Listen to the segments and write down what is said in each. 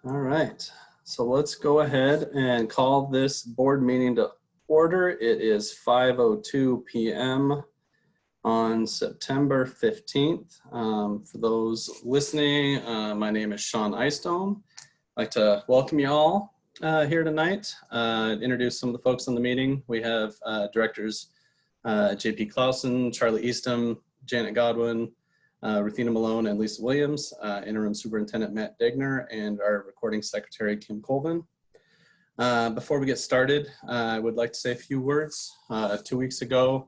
All right, so let's go ahead and call this board meeting to order. It is 5:02 p.m. on September 15th. For those listening, my name is Sean Eystone. I'd like to welcome you all here tonight. Introduce some of the folks in the meeting. We have directors J.P. Clausen, Charlie Eastham, Janet Godwin, Ruthina Malone and Lisa Williams, Interim Superintendent Matt Degner, and our recording secretary, Kim Colvin. Before we get started, I would like to say a few words. 2 weeks ago,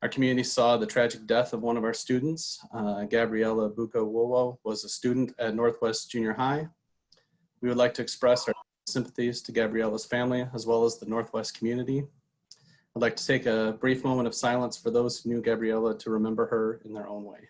our community saw the tragic death of one of our students. Gabriella Buka-Wowo was a student at Northwest Junior High. We would like to express our sympathies to Gabriella's family, as well as the Northwest community. I'd like to take a brief moment of silence for those who knew Gabriella to remember her in their own way.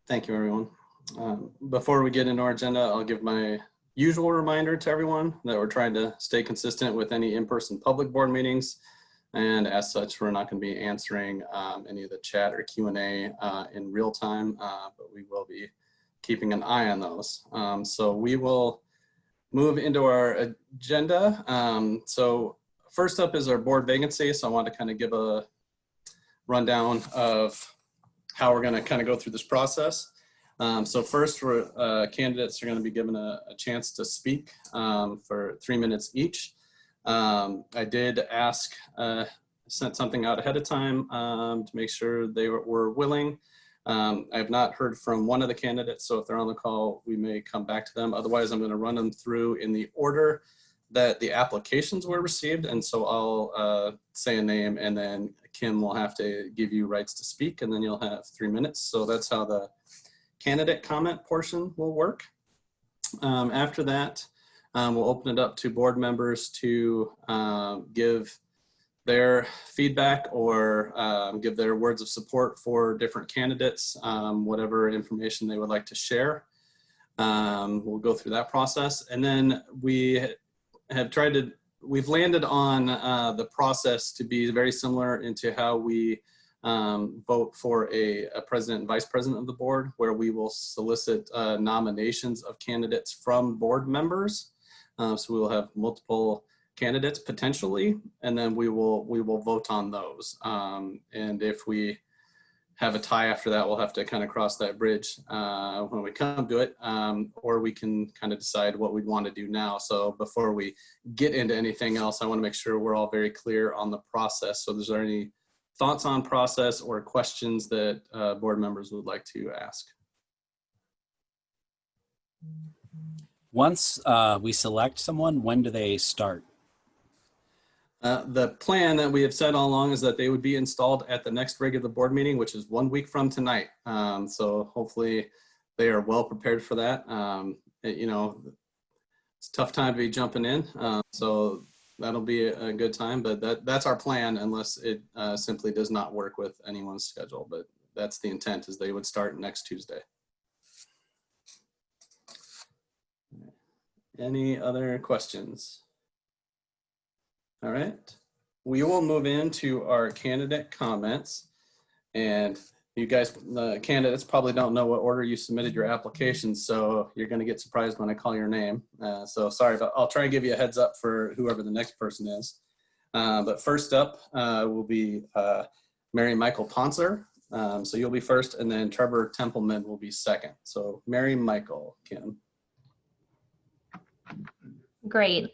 Thank you, everyone. Before we get into our agenda, I'll give my usual reminder to everyone that we're trying to stay consistent with any in-person public board meetings. And as such, we're not going to be answering any of the chat or Q&A in real time, but we will be keeping an eye on those. So we will move into our agenda. So first up is our board vacancy. So I want to kind of give a rundown of how we're going to kind of go through this process. So first, candidates are going to be given a chance to speak for 3 minutes each. I did ask, sent something out ahead of time to make sure they were willing. I have not heard from one of the candidates, so if they're on the call, we may come back to them. Otherwise, I'm going to run them through in the order that the applications were received. And so I'll say a name, and then Kim will have to give you rights to speak, and then you'll have 3 minutes. So that's how the candidate comment portion will work. After that, we'll open it up to board members to give their feedback or give their words of support for different candidates, whatever information they would like to share. We'll go through that process. And then we have we've landed on the process to be very similar into how we vote for a president and vice president of the board, where we will solicit nominations of candidates from board members. So we will have multiple candidates potentially, and then we will vote on those. And if we have a tie after that, we'll have to kind of cross that bridge when we come to it, or we can kind of decide what we'd want to do now. So before we get into anything else, I want to make sure we're all very clear on the process. So is there any thoughts on process or questions that board members would like to ask? Once we select someone, when do they start? The plan that we have said all along is that they would be installed at the next regular board meeting, which is 1 week from tonight. So hopefully they are well prepared for that. You know, it's a tough time to be jumping in. So that'll be a good time, but that's our plan, unless it simply does not work with anyone's schedule. But that's the intent, is they would start next Tuesday. Any other questions? All right, we will move into our candidate comments. And you guys, the candidates, probably don't know what order you submitted your applications, so you're going to get surprised when I call your name. So sorry, but I'll try and give you a heads up for whoever the next person is. But first up will be Mary Michael Ponser. So you'll be first, and then Trevor Templeman will be second. So Mary Michael, Kim. Great.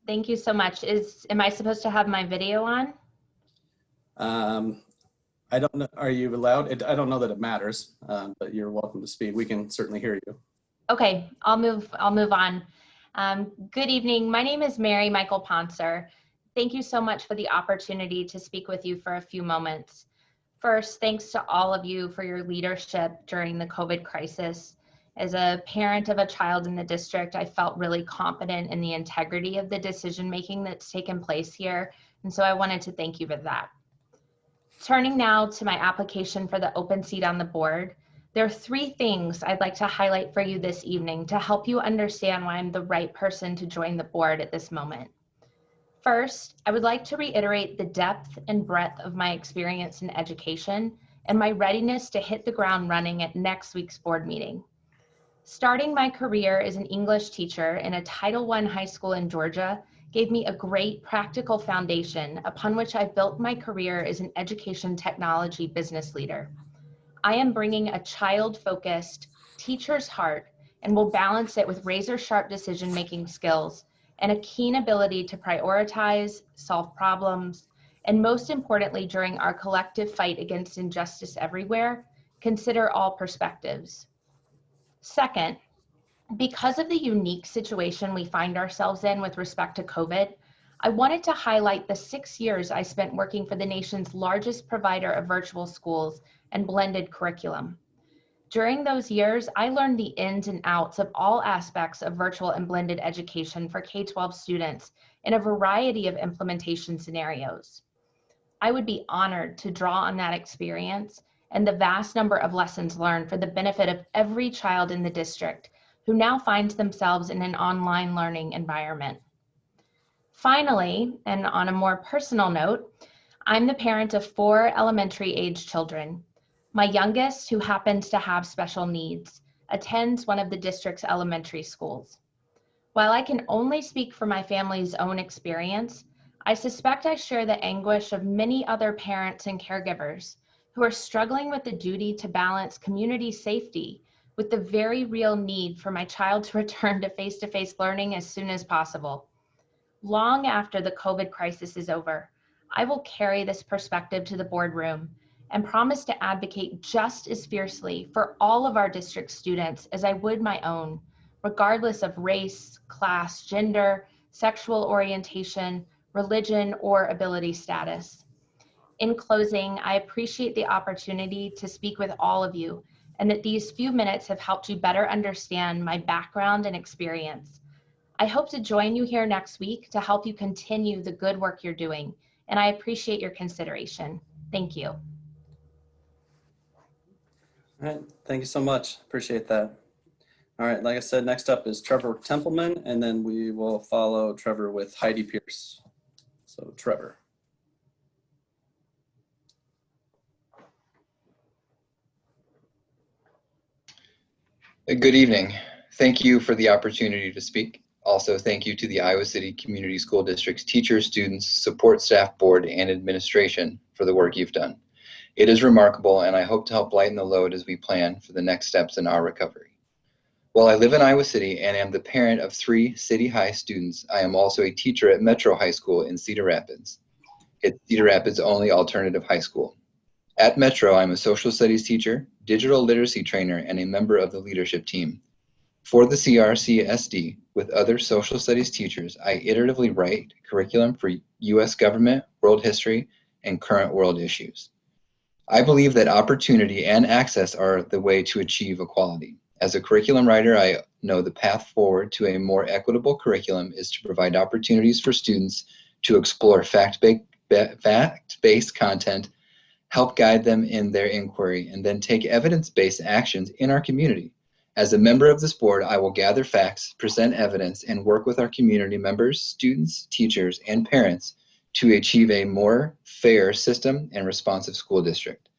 Thank you so much. Am I supposed to have my video on? I don't know. Are you allowed? I don't know that it matters, but you're welcome to speak. We can certainly hear you. Okay, I'll move on. Good evening. My name is Mary Michael Ponser. Thank you so much for the opportunity to speak with you for a few moments. First, thanks to all of you for your leadership during the COVID crisis. As a parent of a child in the district, I felt really confident in the integrity of the decision-making that's taken place here, and so I wanted to thank you for that. Turning now to my application for the open seat on the board, There are 3 things I'd like to highlight for you this evening to help you understand why I'm the right person to join the board at this moment. First, I would like to reiterate the depth and breadth of my experience in education and my readiness to hit the ground running at next week's board meeting. Starting my career as an English teacher in a Title I high school in Georgia gave me a great practical foundation upon which I built my career as an education technology business leader. I am bringing a child-focused teacher's heart and will balance it with razor-sharp decision-making skills and a keen ability to prioritize, solve problems, and most importantly, during our collective fight against injustice everywhere, consider all perspectives. Second, because of the unique situation we find ourselves in with respect to COVID, I wanted to highlight the 6 years I spent working for the nation's largest provider of virtual schools and blended curriculum. During those years, I learned the ins and outs of all aspects of virtual and blended education for K-12 students in a variety of implementation scenarios. I would be honored to draw on that experience and the vast number of lessons learned for the benefit of every child in the district who now finds themselves in an online learning environment. Finally, and on a more personal note, I'm the parent of 4 elementary-age children. My youngest, who happens to have special needs, attends one of the district's elementary schools. While I can only speak for my family's own experience, I suspect I share the anguish of many other parents and caregivers who are struggling with the duty to balance community safety with the very real need for my child to return to face-to-face learning as soon as possible. Long after the COVID crisis is over, I will carry this perspective to the boardroom and promise to advocate just as fiercely for all of our district students as I would my own, regardless of race, class, gender, sexual orientation, religion, or ability status. In closing, I appreciate the opportunity to speak with all of you and that these few minutes have helped you better understand my background and experience. I hope to join you here next week to help you continue the good work you're doing, and I appreciate your consideration. Thank you. All right, thank you so much. Appreciate that. All right, like I said, next up is Trevor Templeman, and then we will follow Trevor with Heidi Pierce. So Trevor. Good evening. Thank you for the opportunity to speak. Also, thank you to the Iowa City Community School District's teachers, students, support staff, board, and administration for the work you've done. It is remarkable, and I hope to help lighten the load as we plan for the next steps in our recovery. While I live in Iowa City and am the parent of 3 City High students, I am also a teacher at Metro High School in Cedar Rapids. It's Cedar Rapids' only alternative high school. At Metro, I'm a social studies teacher, digital literacy trainer, and a member of the leadership team. For the CRCSD, with other social studies teachers, I iteratively write curriculum for U.S. government, world history, and current world issues. I believe that opportunity and access are the way to achieve equality. As a curriculum writer, I know the path forward to a more equitable curriculum is to provide opportunities for students to explore fact-based content, help guide them in their inquiry, and then take evidence-based actions in our community. As a member of this board, I will gather facts, present evidence, and work with our community members, students, teachers, and parents to achieve a more fair system and responsive school district.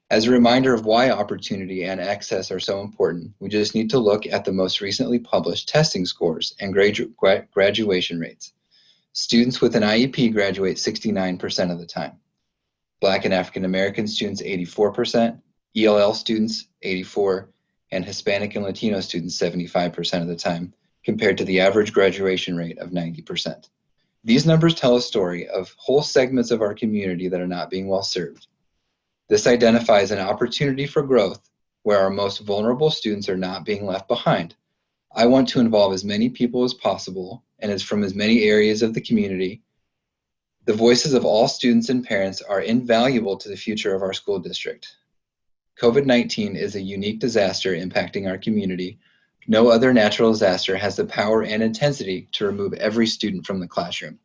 As a reminder of why opportunity and access are so important, we just need to look at the most recently published testing scores and graduation rates. Students with an IEP graduate 69% of the time. Black and African American students 84%, ELL students 84%, and Hispanic and Latino students 75% of the time, compared to the average graduation rate of 90%. These numbers tell a story of whole segments of our community that are not being well served. This identifies an opportunity for growth where our most vulnerable students are not being left behind. I want to involve as many people as possible and as from as many areas of the community. The voices of all students and parents are invaluable to the future of our school district. COVID-19 is a unique disaster impacting our community. No other natural disaster has the power and intensity to remove every student from the classroom.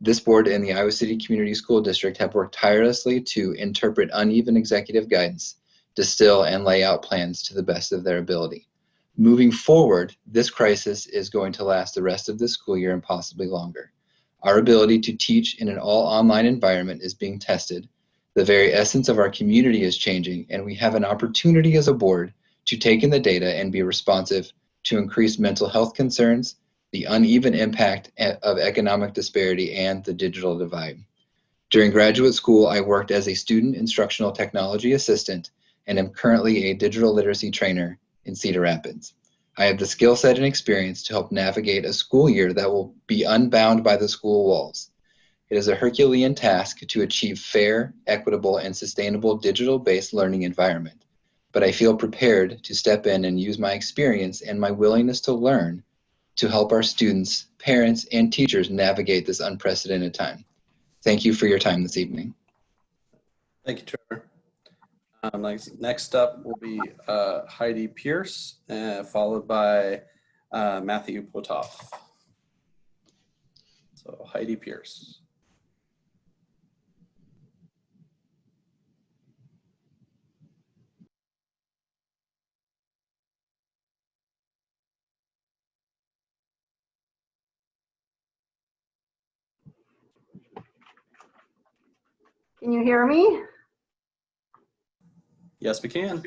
This board and the Iowa City Community School District have worked tirelessly to interpret uneven executive guidance, distill, and lay out plans to the best of their ability. Moving forward, this crisis is going to last the rest of this school year and possibly longer. Our ability to teach in an all-online environment is being tested. The very essence of our community is changing, and we have an opportunity as a board to take in the data and be responsive to increased mental health concerns, the uneven impact of economic disparity, and the digital divide. During graduate school, I worked as a student instructional technology assistant and am currently a digital literacy trainer in Cedar Rapids. I have the skill set and experience to help navigate a school year that will be unbound by the school walls. It is a Herculean task to achieve fair, equitable, and sustainable digital-based learning environment, but I feel prepared to step in and use my experience and my willingness to learn to help our students, parents, and teachers navigate this unprecedented time. Thank you for your time this evening. Thank you, Trevor. Next up will be Heidi Pierce, followed by Matthew Potoff. So Heidi Pierce. Can you hear me? Yes, we can.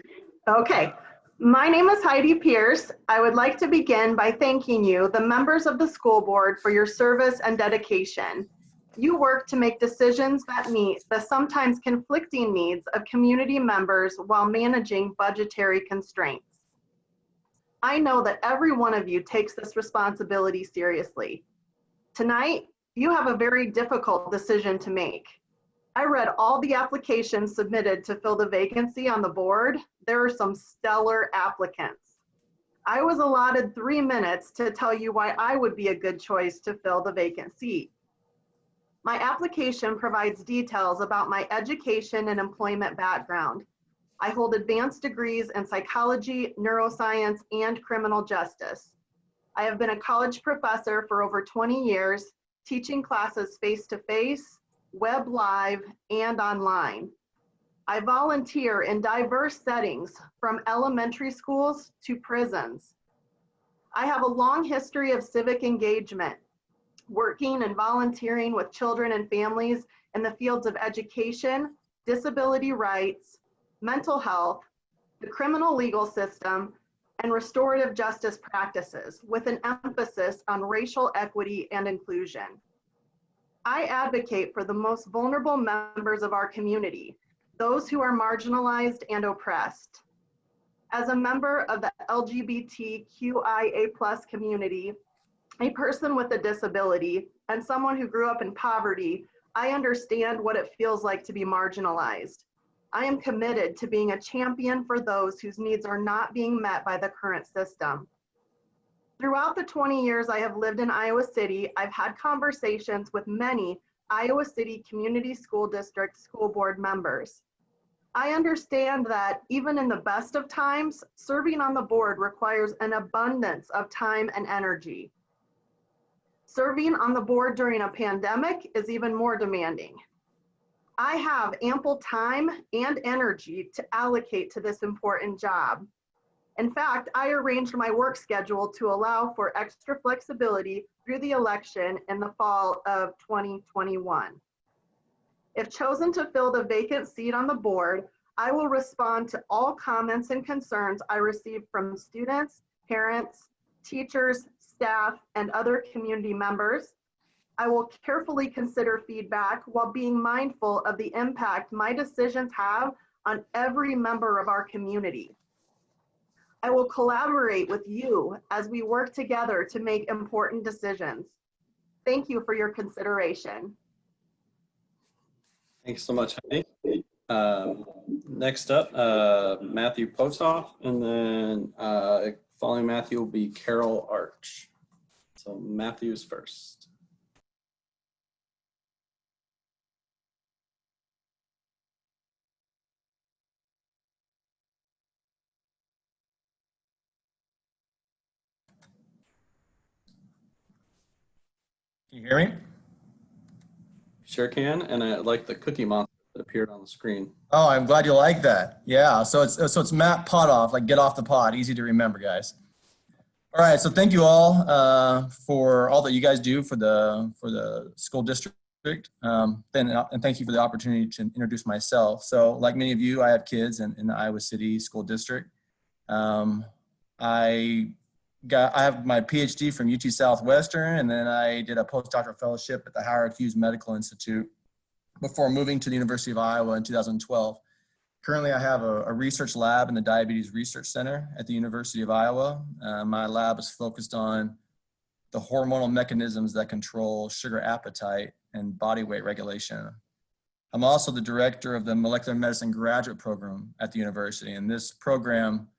Okay. My name is Heidi Pierce. I would like to begin by thanking you, the members of the school board, for your service and dedication. You work to make decisions that meet the sometimes conflicting needs of community members while managing budgetary constraints. I know that every one of you takes this responsibility seriously. Tonight, you have a very difficult decision to make. I read all the applications submitted to fill the vacancy on the board. There are some stellar applicants. I was allotted 3 minutes to tell you why I would be a good choice to fill the vacant seat. My application provides details about my education and employment background. I hold advanced degrees in psychology, neuroscience, and criminal justice. I have been a college professor for over 20 years, teaching classes face-to-face, web live, and online. I volunteer in diverse settings from elementary schools to prisons. I have a long history of civic engagement, working and volunteering with children and families in the fields of education, disability rights, mental health, the criminal legal system, and restorative justice practices with an emphasis on racial equity and inclusion. I advocate for the most vulnerable members of our community, those who are marginalized and oppressed. As a member of the LGBTQIA+ community, a person with a disability, and someone who grew up in poverty, I understand what it feels like to be marginalized. I am committed to being a champion for those whose needs are not being met by the current system. Throughout the 20 years I have lived in Iowa City, I've had conversations with many Iowa City Community School District school board members. I understand that even in the best of times, serving on the board requires an abundance of time and energy. Serving on the board during a pandemic is even more demanding. I have ample time and energy to allocate to this important job. In fact, I arranged my work schedule to allow for extra flexibility through the election in the fall of 2021. If chosen to fill the vacant seat on the board, I will respond to all comments and concerns I receive from students, parents, teachers, staff, and other community members. I will carefully consider feedback while being mindful of the impact my decisions have on every member of our community. I will collaborate with you as we work together to make important decisions. Thank you for your consideration. Thanks so much, Heidi. Next up, Matthew Potoff, and then following Matthew will be Carol Arch. So Matthew's first. Can you hear me? Sure can, and I like the Cookie Monster that appeared on the screen. Oh, I'm glad you like that. Yeah, so it's Matt Potoff, like get off the pot, easy to remember, guys. All right, so thank you all for all that you guys do for the school district, and thank you for the opportunity to introduce myself. So, like many of you, I have kids in the Iowa City School District. I have my PhD from UT Southwestern, and then I did a postdoctoral fellowship at the Howard Hughes Medical Institute before moving to the University of Iowa in 2012. Currently, I have a research lab in the Diabetes Research Center at the University of Iowa. My lab is focused on the hormonal mechanisms that control sugar appetite and body weight regulation. I'm also the director of the Molecular Medicine Graduate Program at the university, and this program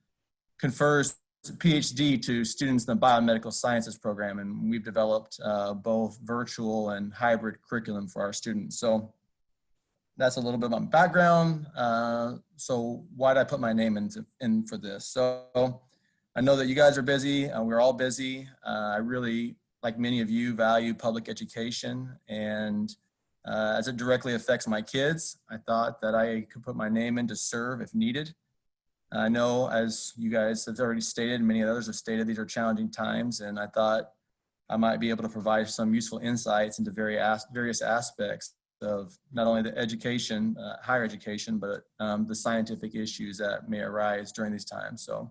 confers PhD to students in the Biomedical Sciences program, and we've developed both virtual and hybrid curriculum for our students. So that's a little bit about my background. So why did I put my name in for this? So I know that you guys are busy. We're all busy. I really, like many of you, value public education, and as it directly affects my kids, I thought that I could put my name in to serve if needed. I know, as you guys have already stated, many others have stated, these are challenging times, and I thought I might be able to provide some useful insights into various aspects of not only the education, higher education, but the scientific issues that may arise during these times. So I'm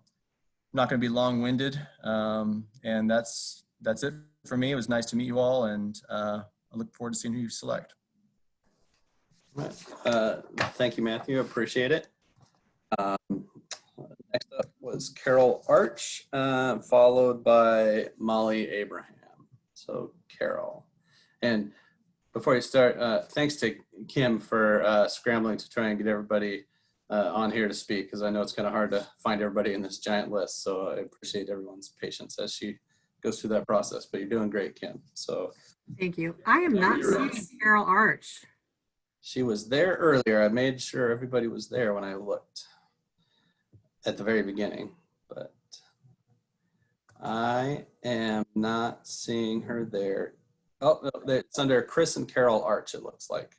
not going to be long-winded, and that's it for me. It was nice to meet you all, and I look forward to seeing who you select. All right. Thank you, Matthew. Appreciate it. Next up was Carol Arch, followed by Molly Abraham. So Carol. And before you start, thanks to Kim for scrambling to try and get everybody on here to speak, because I know it's kind of hard to find everybody in this giant list. So I appreciate everyone's patience as she goes through that process, but you're doing great, Kim. So thank you. I am not seeing Carol Arch. she was there earlier. I made sure everybody was there when I looked at the very beginning, but I am not seeing her there. Oh, no, it's under Chris and Carol Arch, it looks like.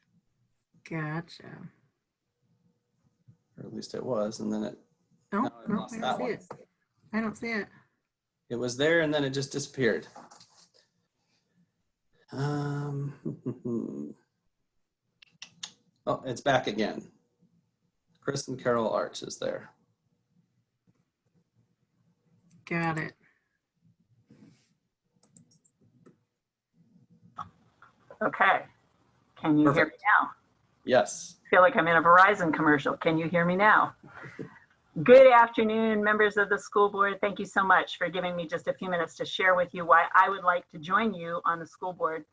Gotcha. Or at least it was, and then it, Oh, no, I no, lost I that don't see one. it. I don't see it. It was there and then it just disappeared. Oh, it's back again. Chris and Carol Arch is there. Got it. Okay. Can you hear me Perfect. now? Yes. I feel like I'm in a Verizon commercial. Can you hear me now? Good afternoon, members of the school board. Thank you so much for giving me just a few minutes to share with you why I would like to join you on the school board.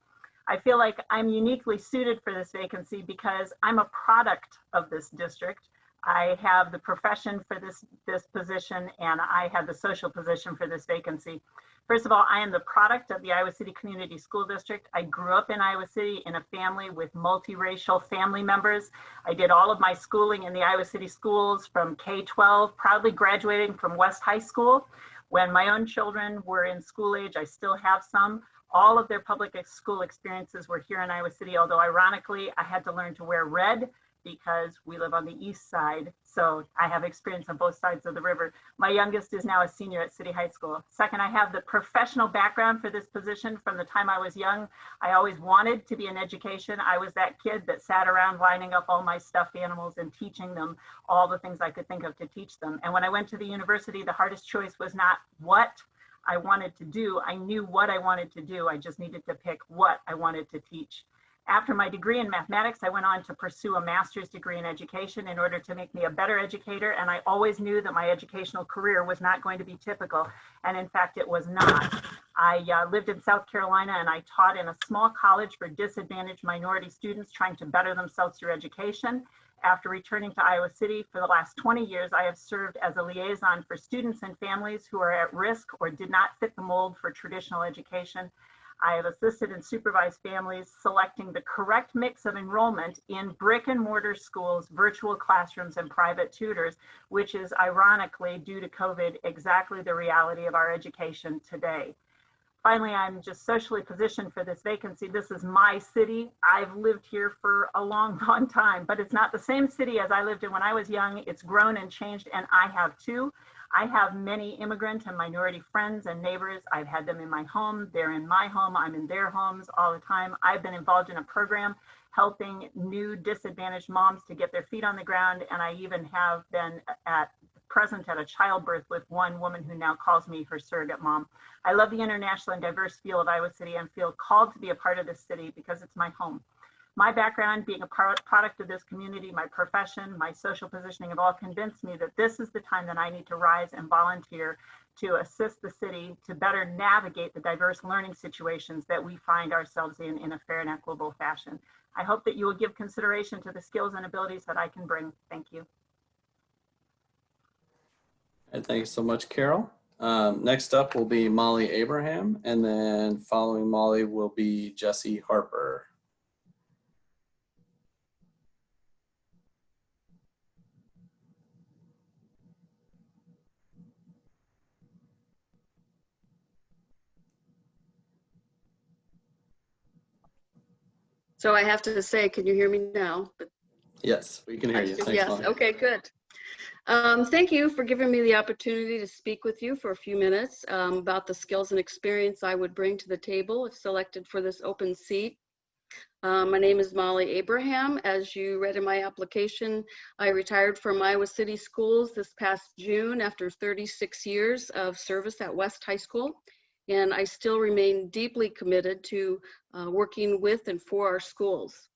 I feel like I'm uniquely suited for this vacancy because I'm a product of this district. I have the profession for this position, and I have the social position for this vacancy. First of all, I am the product of the Iowa City Community School District. I grew up in Iowa City in a family with multiracial family members. I did all of my schooling in the Iowa City schools from K-12, proudly graduating from West High School. When my own children were in school age, I still have some. All of their public school experiences were here in Iowa City, although ironically, I had to learn to wear red because we live on the east side. So I have experience on both sides of the river. My youngest is now a senior at City High School. Second, I have the professional background for this position. From the time I was young, I always wanted to be in education. I was that kid that sat around lining up all my stuffed animals and teaching them all the things I could think of to teach them. And when I went to the university, the hardest choice was not what I wanted to do. I knew what I wanted to do. I just needed to pick what I wanted to teach. After my degree in mathematics, I went on to pursue a master's degree in education in order to make me a better educator. And I always knew that my educational career was not going to be typical. And in fact, it was not. I lived in South Carolina and I taught in a small college for disadvantaged minority students trying to better themselves through education. After returning to Iowa City for the last 20 years, I have served as a liaison for students and families who are at risk or did not fit the mold for traditional education. I have assisted and supervised families selecting the correct mix of enrollment in brick and mortar schools, virtual classrooms, and private tutors, which is ironically, due to COVID, exactly the reality of our education today. Finally, I'm just socially positioned for this vacancy. This is my city. I've lived here for a long, long time, but it's not the same city as I lived in when I was young. It's grown and changed, and I have too. I have many immigrant and minority friends and neighbors. I've had them in my home. They're in my home. I'm in their homes all the time. I've been involved in a program helping new disadvantaged moms to get their feet on the ground. And I even have been present at a childbirth with one woman who now calls me her surrogate mom. I love the international and diverse feel of Iowa City and feel called to be a part of this city because it's my home. My background, being a product of this community, my profession, my social positioning have all convinced me that this is the time that I need to rise and volunteer to assist the city to better navigate the diverse learning situations that we find ourselves in a fair and equitable fashion. I hope that you will give consideration to the skills and abilities that I can bring. Thank you. And thank you so much, Carol. Next up will be Molly Abraham, and then following Molly will be Jesse Harper. So I have to say, can you hear me now? Yes, we can hear you. Thanks, Yes, Molly. okay, good. Thank you for giving me the opportunity to speak with you for a few minutes about the skills and experience I would bring to the table if selected for this open seat. My name is Molly Abraham. As you read in my application, I retired from Iowa City Schools this past June after 36 years of service at West High School. And I still remain deeply committed to working with and for our schools.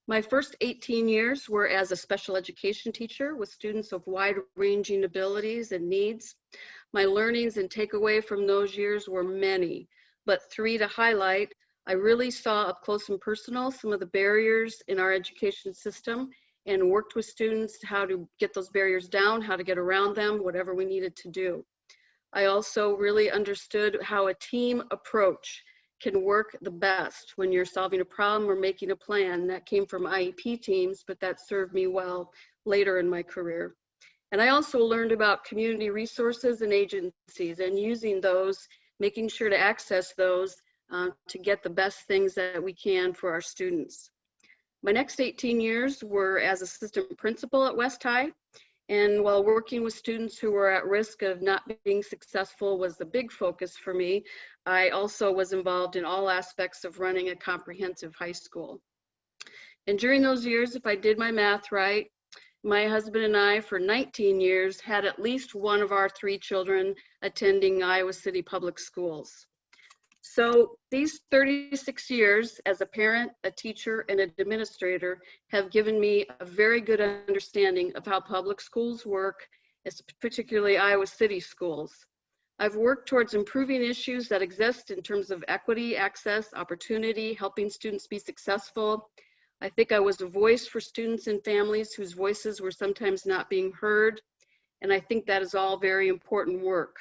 My first 18 years were as a special education teacher with students of wide-ranging abilities and needs. My learnings and takeaway from those years were many, but three to highlight. I really saw up close and personal some of the barriers in our education system and worked with students how to get those barriers down, how to get around them, whatever we needed to do. I also really understood how a team approach can work the best when you're solving a problem or making a plan. That came from IEP teams, but that served me well later in my career. And I also learned about community resources and agencies and using those, making sure to access those to get the best things that we can for our students. My next 18 years were as assistant principal at West High. And while working with students who were at risk of not being successful was the big focus for me, I also was involved in all aspects of running a comprehensive high school. And during those years, if I did my math right, my husband and I, for 19 years, had at least one of our 3 children attending Iowa City Public Schools. So these 36 years as a parent, a teacher, and an administrator have given me a very good understanding of how public schools work, particularly Iowa City schools. I've worked towards improving issues that exist in terms of equity, access, opportunity, helping students be successful. I think I was a voice for students and families whose voices were sometimes not being heard, and I think that is all very important work.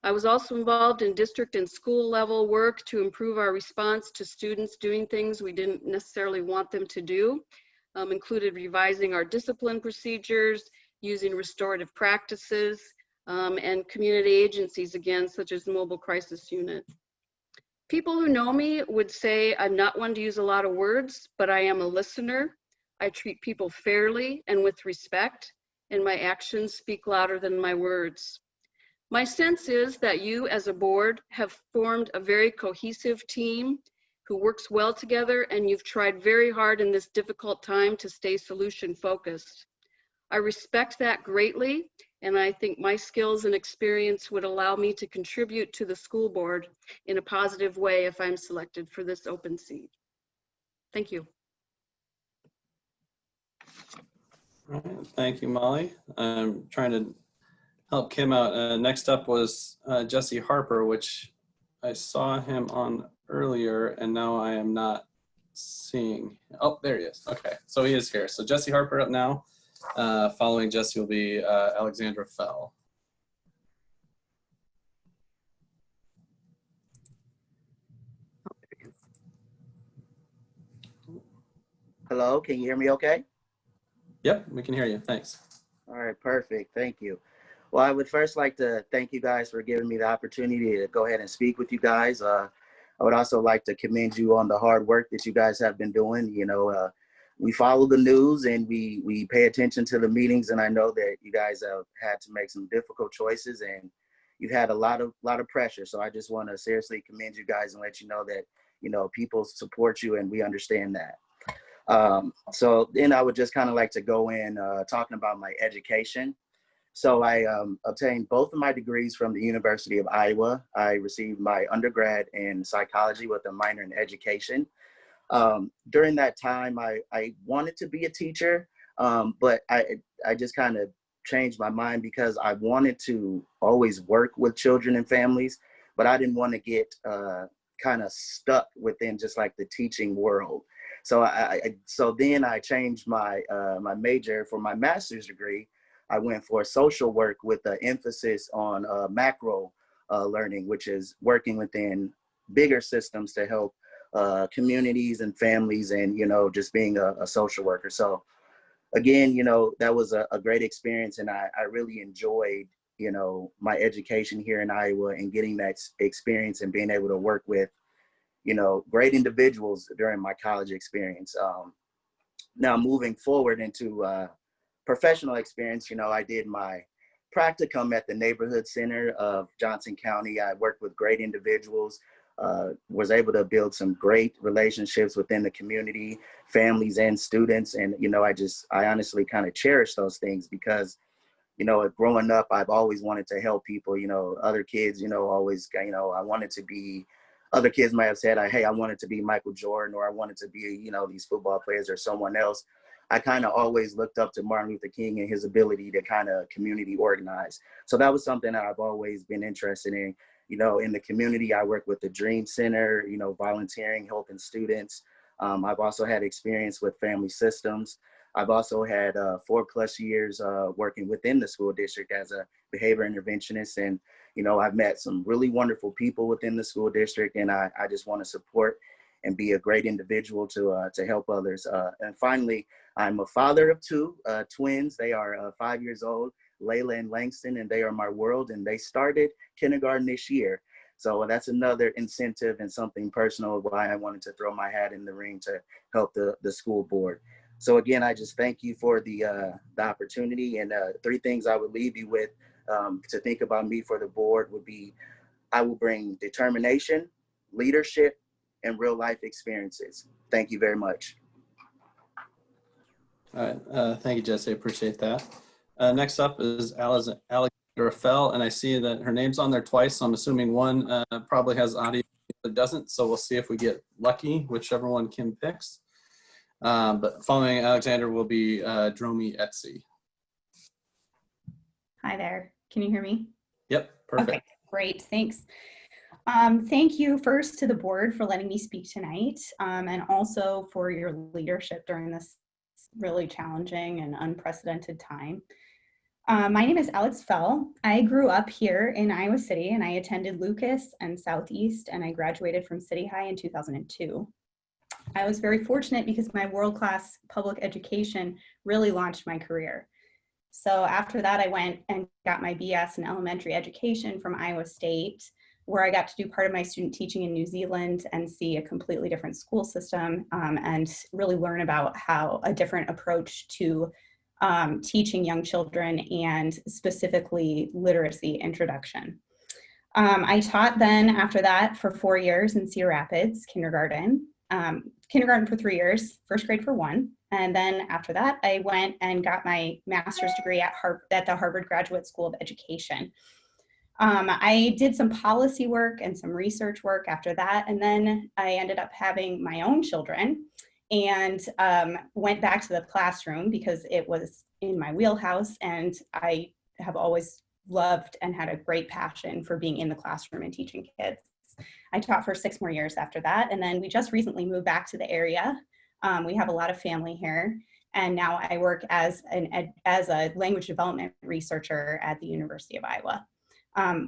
I was also involved in district and school level work to improve our response to students doing things we didn't necessarily want them to do, included revising our discipline procedures, using restorative practices, and community agencies again, such as the Mobile Crisis Unit. People who know me would say I'm not one to use a lot of words, but I am a listener. I treat people fairly and with respect, and my actions speak louder than my words. My sense is that you as a board have formed a very cohesive team who works well together, and you've tried very hard in this difficult time to stay solution focused. I respect that greatly, and I think my skills and experience would allow me to contribute to the school board in a positive way if I'm selected for this open seat. Thank you. All right, thank you, Molly. I'm trying to help Kim out. Next up was Jesse Harper, which I saw him on earlier, and now I am not seeing. Oh, there he is. Okay, so he is here. So Jesse Harper up now. Following Jesse will be Alexandra Fell. Hello, can you hear me okay? Yep, we can hear you. Thanks. All right, perfect. Thank you. Well, I would first like to thank you guys for giving me the opportunity to go ahead and speak with you guys. I would also like to commend you on the hard work that you guys have been doing. We follow the news and we pay attention to the meetings, and I know that you guys have had to make some difficult choices and you've had a lot of pressure. So I just want to seriously commend you guys and let you know that, people support you and we understand that. So then I would just kind of like to go in talking about my education. So I obtained both of my degrees from the University of Iowa. I received my undergrad in psychology with a minor in education. During that time, I wanted to be a teacher, but I just kind of changed my mind because I wanted to always work with children and families, but I didn't want to get kind of stuck within just like the teaching world. So so then I changed my my major for my master's degree. I went for social work with an emphasis on macro learning, which is working within bigger systems to help communities and families and, just being a social worker. So again, that was a great experience. And I really enjoyed, my education here in Iowa and getting that experience and being able to work with, great individuals during my college experience. Now moving forward into professional experience, I did my practicum at the neighborhood center of Johnson County. I worked with great individuals, was able to build some great relationships within the community, families and students. And, I honestly kind of cherish those things because, growing up, I've always wanted to help people, other kids, always, I wanted to be, other kids might have said, hey, I wanted to be Michael Jordan, or I wanted to be, these football players or someone else. I kind of always looked up to Martin Luther King and his ability to kind of community organize. So that was something that I've always been interested in. In the community, I work with the Dream Center, volunteering, helping students. I've also had experience with family systems. I've also had 4+ years working within the school district as a behavior interventionist. And, I've met some really wonderful people within the school district, and I just want to support and be a great individual to help others. And finally, I'm a father of two twins. They are 5 years old, Layla and Langston, and they are my world. And they started kindergarten this year. So that's another incentive and something personal why I wanted to throw my hat in the ring to help the school board. So again, I just thank you for the opportunity. And 3 things I would leave you with to think about me for the board would be, I will bring determination, leadership, and real life experiences. Thank you very much. All right, thank you, Jesse, appreciate that. Next up is Alexandra Fell, and I see that her name's on there twice, so I'm assuming one probably has audio, the other doesn't, so we'll see if we get lucky, whichever one Kim picks. But following Alexander will be Dromi Etsy. Hi there. Can you hear me? Yep, perfect. Okay, great. Thanks. Thank you first to the board for letting me speak tonight, and also for your leadership during this really challenging and unprecedented time. My name is Alex Fell. I grew up here in Iowa City, and I attended Lucas and Southeast, and I graduated from City High in 2002. I was very fortunate because my world-class public education really launched my career. So after that, I went and got my BS in elementary education from Iowa State, where I got to do part of my student teaching in New Zealand and see a completely different school system and really learn about how a different approach to teaching young children and specifically literacy introduction. I taught then after that for 4 years in Cedar Rapids, kindergarten for 3 years, first grade for 1. And then after that, I went and got my master's degree at the Harvard Graduate School of Education. I did some policy work and some research work after that. And then I ended up having my own children and went back to the classroom because it was in my wheelhouse. And I have always loved and had a great passion for being in the classroom and teaching kids. I taught for 6 more years after that. And then we just recently moved back to the area. We have a lot of family here. And now I work as a language development researcher at the University of Iowa.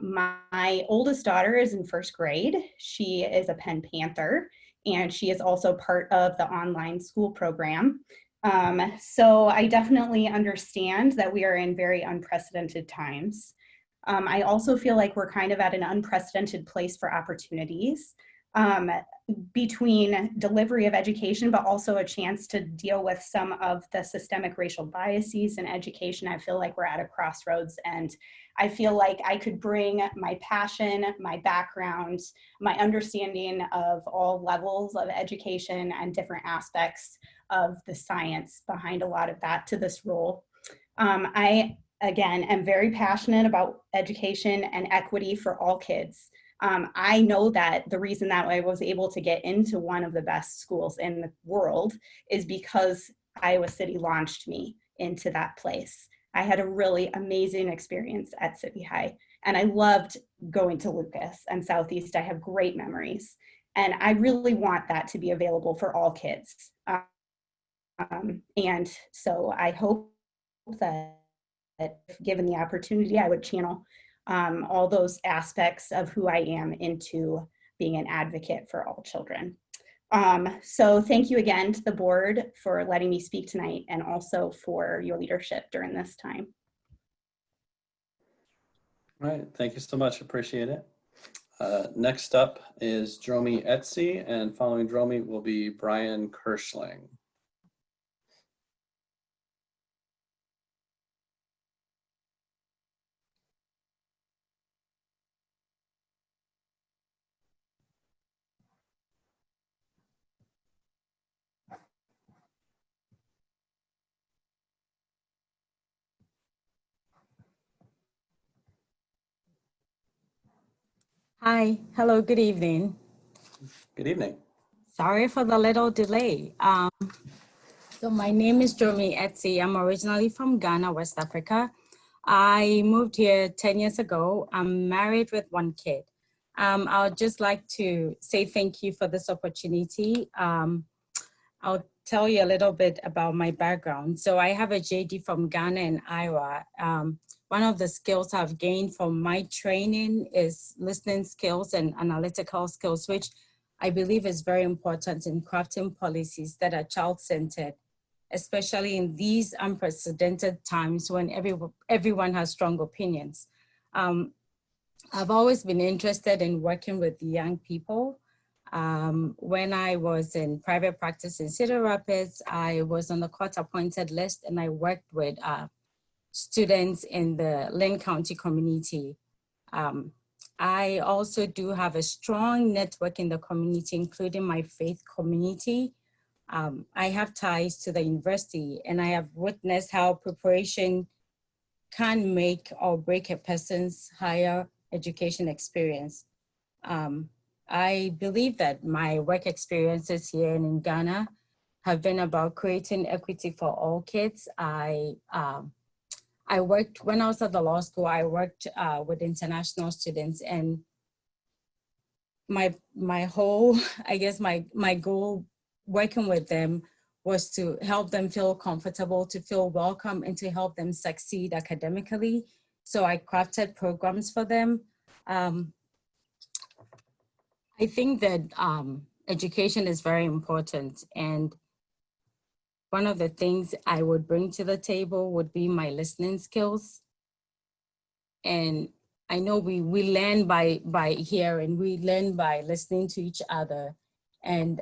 My oldest daughter is in 1st grade. She is a Penn Panther, and she is also part of the online school program. So I definitely understand that we are in very unprecedented times. I also feel like we're kind of at an unprecedented place for opportunities between delivery of education, but also a chance to deal with some of the systemic racial biases in education. I feel like we're at a crossroads, and I feel like I could bring my passion, my background, my understanding of all levels of education and different aspects of the science behind a lot of that to this role. I, again, am very passionate about education and equity for all kids. I know that the reason that I was able to get into one of the best schools in the world is because Iowa City launched me into that place. I had a really amazing experience at City High, and I loved going to Lucas and Southeast. I have great memories, and I really want that to be available for all kids. And so I hope that if given the opportunity, I would channel all those aspects of who I am into being an advocate for all children. So thank you again to the board for letting me speak tonight, and also for your leadership during this time. All right, thank you so much, appreciate it. Next up is Dromi Etsy, and following Dromi will be Brian Kirschling. Hi, hello, good evening. Good evening. Sorry for the little delay. So my name is Dromi Etsy. I'm originally from Ghana, West Africa. I moved here 10 years ago. I'm married with one kid. I would just like to say thank you for this opportunity. I'll tell you a little bit about my background. So I have a JD from Ghana and Iowa. One of the skills I've gained from my training is listening skills and analytical skills, which I believe is very important in crafting policies that are child-centered, especially in these unprecedented times when everyone has strong opinions. I've always been interested in working with young people. When I was in private practice in Cedar Rapids, I was on the court-appointed list, and I worked with students in the Lynn County community. I also do have a strong network in the community, including my faith community. I have ties to the university, and I have witnessed how preparation can make or break a person's higher education experience. I believe that my work experiences here in Ghana have been about creating equity for all kids. I worked, when I was at the law school, I worked with international students, and my whole, I guess my goal working with them was to help them feel comfortable, to feel welcome, and to help them succeed academically. So I crafted programs for them. I think that education is very important, and one of the things I would bring to the table would be my listening skills. And I know we learn by hearing, we learn by listening to each other. And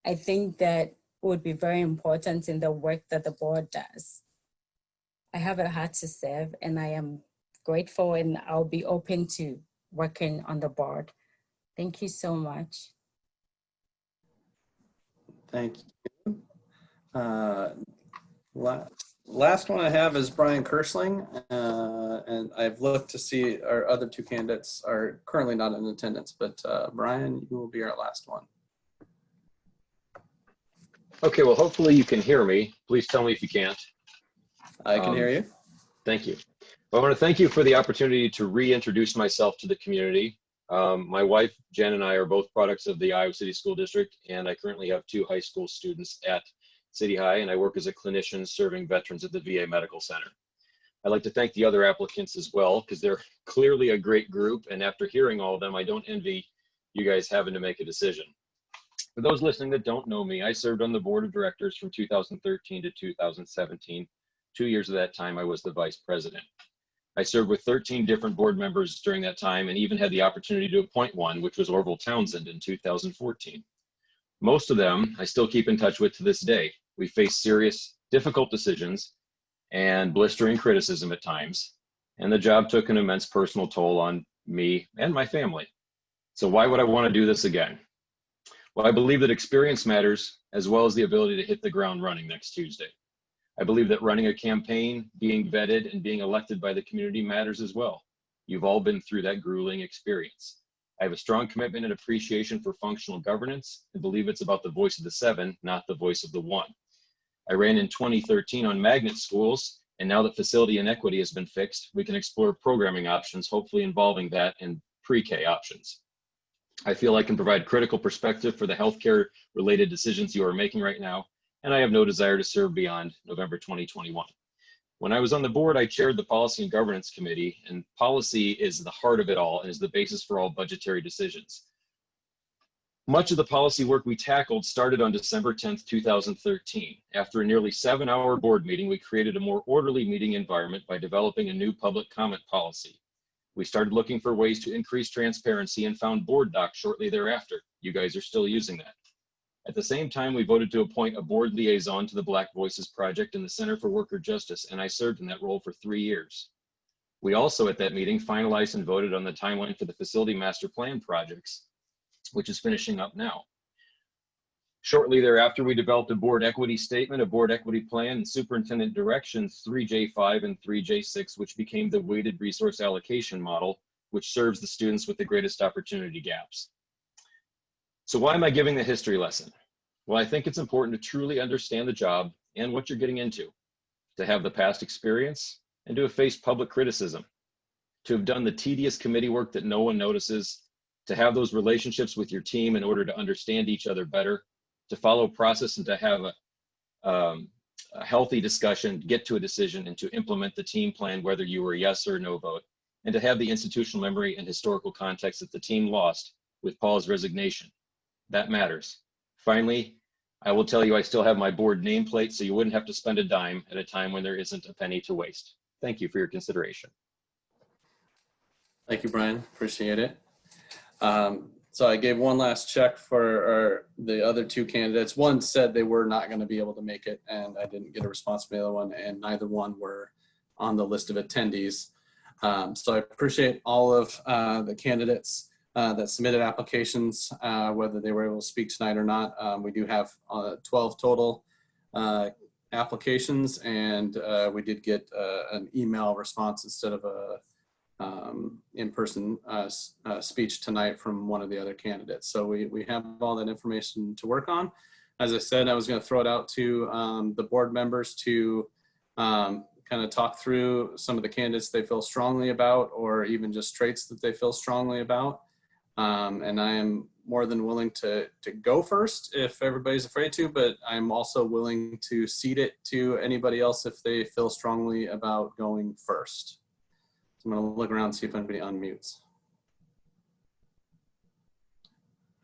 I think that would be very important in the work that the board does. I have a heart to serve, and I am grateful, and I'll be open to working on the board. Thank you so much. Thank you. Last one I have is Brian Kirschling, and I've looked to see our other two candidates are currently not in attendance, but Brian, you will be our last one. Okay, well, hopefully you can hear me. Please tell me if you can't. I can hear you. Thank you. Well, I want to thank you for the opportunity to reintroduce myself to the community. My wife, Jen, and I are both products of the Iowa City School District, and I currently have 2 high school students at City High, and I work as a clinician serving veterans at the VA Medical Center. I'd like to thank the other applicants as well, because they're clearly a great group, and after hearing all of them, I don't envy you guys having to make a decision. For those listening that don't know me, I served on the board of directors from 2013 to 2017. 2 years of that time, I was the vice president. I served with 13 different board members during that time and even had the opportunity to appoint one, which was Orville Townsend in 2014. Most of them I still keep in touch with to this day. We face serious, difficult decisions and blistering criticism at times, and the job took an immense personal toll on me and my family. So why would I want to do this again? Well, I believe that experience matters as well as the ability to hit the ground running next Tuesday. I believe that running a campaign, being vetted, and being elected by the community matters as well. You've all been through that grueling experience. I have a strong commitment and appreciation for functional governance and believe it's about the voice of the 7, not the voice of the 1. I ran in 2013 on magnet schools, and now that facility inequity has been fixed, we can explore programming options, hopefully involving that and pre-K options. I feel I can provide critical perspective for the healthcare related decisions you are making right now, and I have no desire to serve beyond November 2021. When I was on the board, I chaired the Policy and Governance Committee, and policy is the heart of it all and is the basis for all budgetary decisions. Much of the policy work we tackled started on December 10th, 2013. After a nearly 7-hour board meeting, we created a more orderly meeting environment by developing a new public comment policy. We started looking for ways to increase transparency and found board docs shortly thereafter. You guys are still using that. At the same time, we voted to appoint a board liaison to the Black Voices Project and the Center for Worker Justice, and I served in that role for 3 years. We also, at that meeting, finalized and voted on the timeline for the Facility Master Plan projects, which is finishing up now. Shortly thereafter, we developed a board equity statement, a board equity plan, and superintendent directions 3J5 and 3J6, which became the weighted resource allocation model, which serves the students with the greatest opportunity gaps. So why am I giving the history lesson? Well, I think it's important to truly understand the job and what you're getting into, to have the past experience and to have faced public criticism, to have done the tedious committee work that no one notices, to have those relationships with your team in order to understand each other better, to follow process and to have a healthy discussion, get to a decision, and to implement the team plan, whether you were a yes or no vote, and to have the institutional memory and historical context that the team lost with Paul's resignation. That matters. Finally, I will tell you I still have my board nameplate, so you wouldn't have to spend a dime at a time when there isn't a penny to waste. Thank you for your consideration. Thank you, Brian. Appreciate it. So I gave one last check for the other 2 candidates. One said they were not going to be able to make it, and I didn't get a response from the other one, and neither one were on the list of attendees. So I appreciate all of the candidates that submitted applications, whether they were able to speak tonight or not. We do have 12 total applications, and we did get an email response instead of a in-person speech tonight from one of the other candidates. So we have all that information to work on. As I said, I was going to throw it out to the board members to kind of talk through some of the candidates they feel strongly about, or even just traits that they feel strongly about. And I am more than willing to go first if everybody's afraid to, but I'm also willing to cede it to anybody else if they feel strongly about going first. So I'm going to look around and see if anybody unmutes.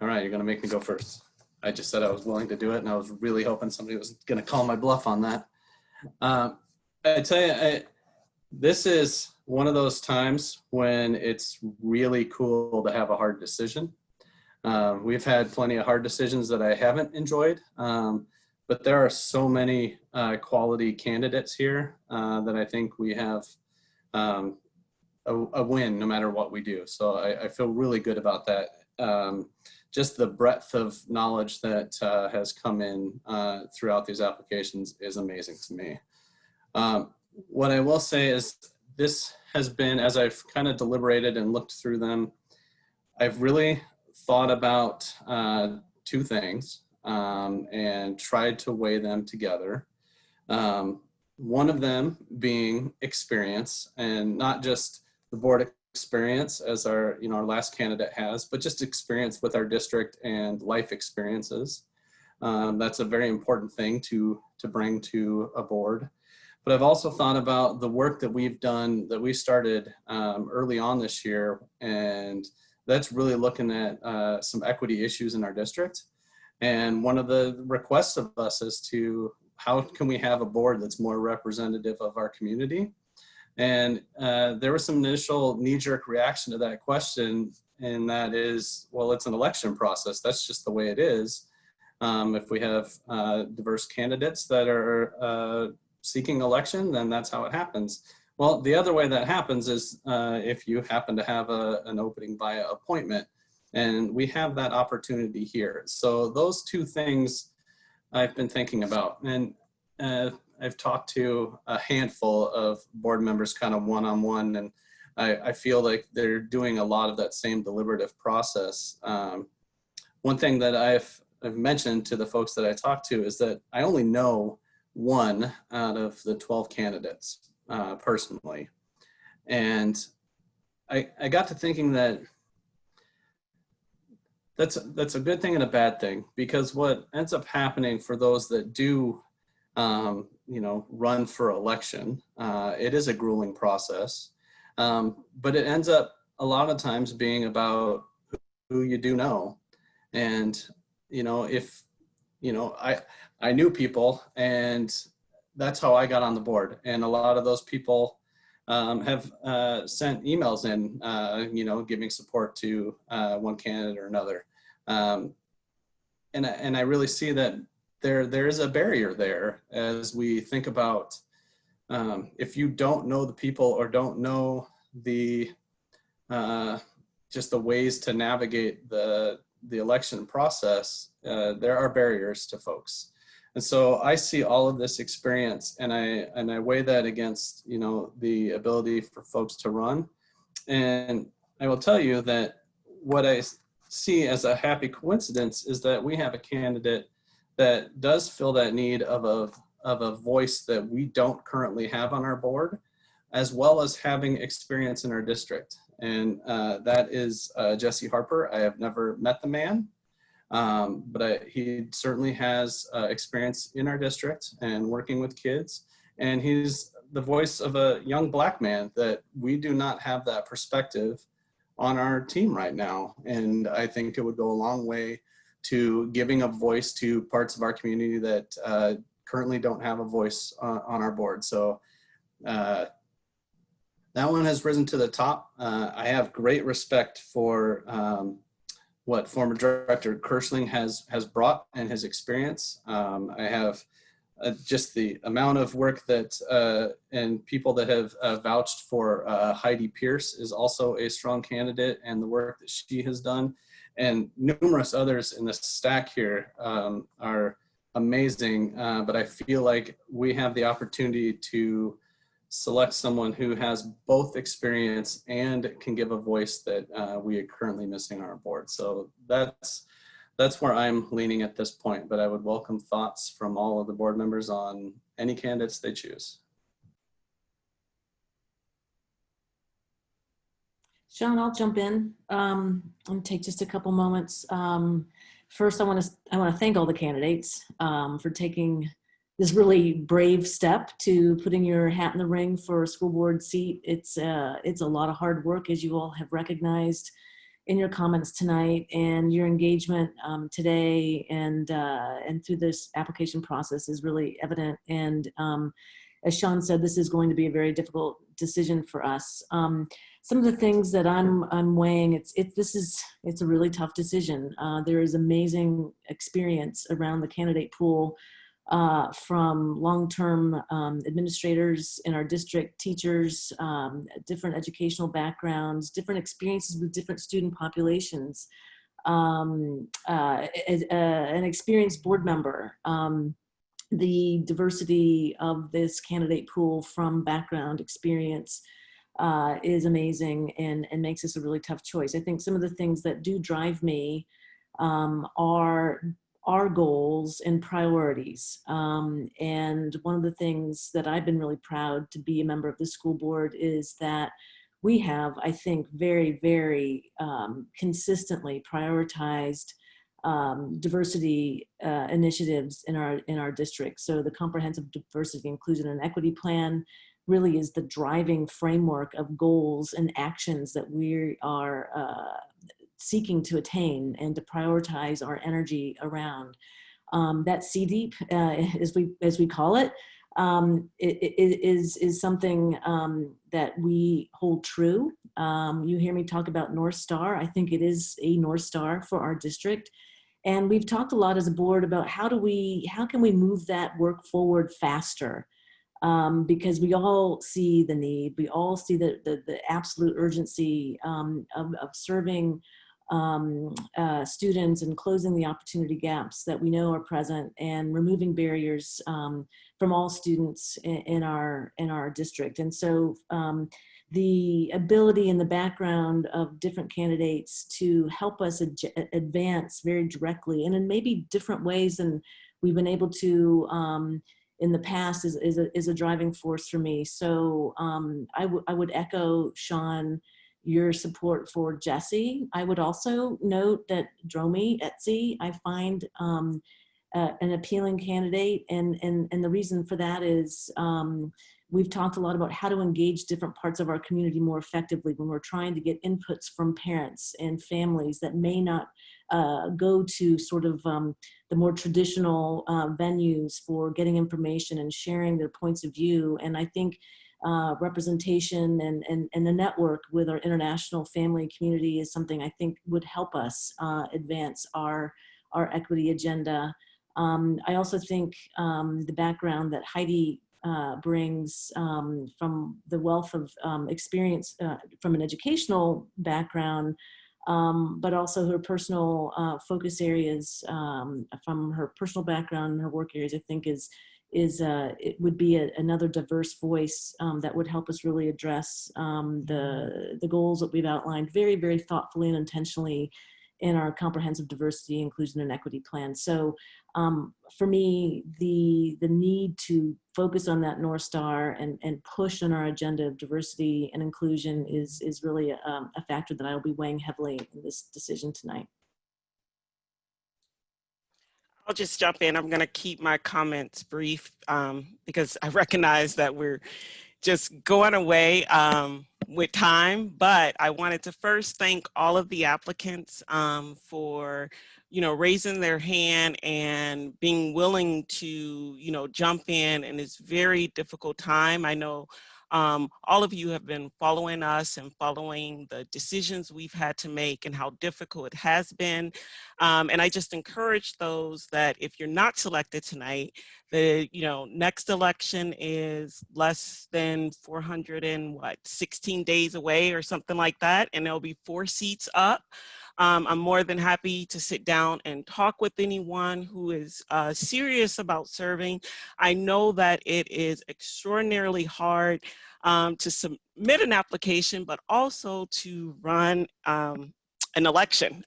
All right, you're going to make me go first. I just said I was willing to do it, and I was really hoping somebody was going to call my bluff on that. I tell you, this is one of those times when it's really cool to have a hard decision. We've had plenty of hard decisions that I haven't enjoyed, but there are so many quality candidates here that I think we have a win no matter what we do. So I feel really good about that. Just the breadth of knowledge that has come in throughout these applications is amazing to me. What I will say is this has been, as I've kind of deliberated and looked through them, I've really thought about 2 things and tried to weigh them together. One of them being experience, and not just the board experience as our last candidate has, but just experience with our district and life experiences. That's a very important thing to bring to a board. But I've also thought about the work that we've done, that we started early on this year, and that's really looking at some equity issues in our district. And one of the requests of us is to, how can we have a board that's more representative of our community? And there was some initial knee-jerk reaction to that question, and that is, well, it's an election process. That's just the way it is. If we have diverse candidates that are seeking election, then that's how it happens. Well, the other way that happens is if you happen to have an opening via appointment, and we have that opportunity here. So those two things I've been thinking about, and I've talked to a handful of board members kind of one-on-one, and I feel like they're doing a lot of that same deliberative process. One thing that I've mentioned to the folks that I talked to is that I only know one out of the 12 candidates personally. And I got to thinking that that's a good thing and a bad thing, because what ends up happening for those that do run for election, it is a grueling process, but it ends up a lot of times being about who you do know. And if I knew people, and that's how I got on the board. And a lot of those people have sent emails in, giving support to one candidate or another. And I really see that there is a barrier there as we think about if you don't know the people or don't know the just the ways to navigate the election process, there are barriers to folks. And so I see all of this experience, and I weigh that against, the ability for folks to run. And I will tell you that what I see as a happy coincidence is that we have a candidate that does fill that need of a voice that we don't currently have on our board, as well as having experience in our district. And that is Jesse Harper. I have never met the man, but he certainly has experience in our district and working with kids. And he's the voice of a young Black man that we do not have that perspective on our team right now. And I think it would go a long way to giving a voice to parts of our community that currently don't have a voice on our board. So that one has risen to the top. I have great respect for what former Director Kirschling has brought and his experience. I have just the amount of work that and people that have vouched for Heidi Pierce is also a strong candidate, and the work that she has done. And numerous others in this stack here are amazing, but I feel like we have the opportunity to select someone who has both experience and can give a voice that we are currently missing on our board. So that's where I'm leaning at this point, but I would welcome thoughts from all of the board members on any candidates they choose. Sean, I'll jump in and take just a couple moments. First, I want to thank all the candidates for taking this really brave step to putting your hat in the ring for a school board seat. It's a lot of hard work, as you all have recognized in your comments tonight, and your engagement today and through this application process is really evident. And as Sean said, this is going to be a very difficult decision for us. Some of the things that I'm weighing, it's a really tough decision. There is amazing experience around the candidate pool from long-term administrators in our district, teachers, different educational backgrounds, different experiences with different student populations, an experienced board member. The diversity of this candidate pool from background experience is amazing and makes this a really tough choice. I think some of the things that do drive me are our goals and priorities. And one of the things that I've been really proud to be a member of the school board is that we have, I think, very, very consistently prioritized diversity initiatives in our district. So the Comprehensive Diversity, Inclusion, and Equity Plan really is the driving framework of goals and actions that we are seeking to attain and to prioritize our energy around. That CDEEP, as we call it, is something that we hold true. You hear me talk about North Star. I think it is a North Star for our district. And we've talked a lot as a board about how can we move that work forward faster? Because we all see the need, we all see the absolute urgency of serving students and closing the opportunity gaps that we know are present and removing barriers from all students in our district. And so the ability and the background of different candidates to help us advance very directly and in maybe different ways than we've been able to in the past is a driving force for me. So I would echo Sean, your support for Jesse. I would also note that Dromi Etsy, I find an appealing candidate. And the reason for that is we've talked a lot about how to engage different parts of our community more effectively when we're trying to get inputs from parents and families that may not go to sort of the more traditional venues for getting information and sharing their points of view. And I think representation and the network with our international family community is something I think would help us advance our equity agenda. I also think the background that Heidi brings from the wealth of experience from an educational background, but also her personal focus areas from her personal background and her work areas, I think it would be another diverse voice that would help us really address the goals that we've outlined very, very thoughtfully and intentionally in our comprehensive diversity, inclusion, and equity plan. So for me, the need to focus on that North Star and push on our agenda of diversity and inclusion is really a factor that I will be weighing heavily in this decision tonight. I'll just jump in. I'm going to keep my comments brief because I recognize that we're just going away with time, but I wanted to first thank all of the applicants for, raising their hand and being willing to, jump in this very difficult time. I know all of you have been following us and following the decisions we've had to make and how difficult it has been. And I just encourage those that if you're not selected tonight, the next election is less than 416 days away or something like that, and there'll be 4 seats up. I'm more than happy to sit down and talk with anyone who is serious about serving. I know that it is extraordinarily hard to submit an application, but also to run an election.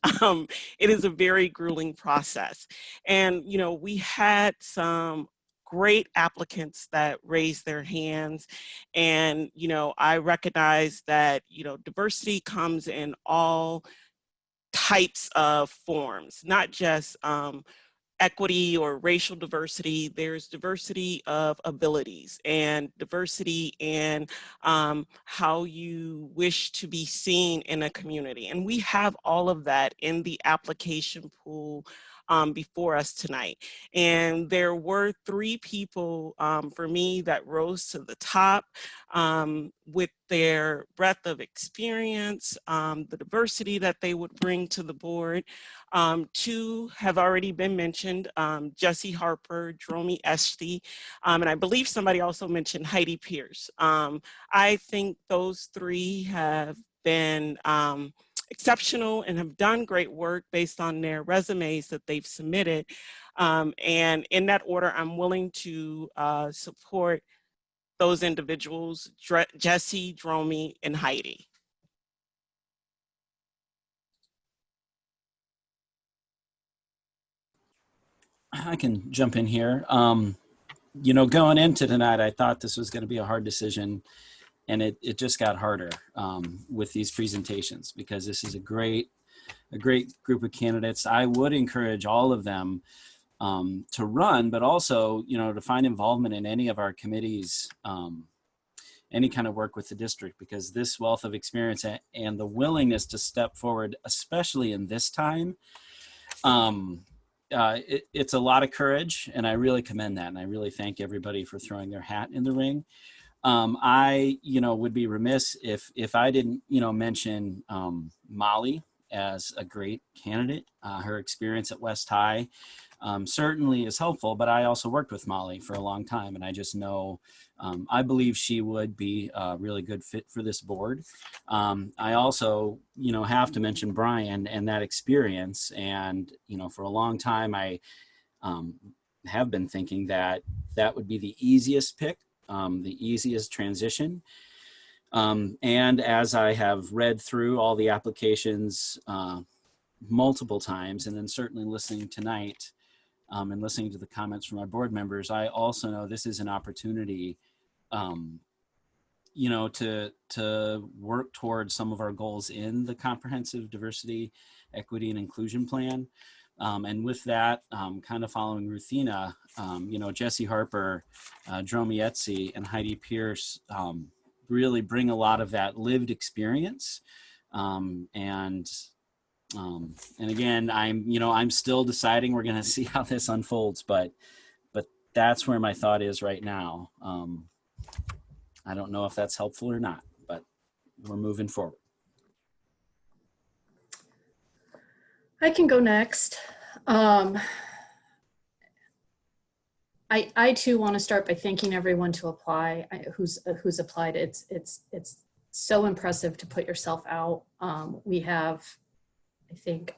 It is a very grueling process. And, we had some great applicants that raised their hands. And, I recognize that, diversity comes in all types of forms, not just equity or racial diversity. There's diversity of abilities and diversity in how you wish to be seen in a community. And we have all of that in the application pool before us tonight. And there were 3 people for me that rose to the top with their breadth of experience, the diversity that they would bring to the board. 2 have already been mentioned, Jesse Harper, Dromi Eshti, and I believe somebody also mentioned Heidi Pierce. I think those 3 have been exceptional and have done great work based on their resumes that they've submitted. And in that order, I'm willing to support those individuals, Jesse, Dromi, and Heidi. I can jump in here. Going into tonight, I thought this was going to be a hard decision, and it just got harder with these presentations because this is a great group of candidates. I would encourage all of them to run, but also, to find involvement in any of our committees any kind of work with the district, because this wealth of experience and the willingness to step forward, especially in this time, it's a lot of courage, and I really commend that. And I really thank everybody for throwing their hat in the ring. I, would be remiss if I didn't, mention Molly as a great candidate. Her experience at West High certainly is helpful, but I also worked with Molly for a long time, and I just know, I believe she would be a really good fit for this board. I also, have to mention Brian and that experience. And, for a long time, I have been thinking that that would be the easiest pick, the easiest transition. And as I have read through all the applications multiple times, and then certainly listening tonight and listening to the comments from our board members, I also know this is an opportunity, to work towards some of our goals in the comprehensive diversity, equity, and inclusion plan. And with that, kind of following Ruthina, Jesse Harper, Dromi Etsy, and Heidi Pierce really bring a lot of that lived experience. And again, I'm still deciding. We're going to see how this unfolds, but that's where my thought is right now. I don't know if that's helpful or not, but we're moving forward. I can go next. I too want to start by thanking everyone to apply, who's applied. It's so impressive to put yourself out. We have, I think,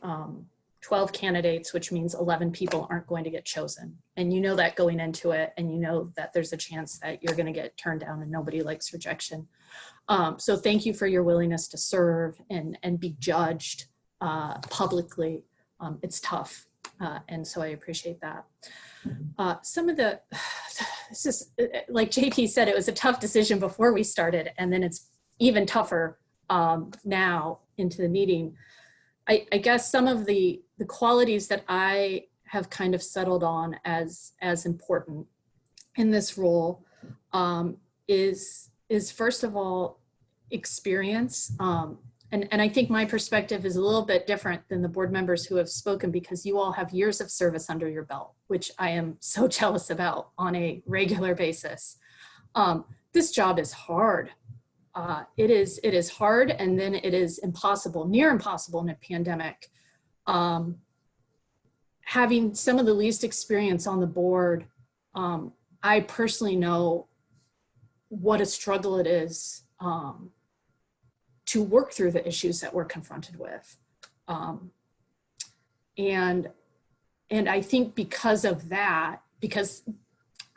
12 candidates, which means 11 people aren't going to get chosen. And you know that going into it, and you know that there's a chance that you're going to get turned down, and nobody likes rejection. So thank you for your willingness to serve and be judged publicly. It's tough. And so I appreciate that. This is, like JP said, it was a tough decision before we started, and then it's even tougher now into the meeting. I guess some of the qualities that I have kind of settled on as important in this role is first of all, experience. And I think my perspective is a little bit different than the board members who have spoken, because you all have years of service under your belt, which I am so jealous about on a regular basis. This job is hard. It is hard, and then it is impossible, near impossible in a pandemic. Having some of the least experience on the board, I personally know what a struggle it is to work through the issues that we're confronted with. And I think because of that, because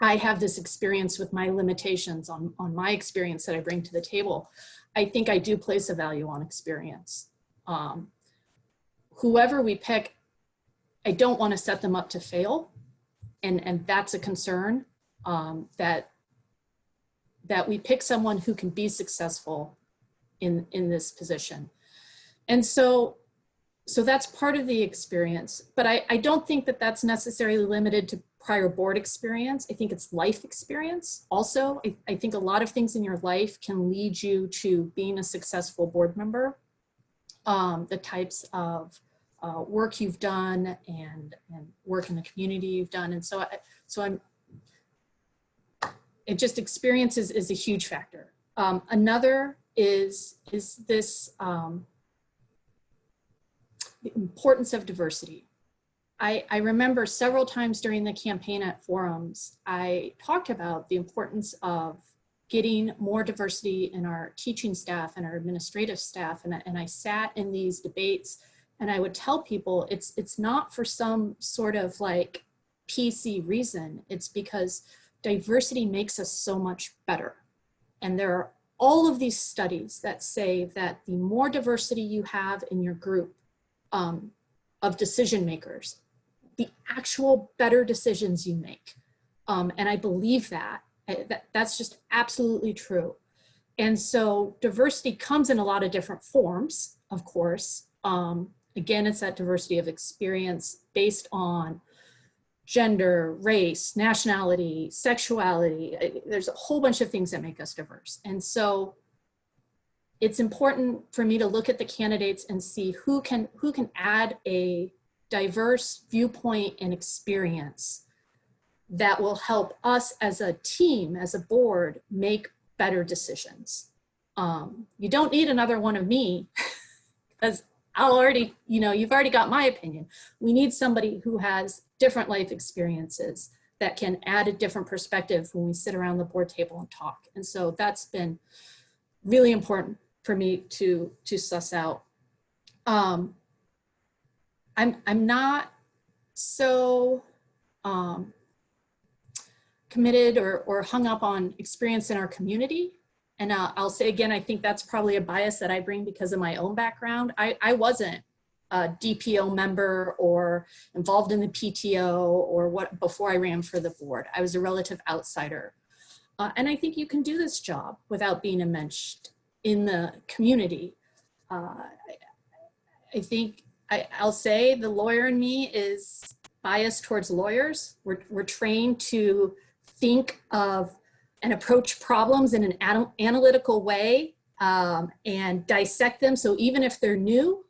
I have this experience with my limitations on my experience that I bring to the table, I think I do place a value on experience. Whoever we pick, I don't want to set them up to fail. And that's a concern, that we pick someone who can be successful in this position. And so that's part of the experience, but I don't think that that's necessarily limited to prior board experience. I think it's life experience also. I think a lot of things in your life can lead you to being a successful board member. The types of work you've done and work in the community you've done. And so it just experience is a huge factor. Another is this the importance of diversity. I remember several times during the campaign at forums, I talked about the importance of getting more diversity in our teaching staff and our administrative staff. And I sat in these debates and I would tell people it's not for some sort of like PC reason. It's because diversity makes us so much better. And there are all of these studies that say that the more diversity you have in your group of decision makers, the actual better decisions you make. And I believe that's just absolutely true. And so diversity comes in a lot of different forms, of course. Again, it's that diversity of experience based on gender, race, nationality, sexuality. There's a whole bunch of things that make us diverse. And so it's important for me to look at the candidates and see who can add a diverse viewpoint and experience that will help us as a team, as a board, make better decisions. You don't need another one of me because I'll already, you've already got my opinion. We need somebody who has different life experiences that can add a different perspective when we sit around the board table and talk. And so that's been really important for me to suss out. I'm not so committed or hung up on experience in our community. And I'll say again, I think that's probably a bias that I bring because of my own background. I wasn't a DPO member or involved in the PTO or what before I ran for the board. I was a relative outsider. And I think you can do this job without being enmeshed in the community. I think I'll say the lawyer in me is biased towards lawyers. We're trained to think of and approach problems in an analytical way and dissect them. So even if they're new,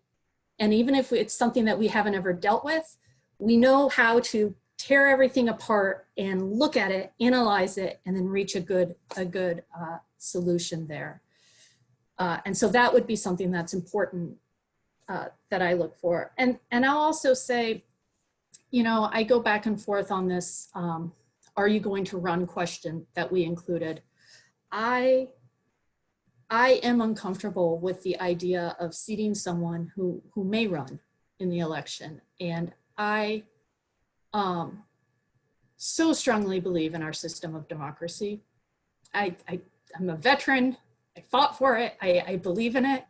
and even if it's something that we haven't ever dealt with, we know how to tear everything apart and look at it, analyze it, and then reach a good solution there. And so that would be something that's important that I look for. And I'll also say, I go back and forth on this, are you going to run question that we included. I am uncomfortable with the idea of seating someone who may run in the election. And I so strongly believe in our system of democracy. I'm a veteran, I fought for it, I believe in it.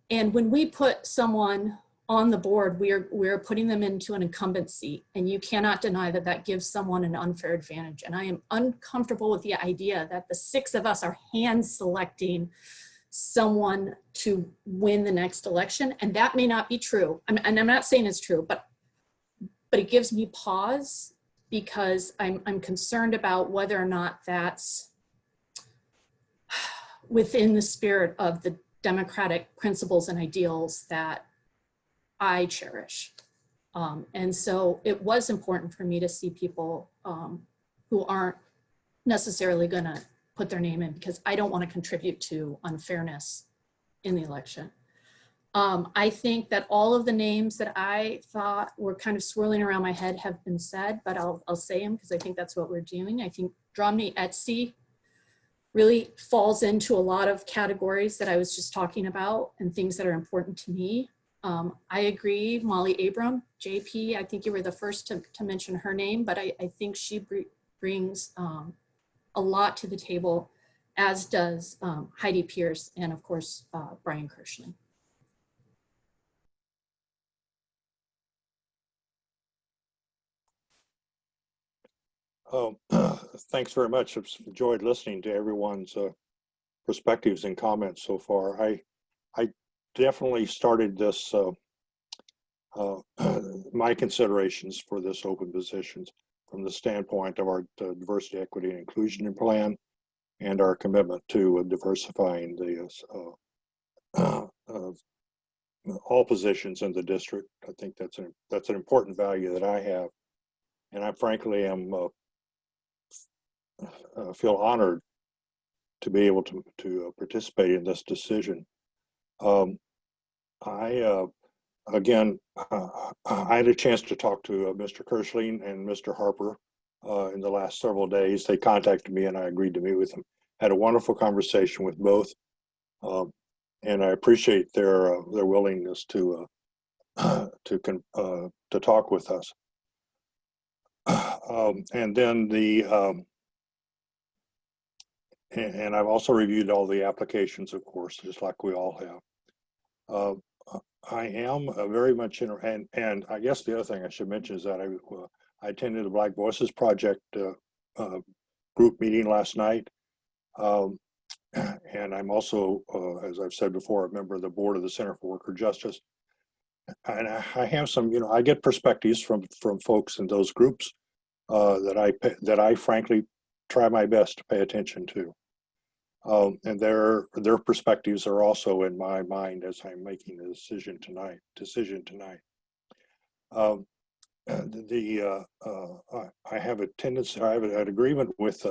And when we put someone on the board, we're putting them into an incumbent seat, and you cannot deny that that gives someone an unfair advantage. And I am uncomfortable with the idea that the 6 of us are hand selecting someone to win the next election. And that may not be true. And I'm not saying it's true, but it gives me pause because I'm concerned about whether or not that's within the spirit of the democratic principles and ideals that I cherish. And so it was important for me to see people who aren't necessarily gonna put their name in because I don't want to contribute to unfairness in the election. I think that all of the names that I thought were kind of swirling around my head have been said, but I'll say them because I think that's what we're doing. I think Dromney Etsy really falls into a lot of categories that I was just talking about and things that are important to me. I agree, Molly Abram, JP, I think you were the first to mention her name, but I think she brings a lot to the table, as does Heidi Pierce and of course, Brian Kirschling. Thanks very much. I've enjoyed listening to everyone's perspectives and comments so far. I definitely started this, my considerations for this open positions from the standpoint of our diversity, equity, and inclusion plan and our commitment to diversifying the all positions in the district. I think that's an important value that I have, and I frankly am feel honored to be able to participate in this decision. Again, I had a chance to talk to Mr. Kirschling and Mr. Harper in the last several days. They contacted me and I agreed to meet with them. Had a wonderful conversation with both, and I appreciate their willingness to talk with us. And then and I've also reviewed all the applications, of course, just like we all have. I am very much in, and I guess the other thing I should mention is that I attended the Black Voices Project group meeting last night. And I'm also, as I've said before, a member of the board of the Center for Worker Justice. And I have some, I get perspectives from folks in those groups that I frankly try my best to pay attention to. And their perspectives are also in my mind as I'm making a decision tonight. I have a tendency, I have an agreement with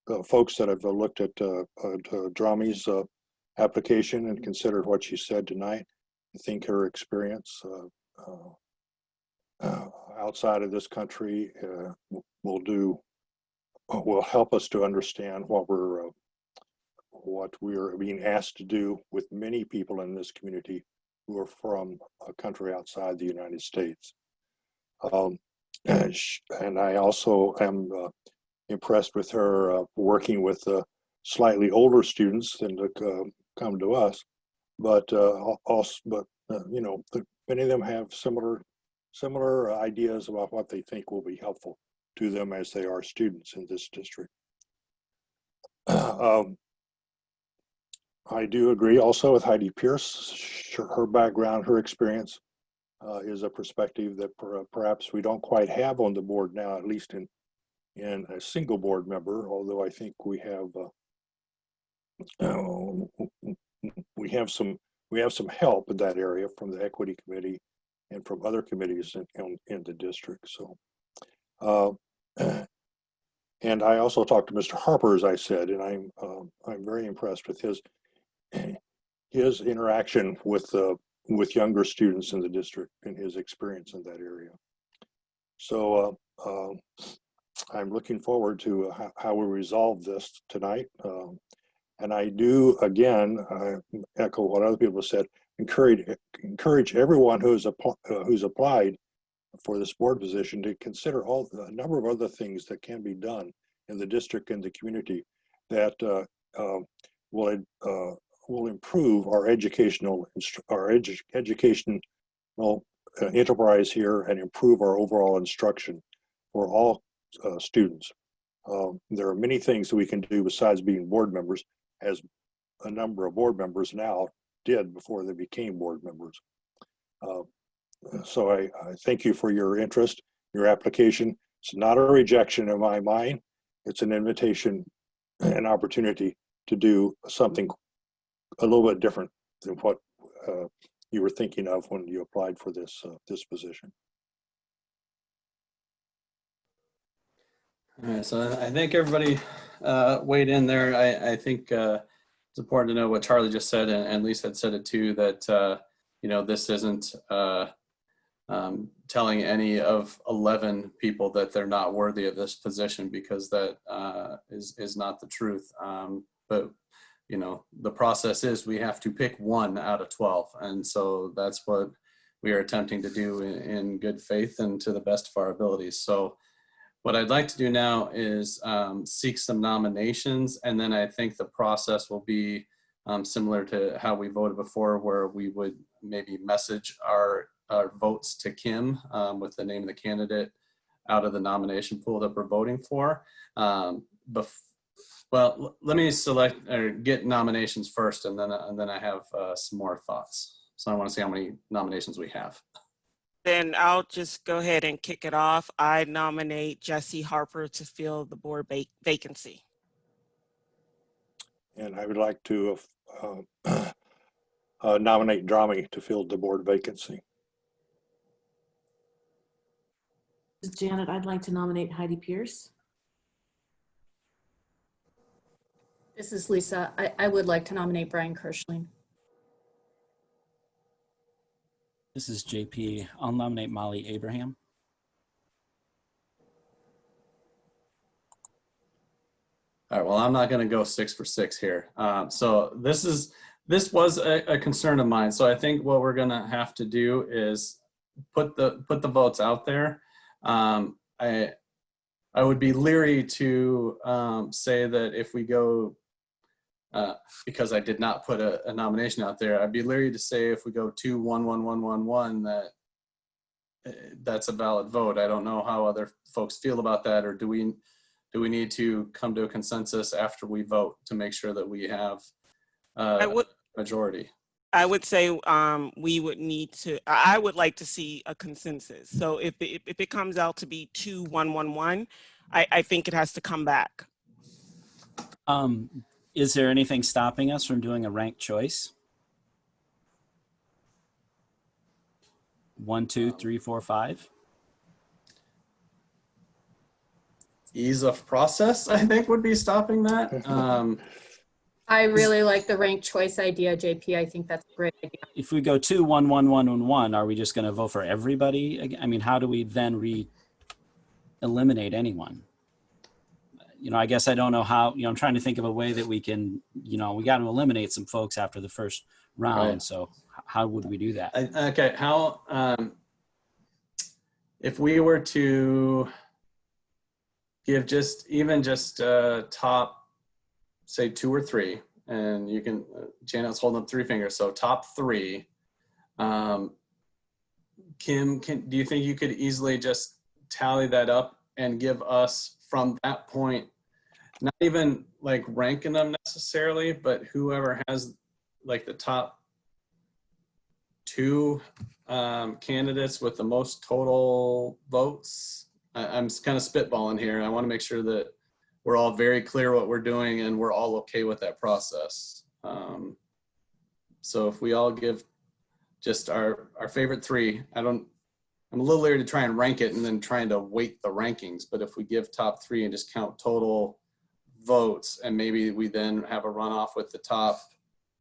the folks that have looked at Drami's application and considered what she said tonight. I think her experience outside of this country will help us to understand what we're being asked to do with many people in this community who are from a country outside the United States. And I also am impressed with her working with slightly older students than to come to us, but you know, many of them have similar ideas about what they think will be helpful to them as they are students in this district. I do agree also with Heidi Pierce. Her background, her experience is a perspective that perhaps we don't quite have on the board now, at least in a single board member, although I think we have some help in that area from the equity committee and from other committees in the district. So and I also talked to Mr. Harper, as I said, and I'm very impressed with his interaction with younger students in the district and his experience in that area. So I'm looking forward to how we resolve this tonight. And I do, again, echo what other people have said, encourage everyone who's applied for this board position to consider a number of other things that can be done in the district and the community that will improve our educational enterprise here and improve our overall instruction for all students. There are many things that we can do besides being board members, as a number of board members now did before they became board members. So I thank you for your interest, your application. It's not a rejection in my mind. It's an invitation, an opportunity to do something a little bit different than what you were thinking of when you applied for this position. All right, so I think everybody weighed in there. I think it's important to know what Charlie just said, and Lisa had said it too, that you know, this isn't telling any of 11 people that they're not worthy of this position, because that is not the truth. But you know, the process is we have to pick 1 out of 12, and so that's what we are attempting to do in good faith and to the best of our abilities. So what I'd like to do now is seek some nominations, and then I think the process will be similar to how we voted before, where we would maybe message our votes to Kim with the name of the candidate out of the nomination pool that we're voting for. Well, let me select or get nominations first, and then I have some more thoughts. So I want to see how many nominations we have. Then I'll just go ahead and kick it off. I nominate Jesse Harper to fill the board vacancy. And I would like to nominate Drami to fill the board vacancy. Janet, I'd like to nominate Heidi Pierce. This is Lisa. I would like to nominate Brian Kirschling. This is JP. I'll nominate Molly Abraham. All right, well, I'm not going to go 6 for 6 here. So this was a concern of mine. So I think what we're going to have to do is put the votes out there. I would be leery to say that if we go, because I did not put a nomination out there, I'd be leery to say if we go 2-1-1-1-1-1 that that's a valid vote. I don't know how other folks feel about that, or do we need to come to a consensus after we vote to make sure that we have a majority? I would say we would need to, I would like to see a consensus. So if it comes out to be 2-1-1-1, I think it has to come back. Is there anything stopping us from doing a ranked choice? 1, 2, 3, 4, 5. Ease of process, I think, would be stopping that. I really like the ranked choice idea, JP. I think that's a great idea. If we go 2, 1, 1, 1, and 1, are we just going to vote for everybody? I mean, how do we then eliminate anyone? You know, I guess I don't know how, you know, I'm trying to think of a way that we can, you know, we got to eliminate some folks after the first round. Right. So how would we do that? Okay, how, if we were to give just top, say 2 or 3, and you can, Janet's holding up 3 fingers, so top 3. Kim, do you think you could easily just tally that up and give us from that point, not even like ranking them necessarily, but whoever has like the top 2 candidates with the most total votes? I'm kind of spitballing here. I want to make sure that we're all very clear what we're doing and we're all okay with that process. So if we all give just our favorite 3, I'm a little leery to try and rank it and then trying to weight the rankings, but if we give top 3 and just count total votes, and maybe we then have a runoff with the top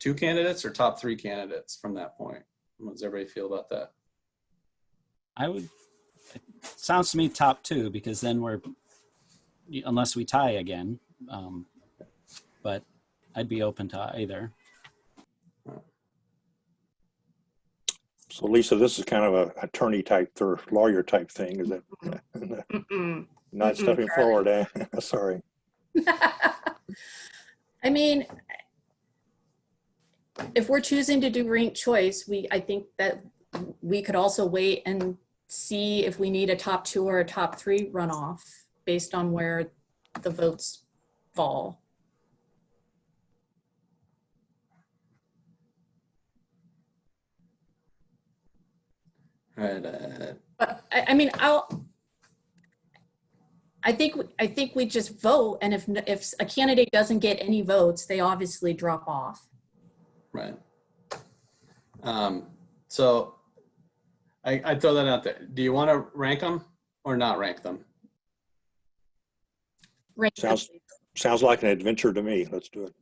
2 candidates or top 3 candidates from that point. What does everybody feel about that? It sounds to me top 2, because then unless we tie again, but I'd be open to either. So Lisa, this is kind of a attorney type or lawyer type thing, is it? Not stepping forward, eh? Sorry. I mean, if we're choosing to do ranked choice, I think that we could also wait and see if we need a top 2 or a top 3 runoff based on where the votes fall. Right. But I mean, I think we just vote, and if a candidate doesn't get any votes, they obviously drop off. Right. So I throw that out there. Do you want to rank them or not rank them? Sounds like an adventure to me. Let's do it.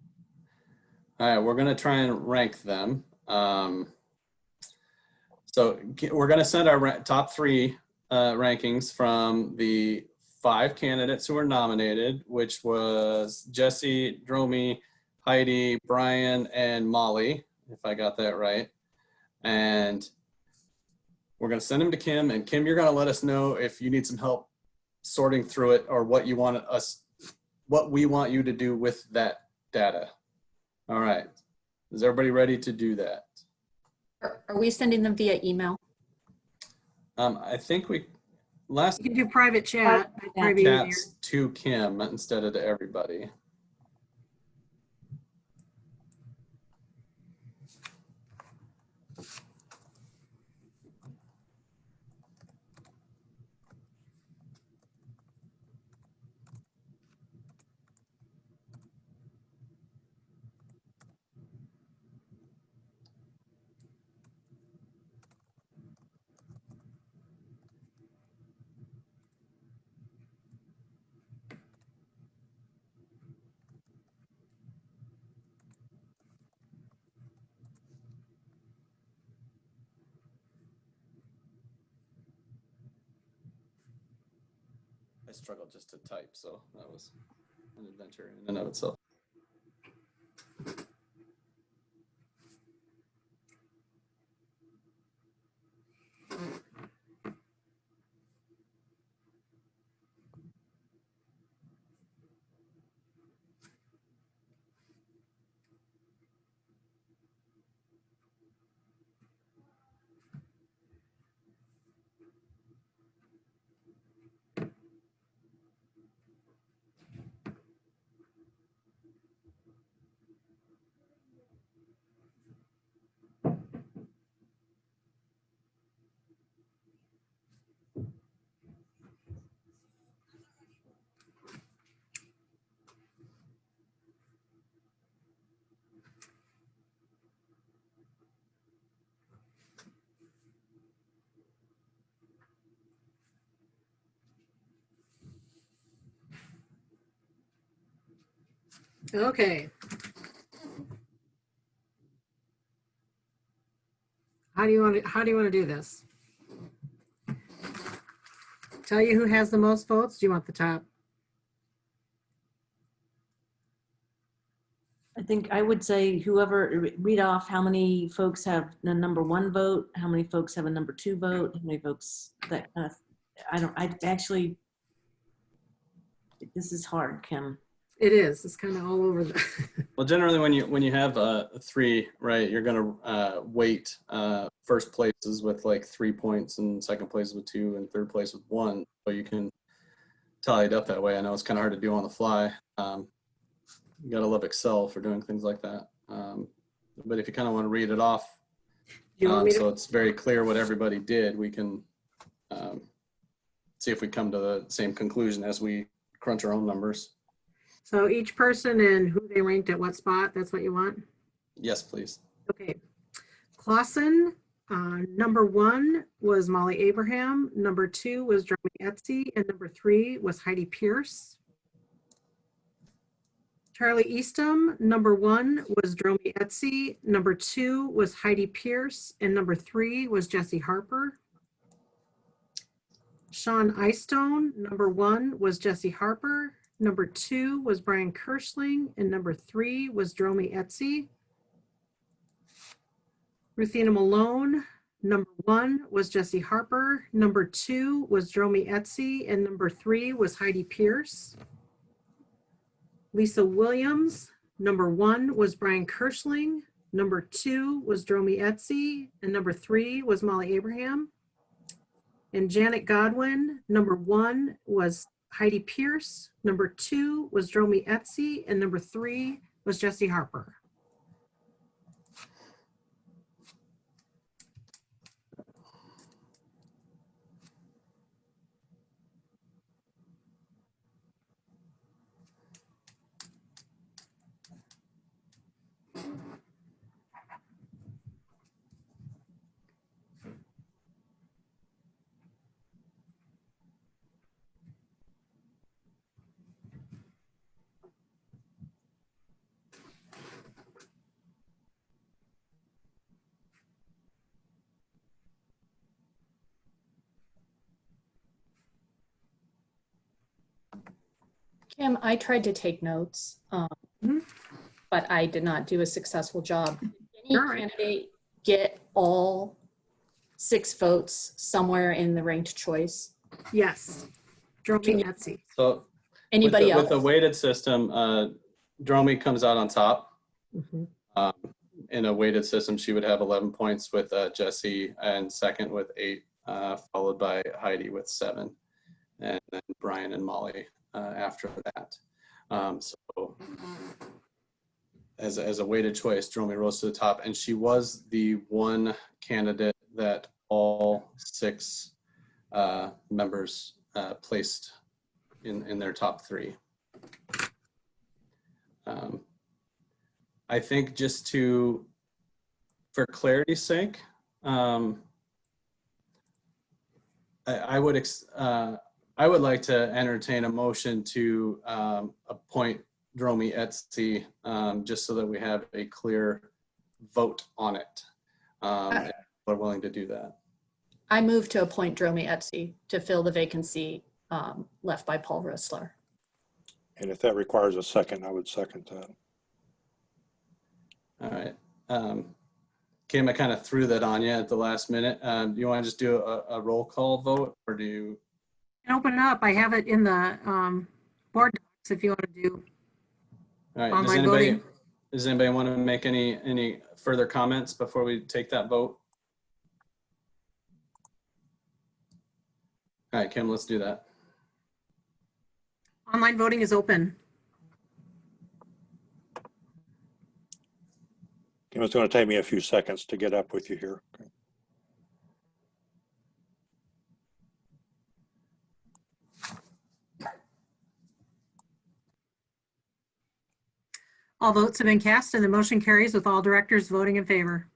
All right, we're going to try and rank them. So we're going to send our top 3 rankings from the 5 candidates who were nominated, which was Jesse, Dromi, Heidi, Brian, and Molly, if I got that right. And we're going to send them to Kim. And Kim, you're going to let us know if you need some help sorting through it or what we want you to do with that data. All right. Is everybody ready to do that? Are we sending them via email? I think You can do private chat. That'd probably be easier. chats to Kim instead of to everybody. I struggled just to type, so that was an adventure in and of itself. Okay. How do you want to do this? Tell you who has the most votes? Do you want the top? I think I would say whoever, read off how many folks have the number 1 vote, how many folks have a number 2 vote, how many folks that kind of, I actually, this is hard, Kim. It is. It's kind of all over the. Well, generally when you have 3, right, you're gonna weight first places with like 3 points and second place with 2 and third place with 1. So you can tally it up that way. I know it's kind of hard to do on the fly. You gotta love Excel for doing things like that. But if you kind of want to read it off, so it's very clear what everybody did, we can see if we come to the same conclusion as we crunch our own numbers. So each person and who they ranked at what spot, that's what you want? Yes, please. Okay. Clausen, number 1 was Molly Abraham, number 2 was Jeremy Etsy, and number 3 was Heidi Pierce. Charlie Eastham, number 1 was Jeremy Etsy, number 2 was Heidi Pierce, and number 3 was Jesse Harper. Sean Eystone, number 1 was Jesse Harper, number 2 was Brian Kirschling, and number 3 was Jerome Etsy. Ruthina Malone, number 1 was Jesse Harper, number 2 was Jerome Etsy, and number 3 was Heidi Pierce. Lisa Williams, number 1 was Brian Kirschling, number 2 was Jerome Etsy, and number 3 was Molly Abraham. And Janet Godwin, number 1 was Heidi Pierce, number 2 was Jerome Etsy, and number 3 was Jesse Harper. Kim, I tried to take notes, but I did not do a successful job. Did any candidate get all 6 votes somewhere in the ranked choice? Yes. Jerome Etsy. So Anybody else? With the weighted system, Jerome comes out on top. In a weighted system, she would have 11 points with Jesse, and second with 8, followed by Heidi with 7, and then Brian and Molly after that. So as a weighted choice, Jerome rose to the top, and she was the one candidate that all 6 members placed in their top 3. I think just for clarity's sake, I would like to entertain a motion to appoint Jerome Etsy, just so that we have a clear vote on it. If we're willing to do that. I move to appoint Jerome Etsy to fill the vacancy left by Paul Rissler. And if that requires a second, I would second that. All right. Kim, I kind of threw that on you at the last minute. Do you want to just do a roll call vote, or do you? Open it up. I have it in the board docs if you want to do. All right. Does anybody want to make any further comments before we take that vote? All right, Kim, let's do that. Online voting is open. It's going to take me a few seconds to get up with you here. Okay. All votes have been cast and the motion carries with all directors voting in favor.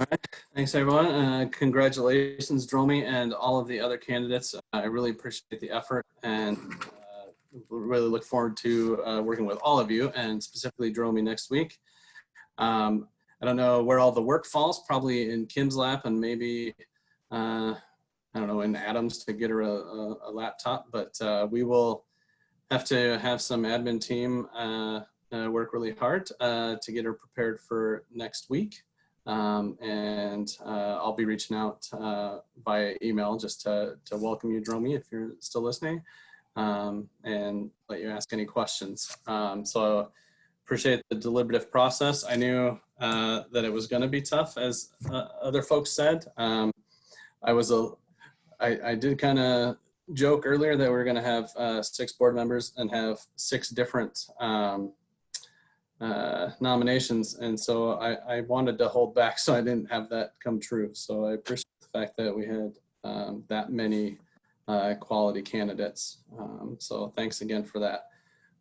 All right, thanks everyone. Congratulations, Jerome, and all of the other candidates. I really appreciate the effort and really look forward to working with all of you, and specifically Dromi next week. I don't know where all the work falls, probably in Kim's lap, and maybe, I don't know, in Adam's to get her a laptop, but we will have to have some admin team work really hard to get her prepared for next week. And I'll be reaching out via email just to welcome you, Dromi, if you're still listening, and let you ask any questions. So appreciate the deliberative process. I knew that it was going to be tough, as other folks said. I did kind of joke earlier that we're going to have 6 board members and have 6 different nominations, and so I wanted to hold back so I didn't have that come true. So I appreciate the fact that we had that many quality candidates. So thanks again for that.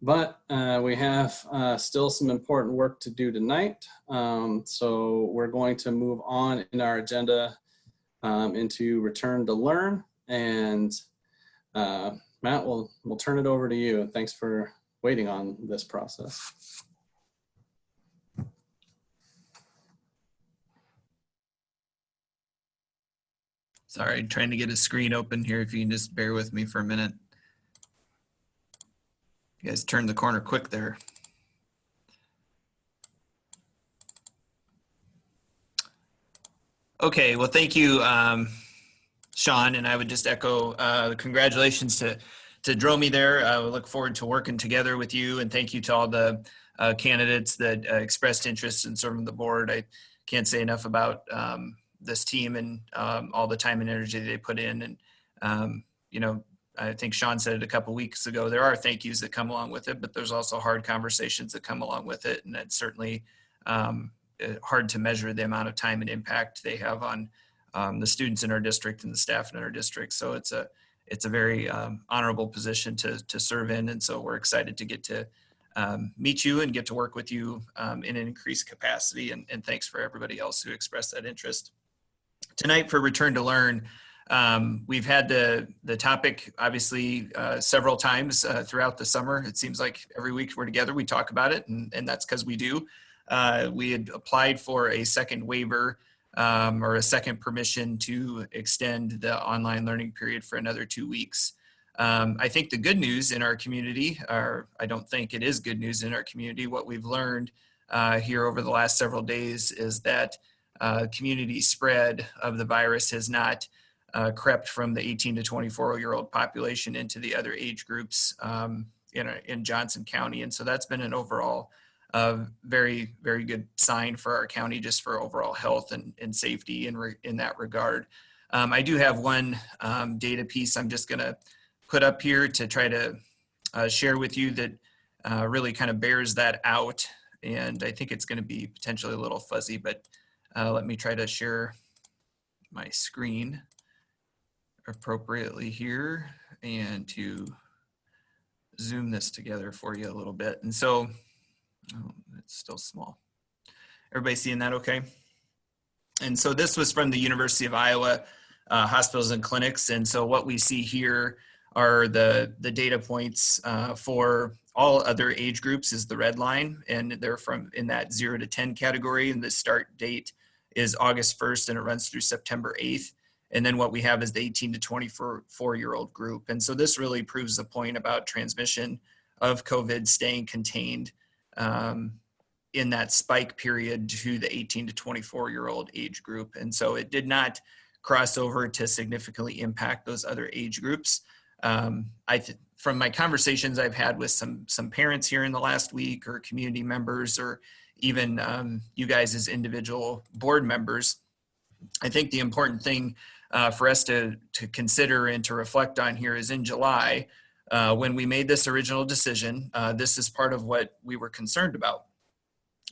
But we have still some important work to do tonight. So we're going to move on in our agenda into Return to Learn. And Matt, we'll turn it over to you. Thanks for waiting on this process. Sorry, trying to get a screen open here. If you can just bear with me for a minute. You guys turned the corner quick there. Okay, well, thank you, Sean, and I would just echo congratulations to Dromi there. I look forward to working together with you, and thank you to all the candidates that expressed interest in serving the board. I can't say enough about this team and all the time and energy they put in. And, you know, I think Sean said it a couple weeks ago, there are thank yous that come along with it, but there's also hard conversations that come along with it. And it's certainly hard to measure the amount of time and impact they have on the students in our district and the staff in our district. So it's a very honorable position to serve in. And so we're excited to get to meet you and get to work with you in an increased capacity. And thanks for everybody else who expressed that interest. Tonight for Return to Learn, we've had the topic obviously several times throughout the summer. It seems like every week we're together, we talk about it, and that's because we do. We had applied for a second waiver or a second permission to extend the online learning period for another 2 weeks. I think the good news in our community, or I don't think it is good news in our community, what we've learned here over the last several days is that community spread of the virus has not crept from the 18 to 24-year-old population into the other age groups in Johnson County. And so that's been an overall very, very good sign for our county, just for overall health and safety in that regard. I do have one data piece I'm just going to put up here to try to share with you that really kind of bears that out. And I think it's going to be potentially a little fuzzy, but let me try to share my screen appropriately here and to zoom this together for you a little bit. And so, oh, it's still small. Everybody seeing that okay? And so this was from the University of Iowa Hospitals and Clinics. And so what we see here are the data points for all other age groups is the red line, and they're from in that 0 to 10 category, and the start date is August 1st and it runs through September 8th. And then what we have is the 18 to 24-year-old group. And so this really proves the point about transmission of COVID staying contained in that spike period to the 18 to 24-year-old age group. And so it did not cross over to significantly impact those other age groups. From my conversations I've had with some parents here in the last week, or community members, or even you guys as individual board members, I think the important thing for us to consider and to reflect on here is in July, when we made this original decision, this is part of what we were concerned about,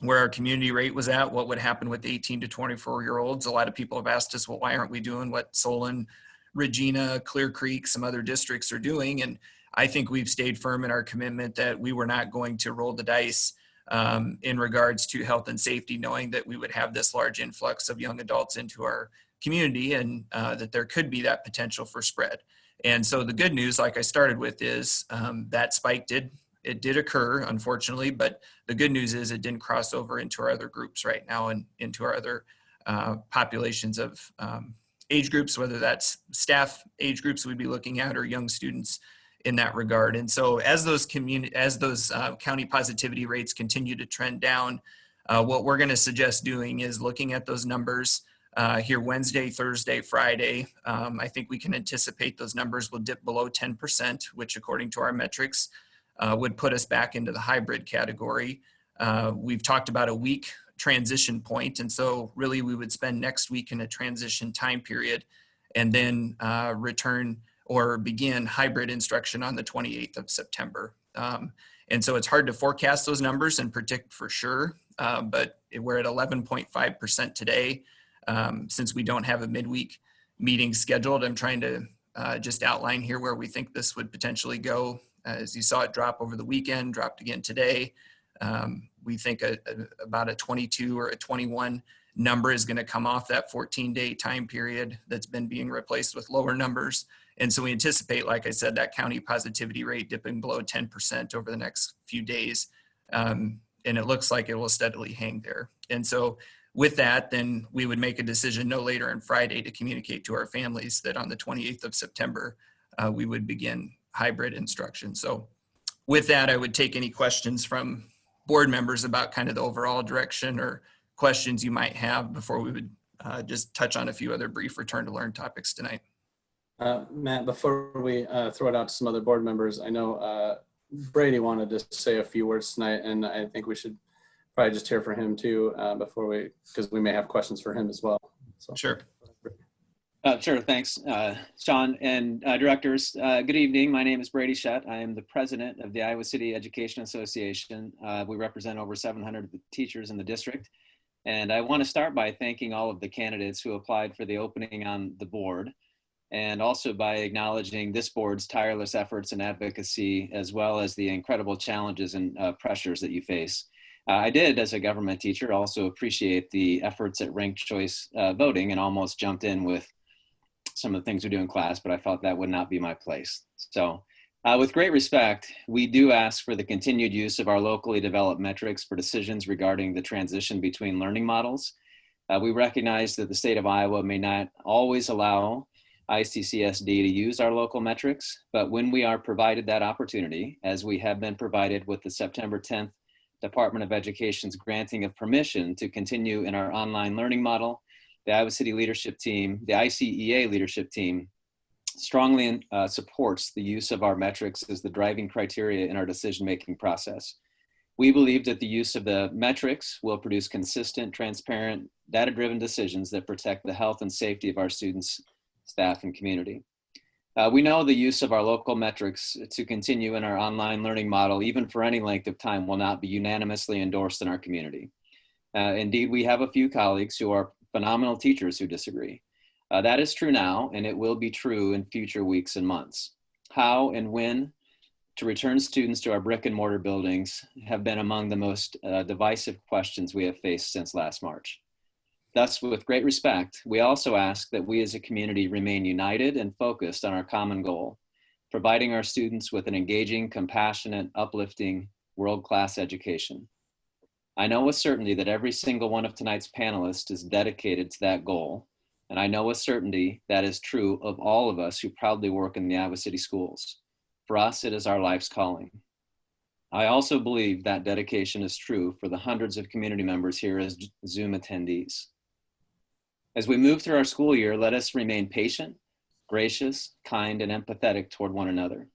where our community rate was at, what would happen with 18 to 24-year-olds. A lot of people have asked us, well, why aren't we doing what Solon, Regina, Clear Creek, some other districts are doing? And I think we've stayed firm in our commitment that we were not going to roll the dice in regards to health and safety, knowing that we would have this large influx of young adults into our community, and that there could be that potential for spread. And so the good news, like I started with, is that spike did occur, unfortunately, but the good news is it didn't cross over into our other groups right now and into our other populations of age groups, whether that's staff age groups we'd be looking at or young students in that regard. And so as those county positivity rates continue to trend down, what we're going to suggest doing is looking at those numbers here Wednesday, Thursday, Friday. I think we can anticipate those numbers will dip below 10%, which according to our metrics would put us back into the hybrid category. We've talked about a week transition point, and so really we would spend next week in a transition time period and then return or begin hybrid instruction on the 28th of September. And so it's hard to forecast those numbers and predict for sure, but we're at 11.5% today. Since we don't have a midweek meeting scheduled, I'm trying to just outline here where we think this would potentially go. As you saw it drop over the weekend, dropped again today. We think about a 22 or a 21 number is going to come off that 14-day time period that's been being replaced with lower numbers. And so we anticipate, like I said, that county positivity rate dipping below 10% over the next few days. And it looks like it will steadily hang there. And so with that, then we would make a decision no later than Friday to communicate to our families that on the 28th of September, we would begin hybrid instruction. So with that, I would take any questions from board members about kind of the overall direction or questions you might have before we would just touch on a few other brief return to learn topics tonight. Matt, before we throw it out to some other board members, I know Brady wanted to say a few words tonight, and I think we should probably just hear from him too before because we may have questions for him as well. So. Sure. Sure, thanks, Sean and directors. Good evening. My name is Brady Shett. I am the president of the Iowa City Education Association. We represent over 700 teachers in the district. And I want to start by thanking all of the candidates who applied for the opening on the board, and also by acknowledging this board's tireless efforts and advocacy, as well as the incredible challenges and pressures that you face. I did, as a government teacher, also appreciate the efforts at ranked choice voting and almost jumped in with some of the things we do in class, but I felt that would not be my place. So with great respect, we do ask for the continued use of our locally developed metrics for decisions regarding the transition between learning models. We recognize that the state of Iowa may not always allow ICCSD to use our local metrics, but when we are provided that opportunity, as we have been provided with the September 10th Department of Education's granting of permission to continue in our online learning model, the Iowa City leadership team, the ICEA leadership team, strongly supports the use of our metrics as the driving criteria in our decision-making process. We believe that the use of the metrics will produce consistent, transparent, data-driven decisions that protect the health and safety of our students, staff, and community. We know the use of our local metrics to continue in our online learning model, even for any length of time, will not be unanimously endorsed in our community. Indeed, we have a few colleagues who are phenomenal teachers who disagree. That is true now, and it will be true in future weeks and months. How and when to return students to our brick and mortar buildings have been among the most divisive questions we have faced since last March. Thus, with great respect, we also ask that we as a community remain united and focused on our common goal, providing our students with an engaging, compassionate, uplifting, world-class education. I know with certainty that every single one of tonight's panelists is dedicated to that goal, and I know with certainty that is true of all of us who proudly work in the Iowa City schools. For us, it is our life's calling. I also believe that dedication is true for the hundreds of community members here as Zoom attendees. As we move through our school year, let us remain patient, gracious, kind, and empathetic toward one another.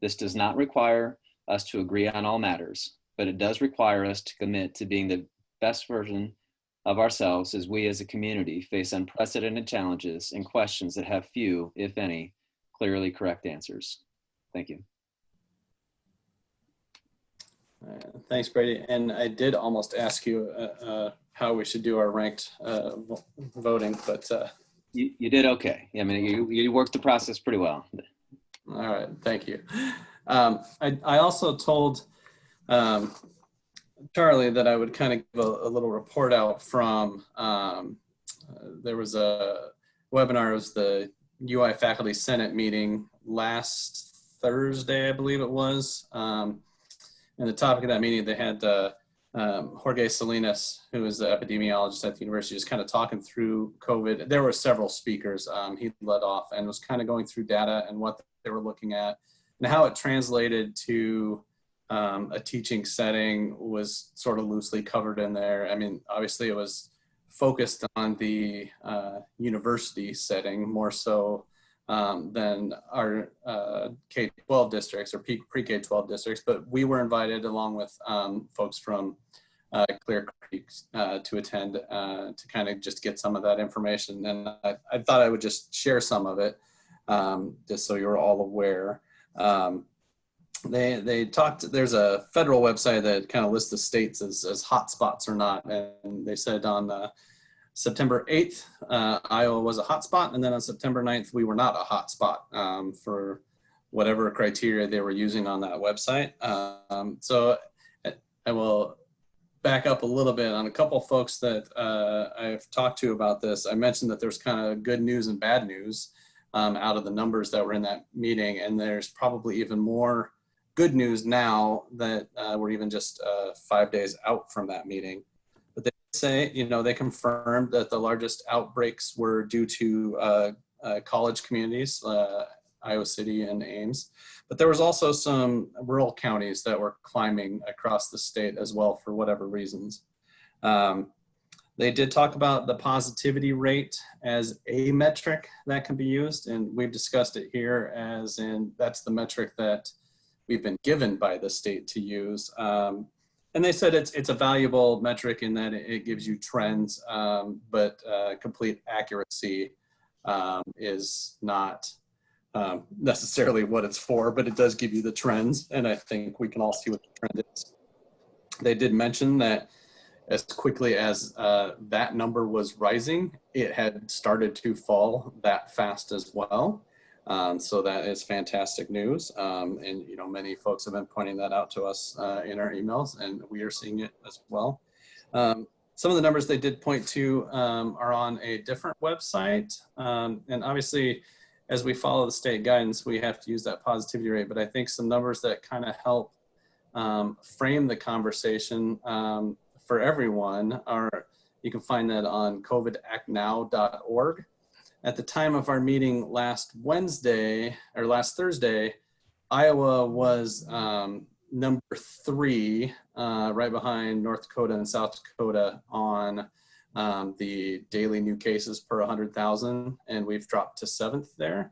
This does not require us to agree on all matters, but it does require us to commit to being the best version of ourselves as we as a community face unprecedented challenges and questions that have few, if any, clearly correct answers. Thank you. Thanks, Brady. And I did almost ask you how we should do our ranked voting, but you did okay. I mean, you worked the process pretty well. All right, thank you. I also told Charlie that I would kind of give a little report out from, there was a webinar, it was the UI Faculty Senate meeting last Thursday, I believe it was. And the topic of that meeting, they had Jorge Salinas, who is the epidemiologist at the university, just kind of talking through COVID. There were several speakers. He led off and was kind of going through data and what they were looking at and how it translated to a teaching setting was sort of loosely covered in there. I mean, obviously it was focused on the university setting more so than our K-12 districts or pre-K-12 districts, but we were invited along with folks from Clear Creek to attend to kind of just get some of that information. And I thought I would just share some of it just so you're all aware. They talked, there's a federal website that kind of lists the states as hotspots or not. And they said on September 8th, Iowa was a hotspot. And then on September 9th, we were not a hotspot for whatever criteria they were using on that website. So I will back up a little bit on a couple folks that I've talked to about this. I mentioned that there's kind of good news and bad news out of the numbers that were in that meeting. And there's probably even more good news now that we're even just 5 days out from that meeting. But they say, you know, they confirmed that the largest outbreaks were due to college communities, Iowa City and Ames. But there was also some rural counties that were climbing across the state as well for whatever reasons. They did talk about the positivity rate as a metric that can be used, and we've discussed it here as in that's the metric that we've been given by the state to use. And they said it's a valuable metric in that it gives you trends, but complete accuracy is not necessarily what it's for, but it does give you the trends, and I think we can all see what the trend is. They did mention that as quickly as that number was rising, it had started to fall that fast as well. So that is fantastic news. And, you know, many folks have been pointing that out to us in our emails, and we are seeing it as well. Some of the numbers they did point to are on a different website. And obviously, as we follow the state guidance, we have to use that positivity rate. But I think some numbers that kind of help frame the conversation for everyone are, you can find that on covidactnow.org. At the time of our meeting last Thursday, Iowa was number 3, right behind North Dakota and South Dakota on the daily new cases per 100,000, and we've dropped to 7th there.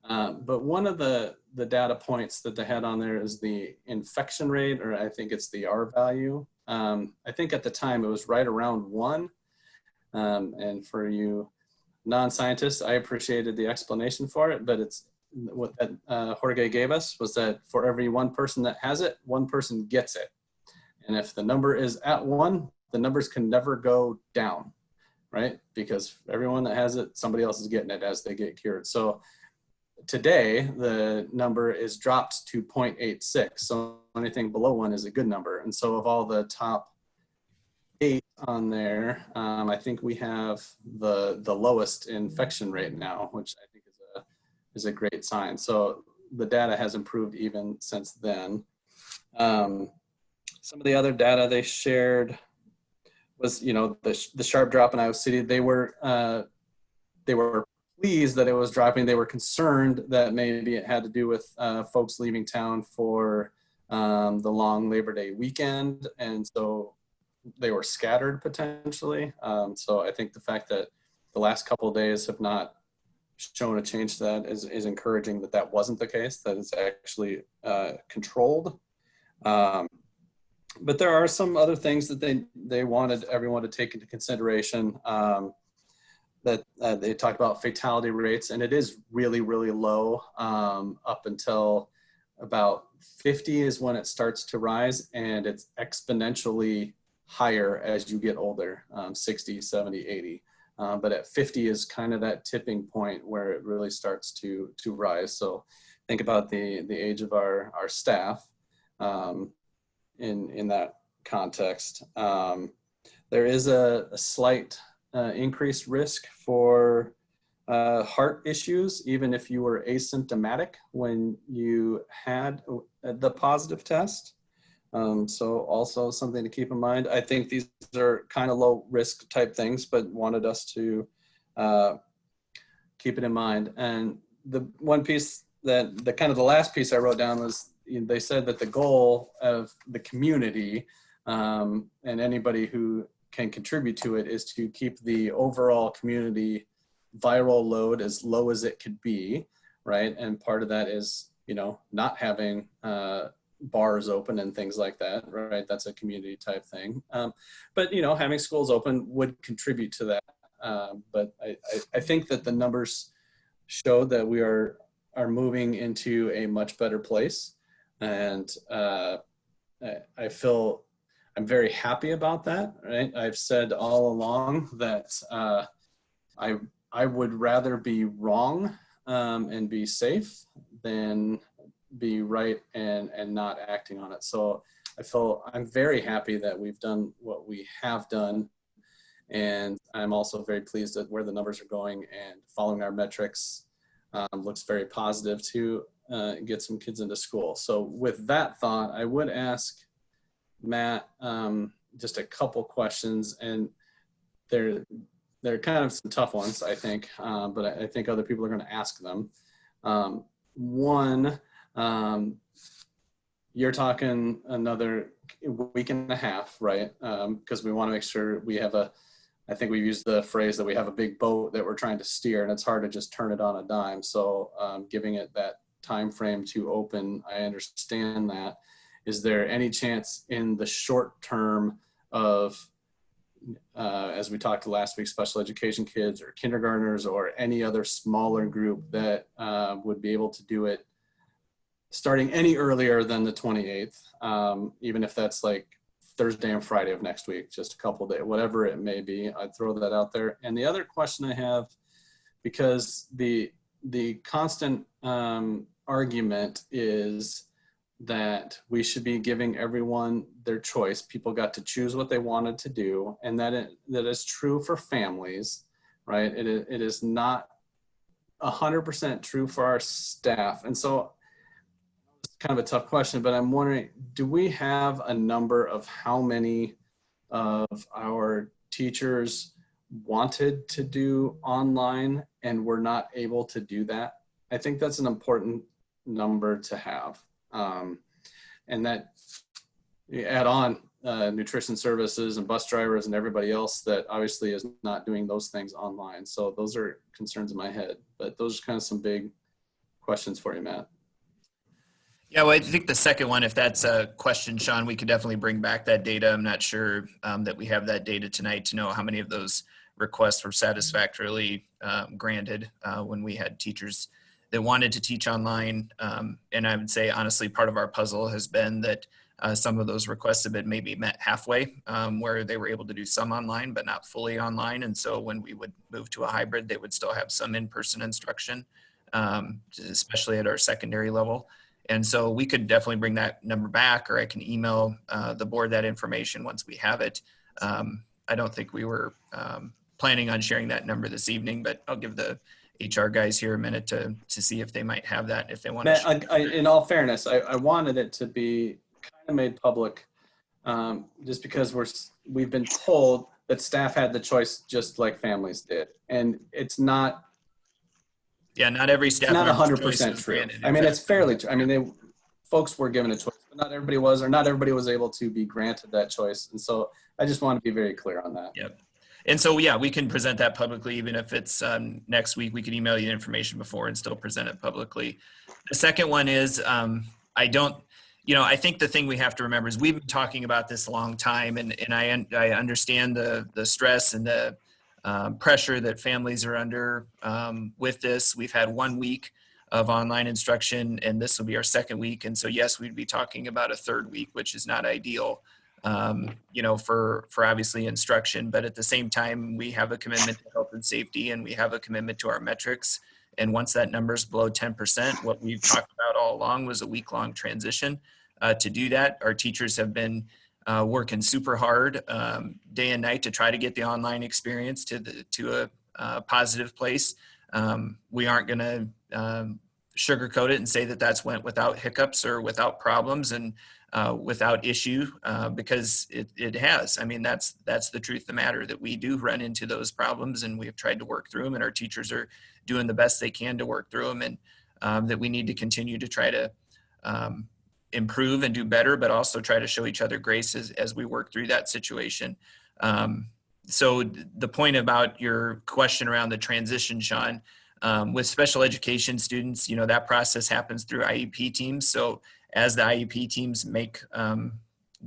But one of the data points that they had on there is the infection rate, or I think it's the R value. I think at the time it was right around 1. And for you non-scientists, I appreciated the explanation for it, but it's what Jorge gave us was that for every 1 person that has it, 1 person gets it. And if the number is at 1, the numbers can never go down, right? Because everyone that has it, somebody else is getting it as they get cured. So today, the number is dropped to 0.86. So anything below 1 is a good number. And so of all the top 8 on there, I think we have the lowest infection rate now, which I think is a great sign. So the data has improved even since then. Some of the other data they shared was, you know, the sharp drop in Iowa City. They were pleased that it was dropping. They were concerned that maybe it had to do with folks leaving town for the long Labor Day weekend, and so they were scattered potentially. So I think the fact that the last couple of days have not shown a change to that is encouraging that that wasn't the case, that it's actually controlled. But there are some other things that they wanted everyone to take into consideration. That they talked about fatality rates, and it is really, really low up until about 50 is when it starts to rise, and it's exponentially higher as you get older, 60, 70, 80. But at 50 is kind of that tipping point where it really starts to rise. So think about the age of our staff in that context. There is a slight increased risk for heart issues, even if you were asymptomatic when you had the positive test. So also something to keep in mind. I think these are kind of low risk type things, but wanted us to keep it in mind. And the one piece that the last piece I wrote down was, they said that the goal of the community and anybody who can contribute to it is to keep the overall community viral load as low as it could be, right? And part of that is, not having bars open and things like that, right? That's a community type thing. But, having schools open would contribute to that. But I think that the numbers show that we are moving into a much better place. And I feel I'm very happy about that, right? I've said all along that I would rather be wrong and be safe than be right and not acting on it. So I'm very happy that we've done what we have done. And I'm also very pleased at where the numbers are going, and following our metrics looks very positive to get some kids into school. So with that thought, I would ask Matt just a couple questions, and they're kind of some tough ones, I think, but I think other people are going to ask them. One, you're talking another week and a half, right? Because we want to make sure we have I think we've used the phrase that we have a big boat that we're trying to steer, and it's hard to just turn it on a dime. So giving it that time frame to open, I understand that. Is there any chance in the short term of, as we talked last week, special education kids or kindergartners or any other smaller group that would be able to do it starting any earlier than the 28th, even if that's like Thursday and Friday of next week, just a couple days, whatever it may be, I'd throw that out there. And the other question I have, because the constant argument is that we should be giving everyone their choice. People got to choose what they wanted to do, and that is true for families, right? It is not 100% true for our staff. And so it's kind of a tough question, but I'm wondering, do we have a number of how many of our teachers wanted to do online and were not able to do that? I think that's an important number to have. And that you add on nutrition services and bus drivers and everybody else that obviously is not doing those things online. So those are concerns in my head, but those are kind of some big questions for you, Matt. Yeah, well, I think the second one, if that's a question, Sean, we could definitely bring back that data. I'm not sure that we have that data tonight to know how many of those requests were satisfactorily granted when we had teachers that wanted to teach online. And I would say, honestly, part of our puzzle has been that some of those requests have been maybe met halfway, where they were able to do some online, but not fully online. And so when we would move to a hybrid, they would still have some in-person instruction, especially at our secondary level. And so we could definitely bring that number back, or I can email the board that information once we have it. I don't think we were planning on sharing that number this evening, but I'll give the HR guys here a minute to see if they might have that, if they want to. In all fairness, I wanted it to be kind of made public, just because we've been told that staff had the choice just like families did, and it's not. Yeah, not every staff. Not 100% true. I mean, it's fairly true. I mean, folks were given a choice, but not everybody was, or not everybody was able to be granted that choice. And so I just want to be very clear on that. Yep. And so, yeah, we can present that publicly, even if it's next week. We can email you information before and still present it publicly. The second one is, I think the thing we have to remember is we've been talking about this a long time, and I understand the stress and the pressure that families are under with this. We've had 1 week of online instruction, and this will be our second week. And so, yes, we'd be talking about a third week, which is not ideal, for obviously instruction. But at the same time, we have a commitment to health and safety, and we have a commitment to our metrics. And once that number is below 10%, what we've talked about all along was a week-long transition. To do that, our teachers have been working super hard day and night to try to get the online experience to a positive place. We aren't going to sugarcoat it and say that that's went without hiccups or without problems and without issue, because it has. I mean, that's the truth of the matter, that we do run into those problems, and we have tried to work through them, and our teachers are doing the best they can to work through them, and that we need to continue to try to improve and do better, but also try to show each other grace as we work through that situation. So the point about your question around the transition, Sean, with special education students, that process happens through IEP teams. So as the IEP teams make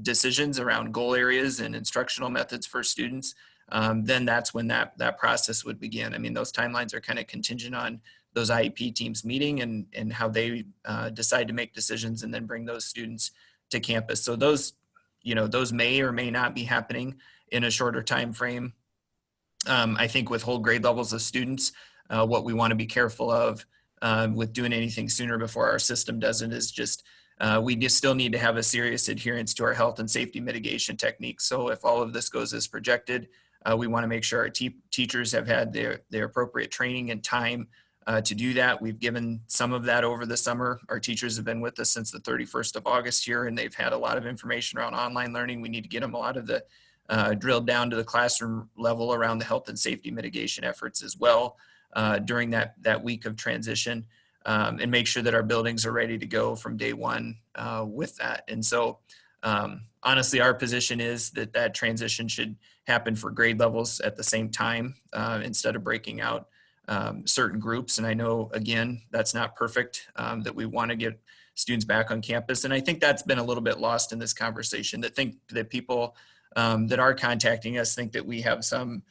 decisions around goal areas and instructional methods for students, then that's when that process would begin. I mean, those timelines are kind of contingent on those IEP teams meeting and how they decide to make decisions and then bring those students to campus. So those may or may not be happening in a shorter time frame. I think with whole grade levels of students, what we want to be careful of with doing anything sooner before our system doesn't is just we just still need to have a serious adherence to our health and safety mitigation techniques. So if all of this goes as projected, we want to make sure our teachers have had their appropriate training and time to do that. We've given some of that over the summer. Our teachers have been with us since the 31st of August here, and they've had a lot of information around online learning. We need to get them a lot of the drilled down to the classroom level around the health and safety mitigation efforts as well during that week of transition, and make sure that our buildings are ready to go from day one with that. And so honestly, our position is that transition should happen for grade levels at the same time instead of breaking out certain groups. And I know, again, that's not perfect, that we want to get students back on campus. And I think that's been a little bit lost in this conversation, that people that are contacting us think that we have some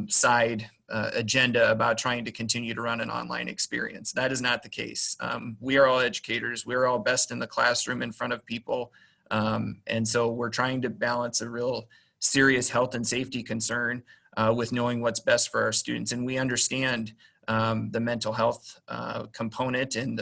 side agenda about trying to continue to run an online experience. That is not the case. We are all educators. We're all best in the classroom in front of people. And so we're trying to balance a real serious health and safety concern with knowing what's best for our students. And we understand the mental health component and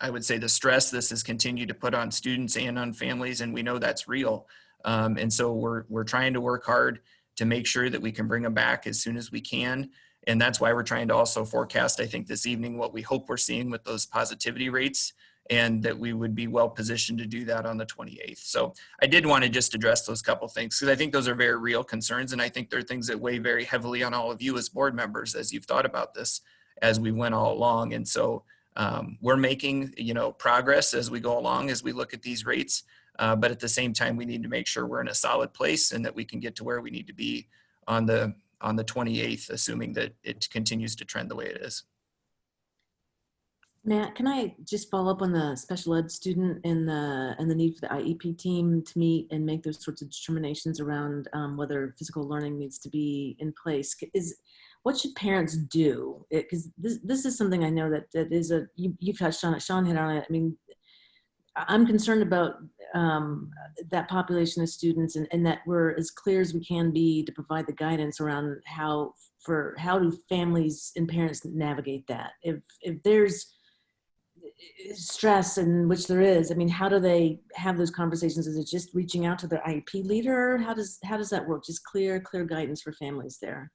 I would say the stress this has continued to put on students and on families, and we know that's real. And so we're trying to work hard to make sure that we can bring them back as soon as we can. And that's why we're trying to also forecast, I think, this evening what we hope we're seeing with those positivity rates, and that we would be well positioned to do that on the 28th. So I did want to just address those couple things, because I think those are very real concerns, and I think they're things that weigh very heavily on all of you as board members as you've thought about this as we went all along. And so we're making progress as we go along, as we look at these rates, but at the same time we need to make sure we're in a solid place and that we can get to where we need to be on the 28th, assuming that it continues to trend the way it is. Matt, can I just follow up on the special ed student and the need for the IEP team to meet and make those sorts of determinations around whether physical learning needs to be in place? What should parents do? Because this is something I know that is you've touched on it, Sean hit on it. I mean, I'm concerned about that population of students, and that we're as clear as we can be to provide the guidance around how do families and parents navigate that. If there's stress, in which there is, I mean, how do they have those conversations? Is it just reaching out to their IEP leader? How does that work? Just clear guidance for families there.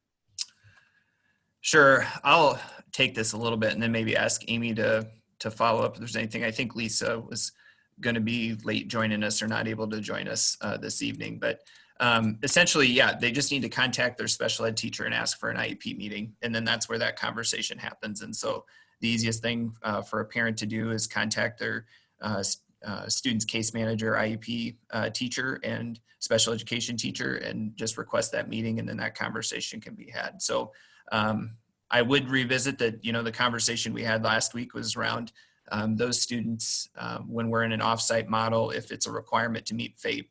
Sure, I'll take this a little bit and then maybe ask Amy to follow up if there's anything. I think Lisa was going to be late joining us or not able to join us this evening, but essentially, yeah, they just need to contact their special ed teacher and ask for an IEP meeting, and then that's where that conversation happens. And so the easiest thing for a parent to do is contact their student's case manager, IEP teacher, and special education teacher, and just request that meeting, and then that conversation can be had. So I would revisit that, the conversation we had last week was around those students when we're in an offsite model, if it's a requirement to meet FAPE.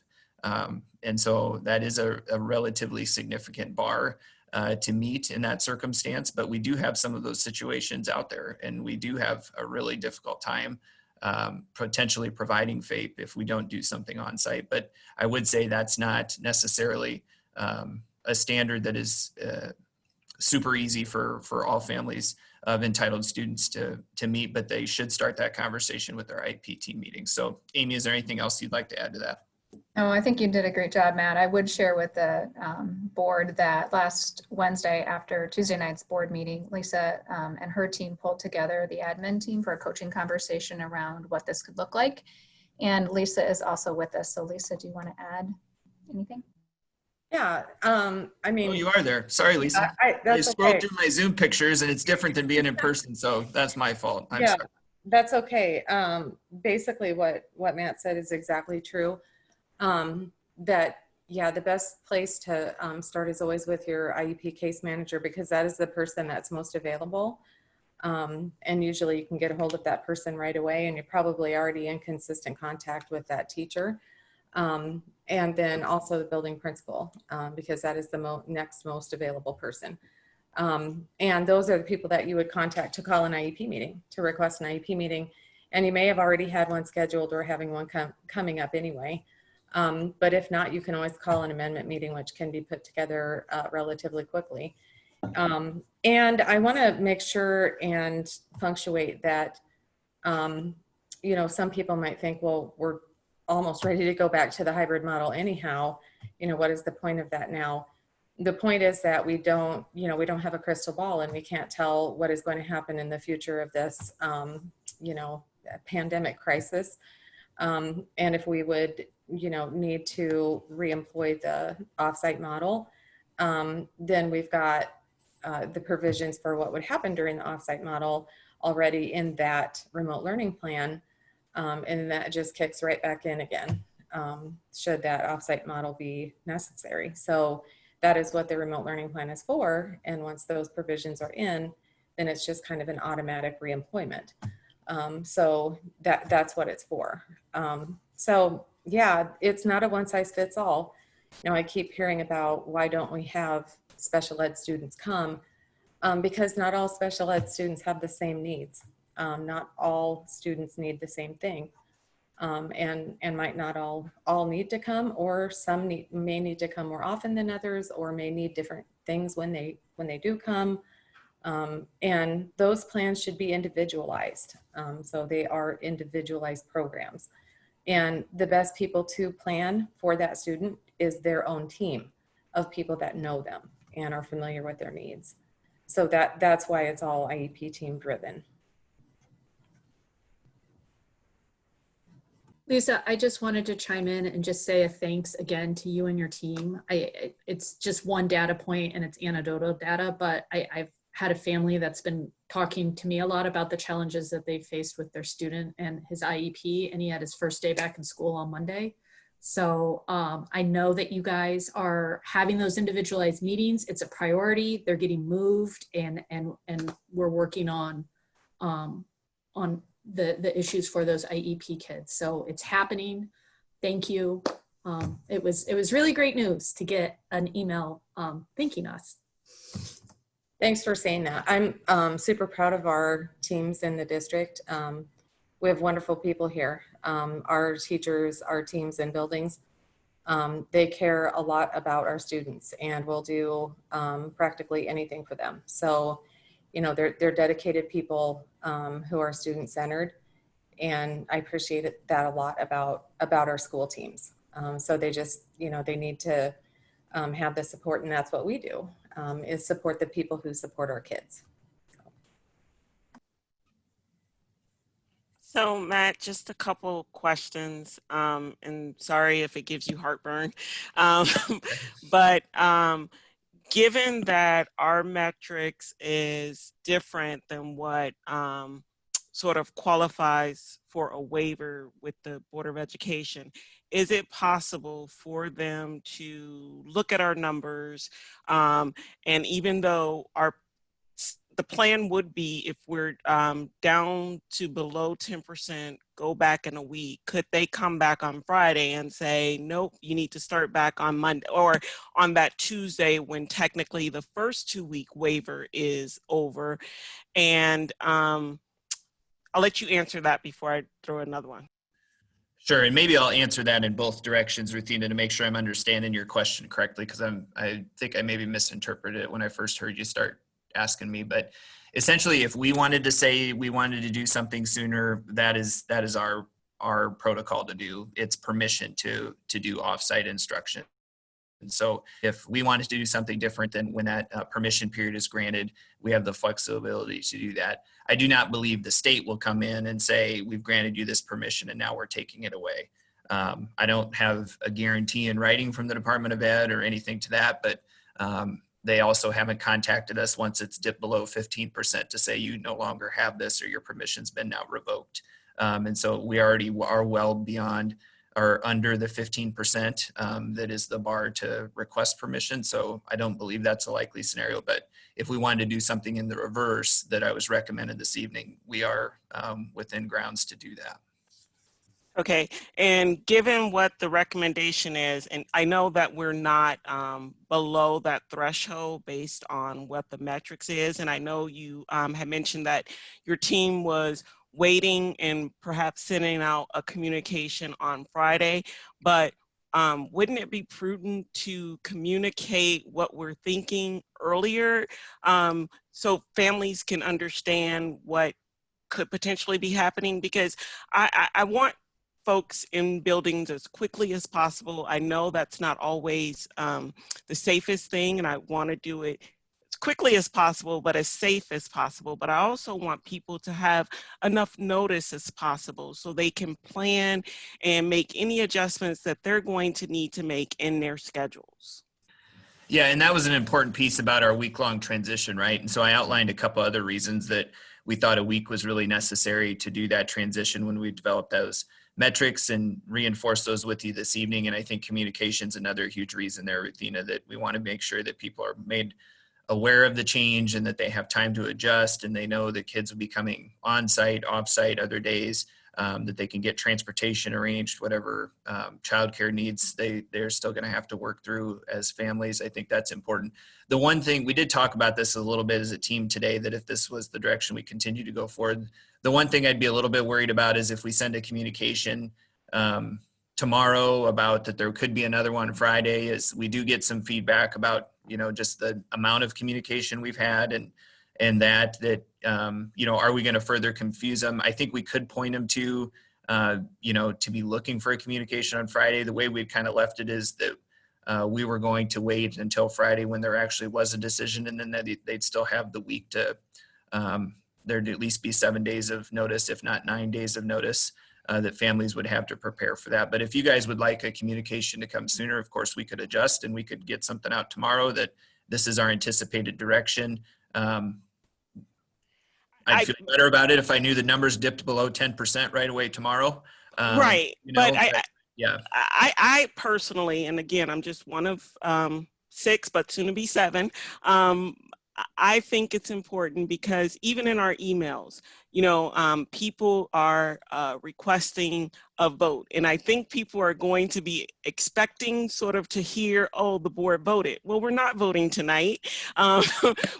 And so that is a relatively significant bar to meet in that circumstance, but we do have some of those situations out there, and we do have a really difficult time potentially providing FAPE if we don't do something on site. But I would say that's not necessarily a standard that is super easy for all families of entitled students to meet, but they should start that conversation with their IEP team meeting. So Amy, is there anything else you'd like to add to that? Oh, I think you did a great job, Matt. I would share with the board that last Wednesday after Tuesday night's board meeting, Lisa and her team pulled together the admin team for a coaching conversation around what this could look like. And Lisa is also with us. So Lisa, do you want to add anything? Yeah, I mean. Oh, you are there. Sorry, Lisa. I That's scrolled okay. through my Zoom pictures and it's different than being in person. So that's my fault. I'm Yeah, sorry. that's okay. Basically what Matt said is exactly true. That, yeah, the best place to start is always with your IEP case manager, because that is the person that's most available. And usually you can get a hold of that person right away, and you're probably already in consistent contact with that teacher. And then also the building principal, because that is the next most available person. And those are the people that you would contact to call an IEP meeting, to request an IEP meeting. And you may have already had one scheduled or having one coming up anyway. But if not, you can always call an amendment meeting, which can be put together relatively quickly. And I want to make sure and punctuate that, you know, some people might think, well, we're almost ready to go back to the hybrid model anyhow. You know, what is the point of that now? The point is that we don't, you know, we don't have a crystal ball, and we can't tell what is going to happen in the future of this, you know, pandemic crisis. And if we would, you know, need to reemploy the offsite model, then we've got the provisions for what would happen during the offsite model already in that remote learning plan. And that just kicks right back in again, should that offsite model be necessary. So that is what the remote learning plan is for. And once those provisions are in, then it's just kind of an automatic reemployment. So that's what it's for. So yeah, it's not a one size fits all. You know, I keep hearing about why don't we have special ed students come, because not all special ed students have the same needs. Not all students need the same thing, and might not all need to come, or some may need to come more often than others, or may need different things when they do come. And those plans should be individualized. So they are individualized programs. And the best people to plan for that student is their own team of people that know them and are familiar with their needs. So that's why it's all IEP team driven. Lisa, I just wanted to chime in and just say a thanks again to you and your team. It's just one data point and it's anecdotal data, but I've had a family that's been talking to me a lot about the challenges that they faced with their student and his IEP, and he had his first day back in school on Monday. So I know that you guys are having those individualized meetings. It's a priority. They're getting moved, and we're working on the issues for those IEP kids. So it's happening. Thank you. It was really great news to get an email thanking us. Thanks for saying that. I'm super proud of our teams in the district. We have wonderful people here. Our teachers, our teams and buildings, they care a lot about our students and will do practically anything for them. So, you know, they're dedicated people who are student-centered, and I appreciate that a lot about our school teams. So they just, you know, they need to have the support, and that's what we do, is support the people who support our kids. So Matt, just a couple questions, and sorry if it gives you heartburn, but given that our metrics is different than what sort of qualifies for a waiver with the Board of Education, is it possible for them to look at our numbers, and even though the plan would be, if we're down to below 10%, go back in a week, could they come back on Friday and say, nope, you need to start back on Monday, or on that Tuesday when technically the first 2-week waiver is over? And I'll let you answer that before I throw another one. Sure, and maybe I'll answer that in both directions, Ruthina, to make sure I'm understanding your question correctly, because I think I maybe misinterpreted it when I first heard you start asking me. But essentially, if we wanted to say we wanted to do something sooner, that is our our protocol to do. It's permission to do offsite instruction. And so if we wanted to do something different than when that permission period is granted, we have the flexibility to do that. I do not believe the state will come in and say, we've granted you this permission and now we're taking it away. I don't have a guarantee in writing from the Department of Ed or anything to that, but they also haven't contacted us once it's dipped below 15% to say you no longer have this or your permission's been now revoked. And so we already are well beyond or under the 15% that is the bar to request permission. So I don't believe that's a likely scenario, but if we wanted to do something in the reverse that I was recommended this evening, we are within grounds to do that. Okay, and given what the recommendation is, and I know that we're not below that threshold based on what the metrics is, and I know you had mentioned that your team was waiting and perhaps sending out a communication on Friday, but wouldn't it be prudent to communicate what we're thinking earlier so families can understand what could potentially be happening? Because I want folks in buildings as quickly as possible. I know that's not always the safest thing, and I want to do it as quickly as possible, but as safe as possible. But I also want people to have enough notice as possible so they can plan and make any adjustments that they're going to need to make in their schedules. Yeah, and that was an important piece about our week-long transition, right? And so I outlined a couple other reasons that we thought a week was really necessary to do that transition when we developed those metrics and reinforce those with you this evening. And I think communication is another huge reason there, Ruthina, that we want to make sure that people are made aware of the change and that they have time to adjust and they know that kids will be coming on site, off site other days, that they can get transportation arranged, whatever childcare needs they're still going to have to work through as families. I think that's important. The one thing, we did talk about this a little bit as a team today, that if this was the direction we continue to go forward, the one thing I'd be a little bit worried about is if we send a communication tomorrow about that there could be another one Friday, is we do get some feedback about, just the amount of communication we've had and that are we going to further confuse them? I think we could point them to, to be looking for a communication on Friday. The way we've kind of left it is that we were going to wait until Friday when there actually was a decision, and then they'd still have the week to, there'd at least be 7 days of notice, if not 9 days of notice, that families would have to prepare for that. But if you guys would like a communication to come sooner, of course we could adjust and we could get something out tomorrow that this is our anticipated direction. I'd feel better about it if I knew the numbers dipped below 10% right away tomorrow. Right, but yeah. I personally, and again, I'm just one of 6, but soon to be 7. I think it's important because even in our emails, people are requesting a vote. And I think people are going to be expecting sort of to hear, oh, the board voted. Well, we're not voting tonight.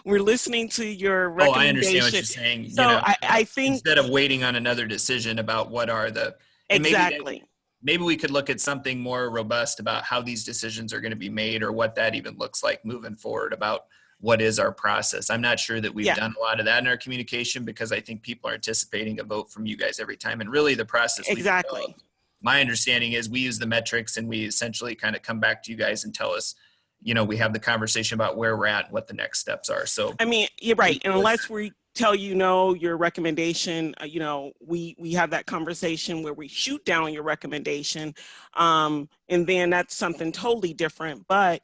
We're listening to your recommendation. Oh, I understand what you're saying. So I think instead of waiting on another decision about what are the, exactly. Maybe we could look at something more robust about how these decisions are going to be made or what that even looks like moving forward about what is our process. I'm not sure that we've done a lot of that in our communication because I think people are anticipating a vote from you guys every time. And really the process. Exactly. My understanding is we use the metrics and we essentially kind of come back to you guys and tell us, we have the conversation about where we're at and what the next steps are. So, I mean, you're right. And unless we tell your recommendation, we have that conversation where we shoot down your recommendation. And then that's something totally different. But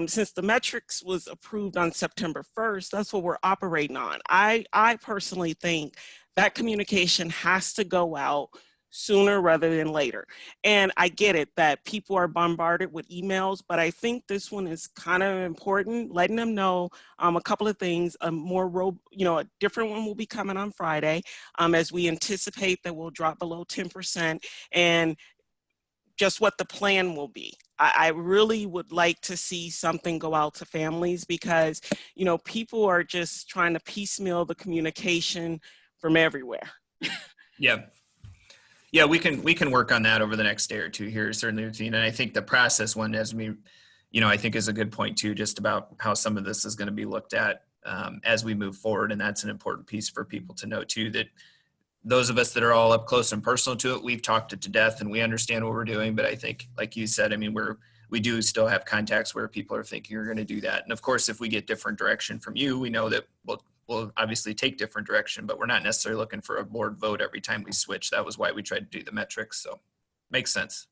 since the metrics was approved on September 1st, that's what we're operating on. I personally think that communication has to go out sooner rather than later. And I get it that people are bombarded with emails, but I think this one is kind of important, letting them know a couple of things. A different one will be coming on Friday as we anticipate that we'll drop below 10%, and just what the plan will be. I really would like to see something go out to families because, people are just trying to piecemeal the communication from everywhere. Yeah. Yeah, we can work on that over the next day or two here, certainly, Ruthina. And I think the process one, I think is a good point too, just about how some of this is going to be looked at as we move forward. And that's an important piece for people to know too, that those of us that are all up close and personal to it, we've talked it to death and we understand what we're doing. But I think, like you said, I mean, we do still have contacts where people are thinking we're going to do that. And of course, if we get different direction from you, we know that we'll obviously take different direction, but we're not necessarily looking for a board vote every time we switch. That was why we tried to do the metrics. So makes sense.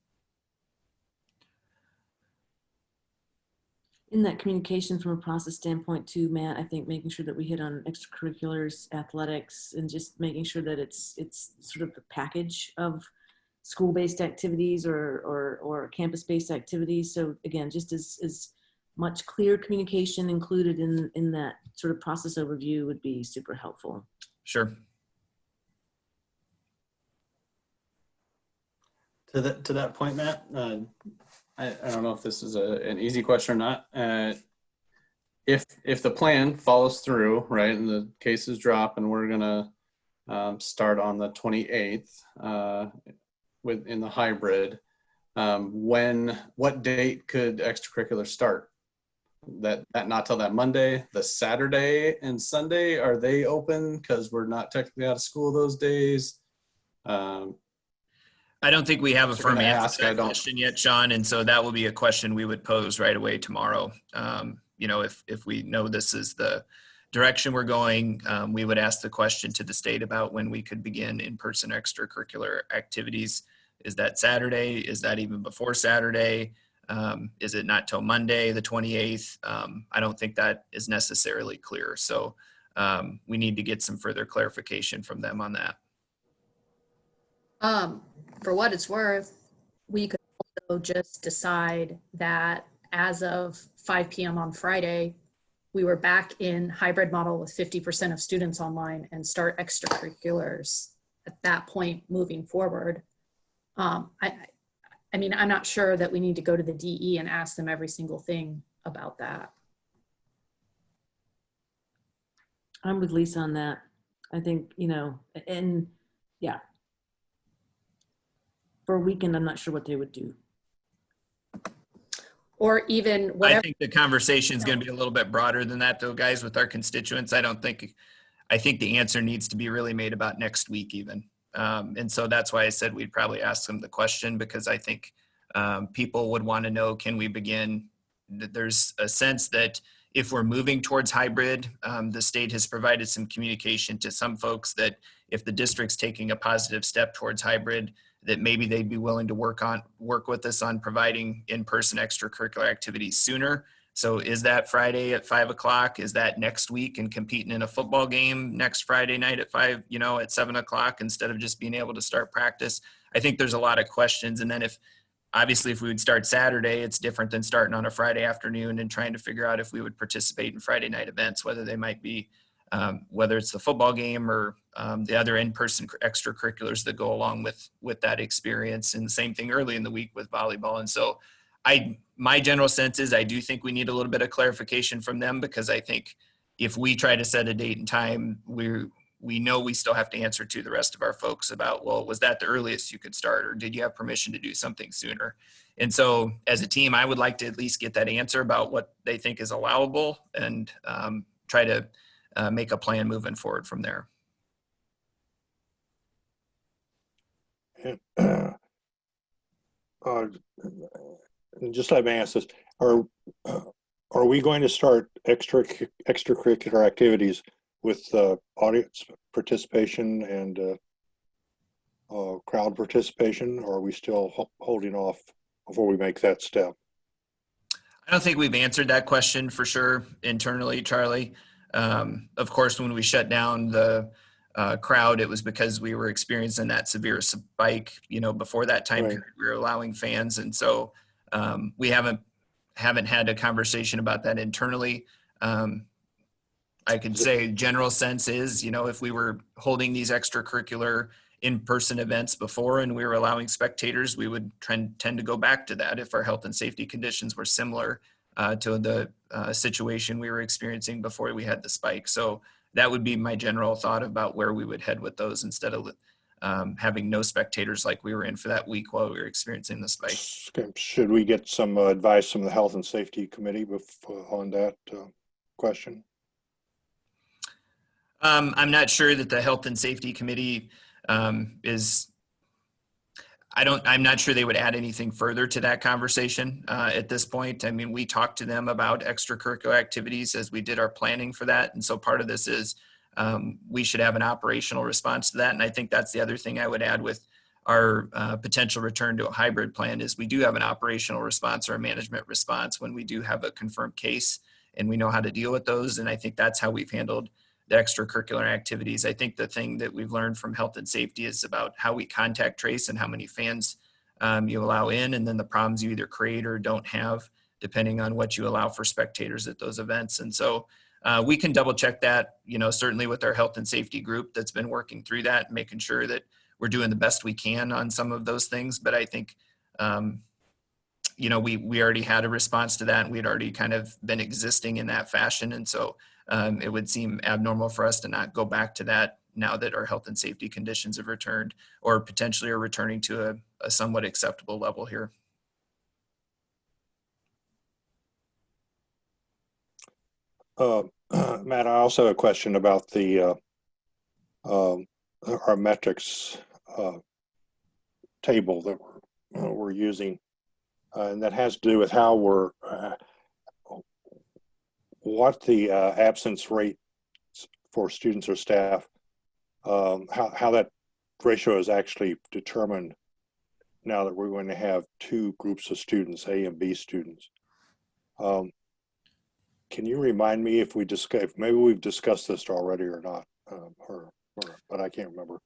In that communication from a process standpoint too, Matt, I think making sure that we hit on extracurriculars, athletics, and just making sure that it's sort of the package of school-based activities or campus-based activities. So again, just as much clear communication included in that sort of process overview would be super helpful. Sure. To that point, Matt, I don't know if this is an easy question or not. If the plan follows through, right, and the cases drop, and we're gonna start on the 28th in the hybrid, what date could extracurriculars start? That not till that Monday, the Saturday and Sunday, are they open because we're not technically out of school those days? I don't think we have a firm answer to that don't. question yet, Sean. And so that will be a question we would pose right away tomorrow. You know, if we know this is the direction we're going, we would ask the question to the state about when we could begin in-person extracurricular activities. Is that Saturday? Is that even before Saturday? Is it not till Monday, the 28th? I don't think that is necessarily clear. So we need to get some further clarification from them on that. For what it's worth, we could also just decide that as of 5 p.m. on Friday, we were back in hybrid model with 50% of students online and start extracurriculars at that point moving forward. I mean, I'm not sure that we need to go to the DE and ask them every single thing about that. I'm with Lisa on that. I think, you know, and yeah. For a weekend, I'm not sure what they would do. Or even whatever. I think the conversation is going to be a little bit broader than that, though, guys, with our constituents. I think the answer needs to be really made about next week even. And so that's why I said we'd probably ask them the question, because I think people would want to know, can we begin? There's a sense that if we're moving towards hybrid, the state has provided some communication to some folks that if the district's taking a positive step towards hybrid, that maybe they'd be willing to work with us on providing in-person extracurricular activities sooner. So is that Friday at 5 o'clock? Is that next week and competing in a football game next Friday night at 5, you know, at 7 o'clock instead of just being able to start practice? I think there's a lot of questions. And then obviously if we would start Saturday, it's different than starting on a Friday afternoon and trying to figure out if we would participate in Friday night events, whether they might be, whether it's the football game or the other in-person extracurriculars that go along with that experience. And the same thing early in the week with volleyball. And so my general sense is I do think we need a little bit of clarification from them, because I think if we try to set a date and time, we know we still have to answer to the rest of our folks about, well, was that the earliest you could start, or did you have permission to do something sooner? And so as a team, I would like to at least get that answer about what they think is allowable and try to make a plan moving forward from there. Just let me ask this: Are we going to start extracurricular activities with audience participation and crowd participation, or are we still holding off before we make that step? I don't think we've answered that question for sure internally, Charlie. Of course, when we shut down the crowd, it was because we were experiencing that severe spike, you know, before that time period, we were allowing fans. And so we haven't had a conversation about that internally. I could say general sense is, you know, if we were holding these extracurricular in-person events before and we were allowing spectators, we would tend to go back to that if our health and safety conditions were similar to the situation we were experiencing before we had the spike. So that would be my general thought about where we would head with those, instead of having no spectators like we were in for that week while we were experiencing the spike. Should we get some advice from the Health and Safety Committee on that question? I'm not sure that the Health and Safety Committee is, I'm not sure they would add anything further to that conversation at this point. I mean, we talked to them about extracurricular activities as we did our planning for that. And so part of this is we should have an operational response to that. And I think that's the other thing I would add with our potential return to a hybrid plan is we do have an operational response or a management response when we do have a confirmed case, and we know how to deal with those. And I think that's how we've handled the extracurricular activities. I think the thing that we've learned from health and safety is about how we contact trace and how many fans you allow in, and then the problems you either create or don't have, depending on what you allow for spectators at those events. And so we can double check that, certainly with our health and safety group that's been working through that, making sure that we're doing the best we can on some of those things. But I think, we already had a response to that, and we'd already kind of been existing in that fashion. And so it would seem abnormal for us to not go back to that now that our health and safety conditions have returned or potentially are returning to a somewhat acceptable level here. Matt, I also have a question about the our metrics table that we're using, and that has to do with how we're what the absence rate for students or staff, how that ratio is actually determined now that we're going to have two groups of students, A and B students. Can you remind me if maybe we've discussed this already or not, but I can't remember.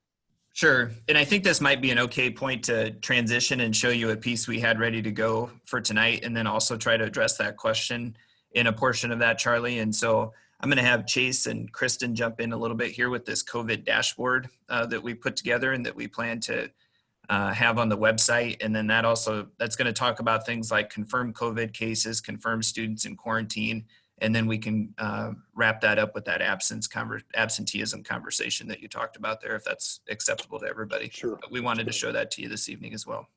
Sure. And I think this might be an okay point to transition and show you a piece we had ready to go for tonight, and then also try to address that question in a portion of that, Charlie. And so I'm going to have Chase and Kristen jump in a little bit here with this COVID dashboard that we put together and that we plan to have on the website. And then that's going to talk about things like confirmed COVID cases, confirmed students in quarantine, and then we can wrap that up with that absenteeism conversation that you talked about there, if that's acceptable to everybody. Sure. But we wanted to show that to you this evening as well.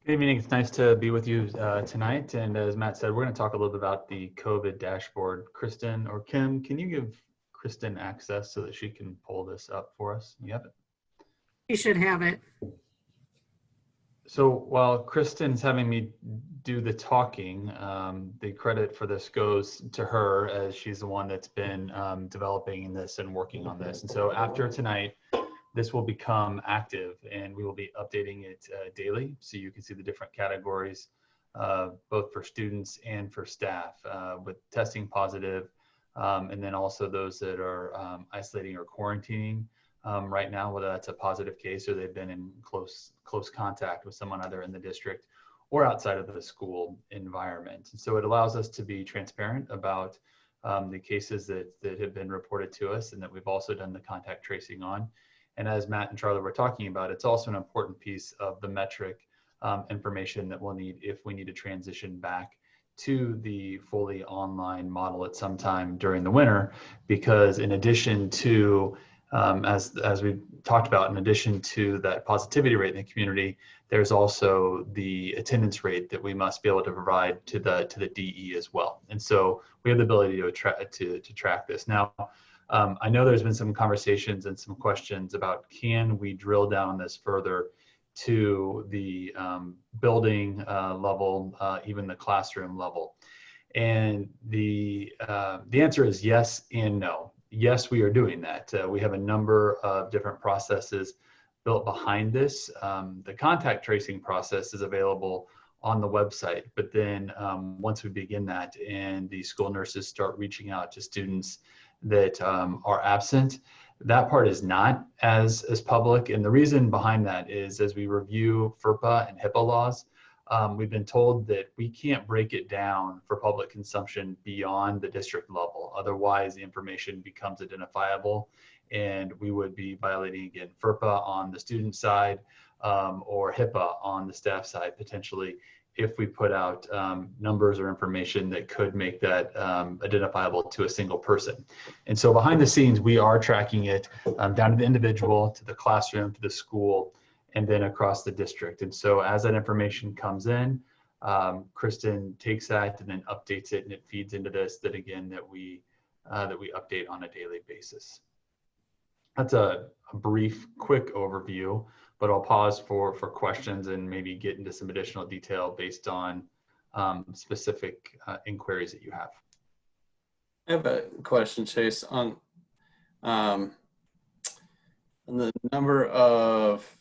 Good evening. It's nice to be with you tonight. And as Matt said, we're going to talk a little bit about the COVID dashboard. Kristen or Kim, can you give Kristen access so that she can pull this up for us? You have it. You should have it. So while Kristen's having me do the talking, the credit for this goes to her, as she's the one that's been developing this and working on this. And so after tonight, this will become active, and we will be updating it daily, so you can see the different categories, both for students and for staff, with testing positive, and then also those that are isolating or quarantining right now, whether that's a positive case or they've been in close contact with someone either in the district or outside of the school environment. And so it allows us to be transparent about the cases that have been reported to us and that we've also done the contact tracing on. And as Matt and Charlie were talking about, it's also an important piece of the metric information that we'll need if we need to transition back to the fully online model at some time during the winter, because in addition to, as we talked about, in addition to that positivity rate in the community, there's also the attendance rate that we must be able to provide to the DE as well. And so we have the ability to track this. Now, I know there's been some conversations and some questions about, can we drill down this further to the building level, even the classroom level? And the answer is yes and no. Yes, we are doing that. We have a number of different processes built behind this. The contact tracing process is available on the website, but then once we begin that and the school nurses start reaching out to students that are absent, that part is not as public. And the reason behind that is, as we review FERPA and HIPAA laws, we've been told that we can't break it down for public consumption beyond the district level. Otherwise, the information becomes identifiable, and we would be violating, again, FERPA on the student side or HIPAA on the staff side, potentially, if we put out numbers or information that could make that identifiable to a single person. And so behind the scenes, we are tracking it down to the individual, to the classroom, to the school, and then across the district. And so as that information comes in, Kristen takes that and then updates it, and it feeds into this, that again, that we update on a daily basis. that's a brief, quick overview, but I'll pause for questions and maybe get into some additional detail based on specific inquiries that you have. I have a question, Chase, on the number of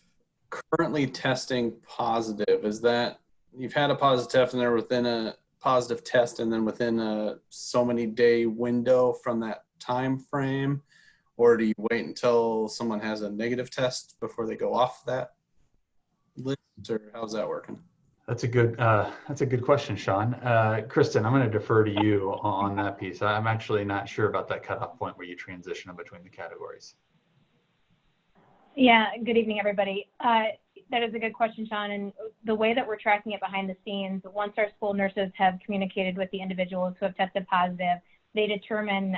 currently testing positive. Is that you've had a positive test and they're within a positive test and then within a so many day window from that time frame? Or do you wait until someone has a negative test before they go off that list, or how's that working? That's a good question, Sean. Kristen, I'm going to defer to you on that piece. I'm actually not sure about that cutoff point where you transition in between the categories. Yeah, good evening, everybody. That is a good question, Sean. And the way that we're tracking it behind the scenes, once our school nurses have communicated with the individuals who have tested positive, they determine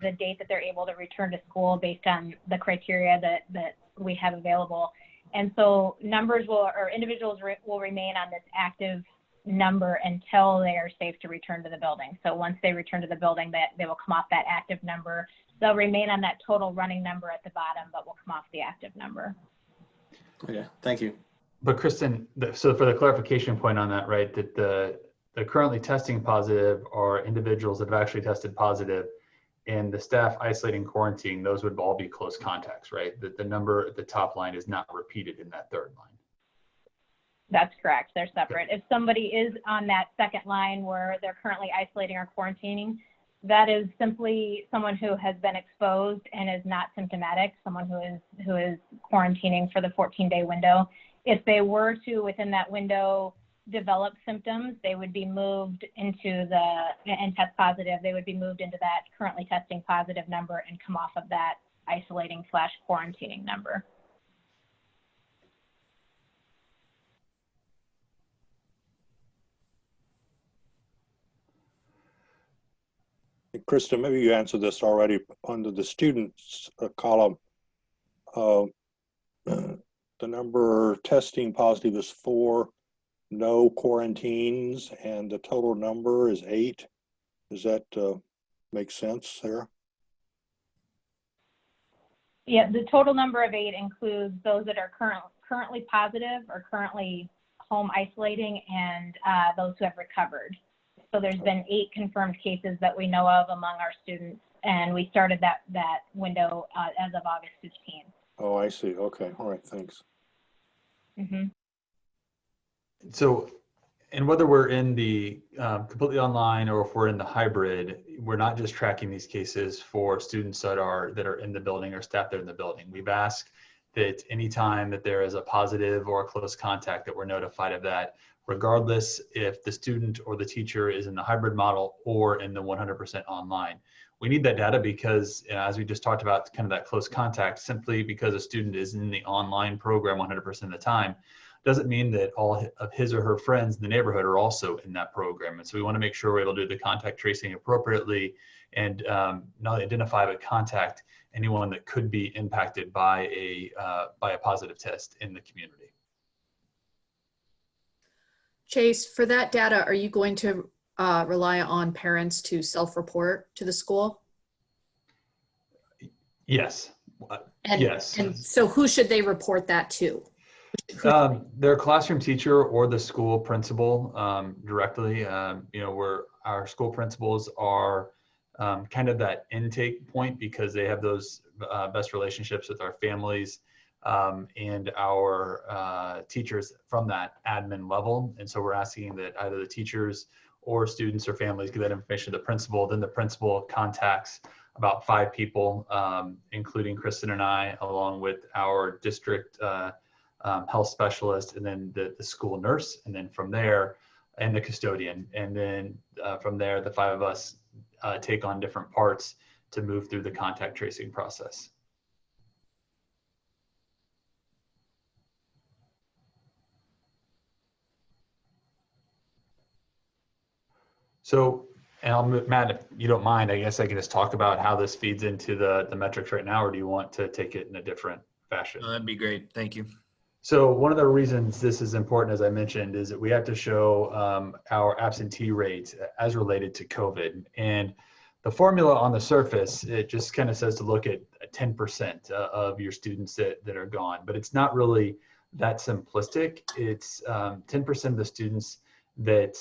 the date that they're able to return to school based on the criteria that we have available. And so individuals will remain on this active number until they are safe to return to the building. So once they return to the building, they will come off that active number. They'll remain on that total running number at the bottom, but will come off the active number. Okay, thank you. But Kristen, so for the clarification point on that, right, that the currently testing positive are individuals that have actually tested positive, and the staff isolating quarantine, those would all be close contacts, right? That the number at the top line is not repeated in that third line. That's correct. They're separate. If somebody is on that second line where they're currently isolating or quarantining, that is simply someone who has been exposed and is not symptomatic, someone who is quarantining for the 14-day window. If they were to, within that window, develop symptoms, they would be moved into and test positive, they would be moved into that currently testing positive number and come off of that isolating/quarantining number. Krista, maybe you answered this already. Under the students column, the number testing positive is 4, no quarantines, and the total number is 8. Does that make sense there? Yeah, the total number of 8 includes those that are currently positive or currently home isolating, and those who have recovered. So there's been 8 confirmed cases that we know of among our students, and we started that window as of August 15th. Oh, I see. Okay. All right. Thanks. Mm-hmm. So, and whether we're in the completely online or if we're in the hybrid, we're not just tracking these cases for students that are in the building or staff that are in the building. We've asked that anytime that there is a positive or a close contact that we're notified of that, regardless if the student or the teacher is in the hybrid model or in the 100% online. We need that data because, as we just talked about, kind of that close contact, simply because a student is in the online program 100% of the time, doesn't mean that all of his or her friends in the neighborhood are also in that program. And so we want to make sure we're able to do the contact tracing appropriately and not only identify but contact anyone that could be impacted by a positive test in the community. Chase, for that data, are you going to rely on parents to self-report to the school? Yes. Yes. And so who should they report that to? Their classroom teacher or the school principal directly. Where our school principals are kind of that intake point because they have those best relationships with our families and our teachers from that admin level. And so we're asking that either the teachers or students or families give that information to the principal. Then the principal contacts about 5 people, including Kristen and I, along with our district health specialist, and then the school nurse, and then from there, and the custodian. And then from there, the 5 of us take on different parts to move through the contact tracing process. So, and Matt, if you don't mind, I guess I can just talk about how this feeds into the metrics right now, or do you want to take it in a different fashion? That'd be great. Thank you. So one of the reasons this is important, as I mentioned, is that we have to show our absentee rates as related to COVID. And The formula on the surface, it just kind of says to look at 10% of your students that are gone, but it's not really that simplistic. It's 10% of the students that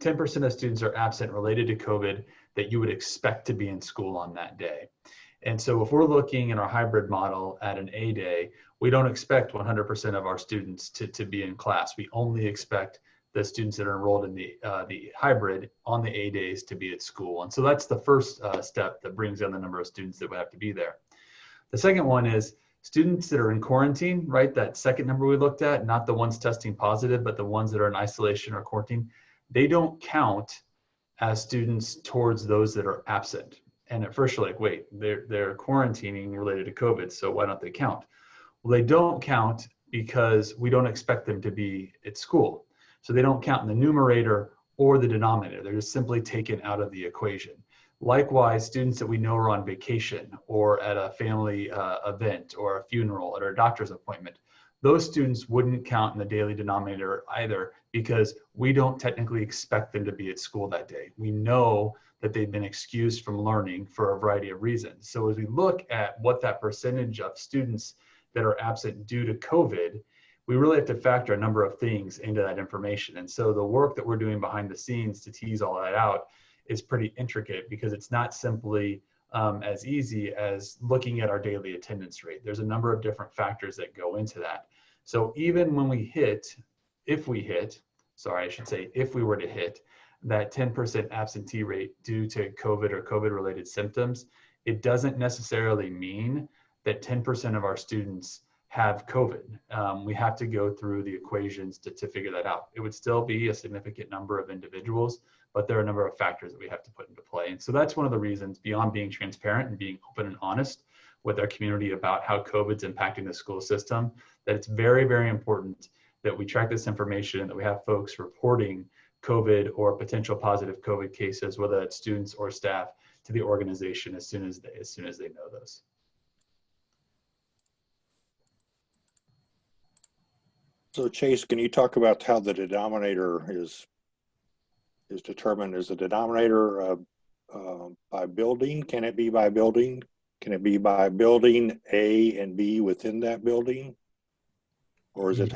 10% of students are absent related to COVID that you would expect to be in school on that day. And so if we're looking in our hybrid model at an A day, we don't expect 100% of our students to be in class. We only expect the students that are enrolled in the hybrid on the A days to be at school. And so that's the first step that brings down the number of students that would have to be there. The second one is students that are in quarantine, right? That second number we looked at, not the ones testing positive, but the ones that are in isolation or quarantine, they don't count as students towards those that are absent. And at first you're like, wait, they're quarantining related to COVID, so why don't they count? Well, they don't count because we don't expect them to be at school. So they don't count in the numerator or the denominator. They're just simply taken out of the equation. Likewise, students that we know are on vacation or at a family event or a funeral or a doctor's appointment, those students wouldn't count in the daily denominator either because we don't technically expect them to be at school that day. We know that they've been excused from learning for a variety of reasons. So as we look at what that percentage of students that are absent due to COVID, we really have to factor a number of things into that information. And so the work that we're doing behind the scenes to tease all that out is pretty intricate because it's not simply as easy as looking at our daily attendance rate. There's a number of different factors that go into that. So even when we hit, if we were to hit that 10% absentee rate due to COVID or COVID related symptoms, it doesn't necessarily mean that 10% of our students have COVID. We have to go through the equations to figure that out. It would still be a significant number of individuals, but there are a number of factors that we have to put into play. And so that's one of the reasons, beyond being transparent and being open and honest with our community about how COVID's impacting the school system, that it's very, very important that we track this information, that we have folks reporting COVID or potential positive COVID cases, whether it's students or staff, to the organization as soon as they know those. So Chase, can you talk about how the denominator is determined? Is the denominator by building? Can it be by building? Can it be by building A and B within that building? Or is it?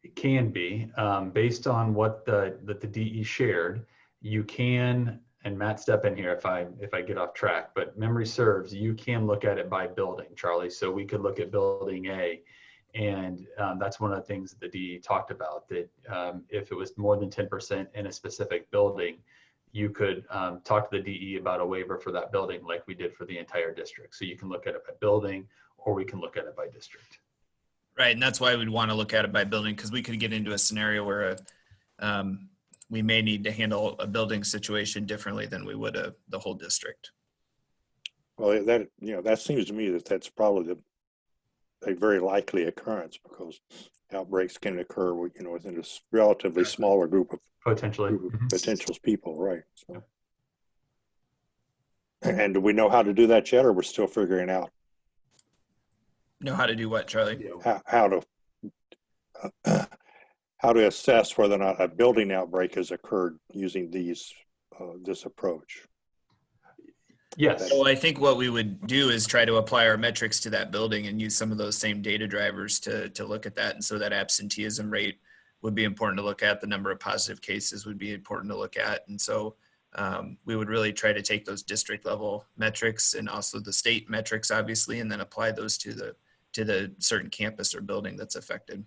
It can be based on what the DE shared. You can, and Matt, step in here if I get off track, but memory serves, you can look at it by building, Charlie. So we could look at building A. And that's one of the things that the DE talked about, that if it was more than 10% in a specific building, you could talk to the DE about a waiver for that building like we did for the entire district. So you can look at it by building, or we can look at it by district. Right, and that's why we'd want to look at it by building, because we could get into a scenario where we may need to handle a building situation differently than we would the whole district. Well, that seems to me that's probably a very likely occurrence, because outbreaks can occur within a relatively smaller group of potential people, right? So, and do we know how to do that yet, or we're still figuring out? Know how to do what, Charlie? How to assess whether or not a building outbreak has occurred using this approach. Yes. So I think what we would do is try to apply our metrics to that building and use some of those same data drivers to look at that. And so that absenteeism rate would be important to look at. The number of positive cases would be important to look at. And so we would really try to take those district level metrics and also the state metrics, obviously, and then apply those to the certain campus or building that's affected.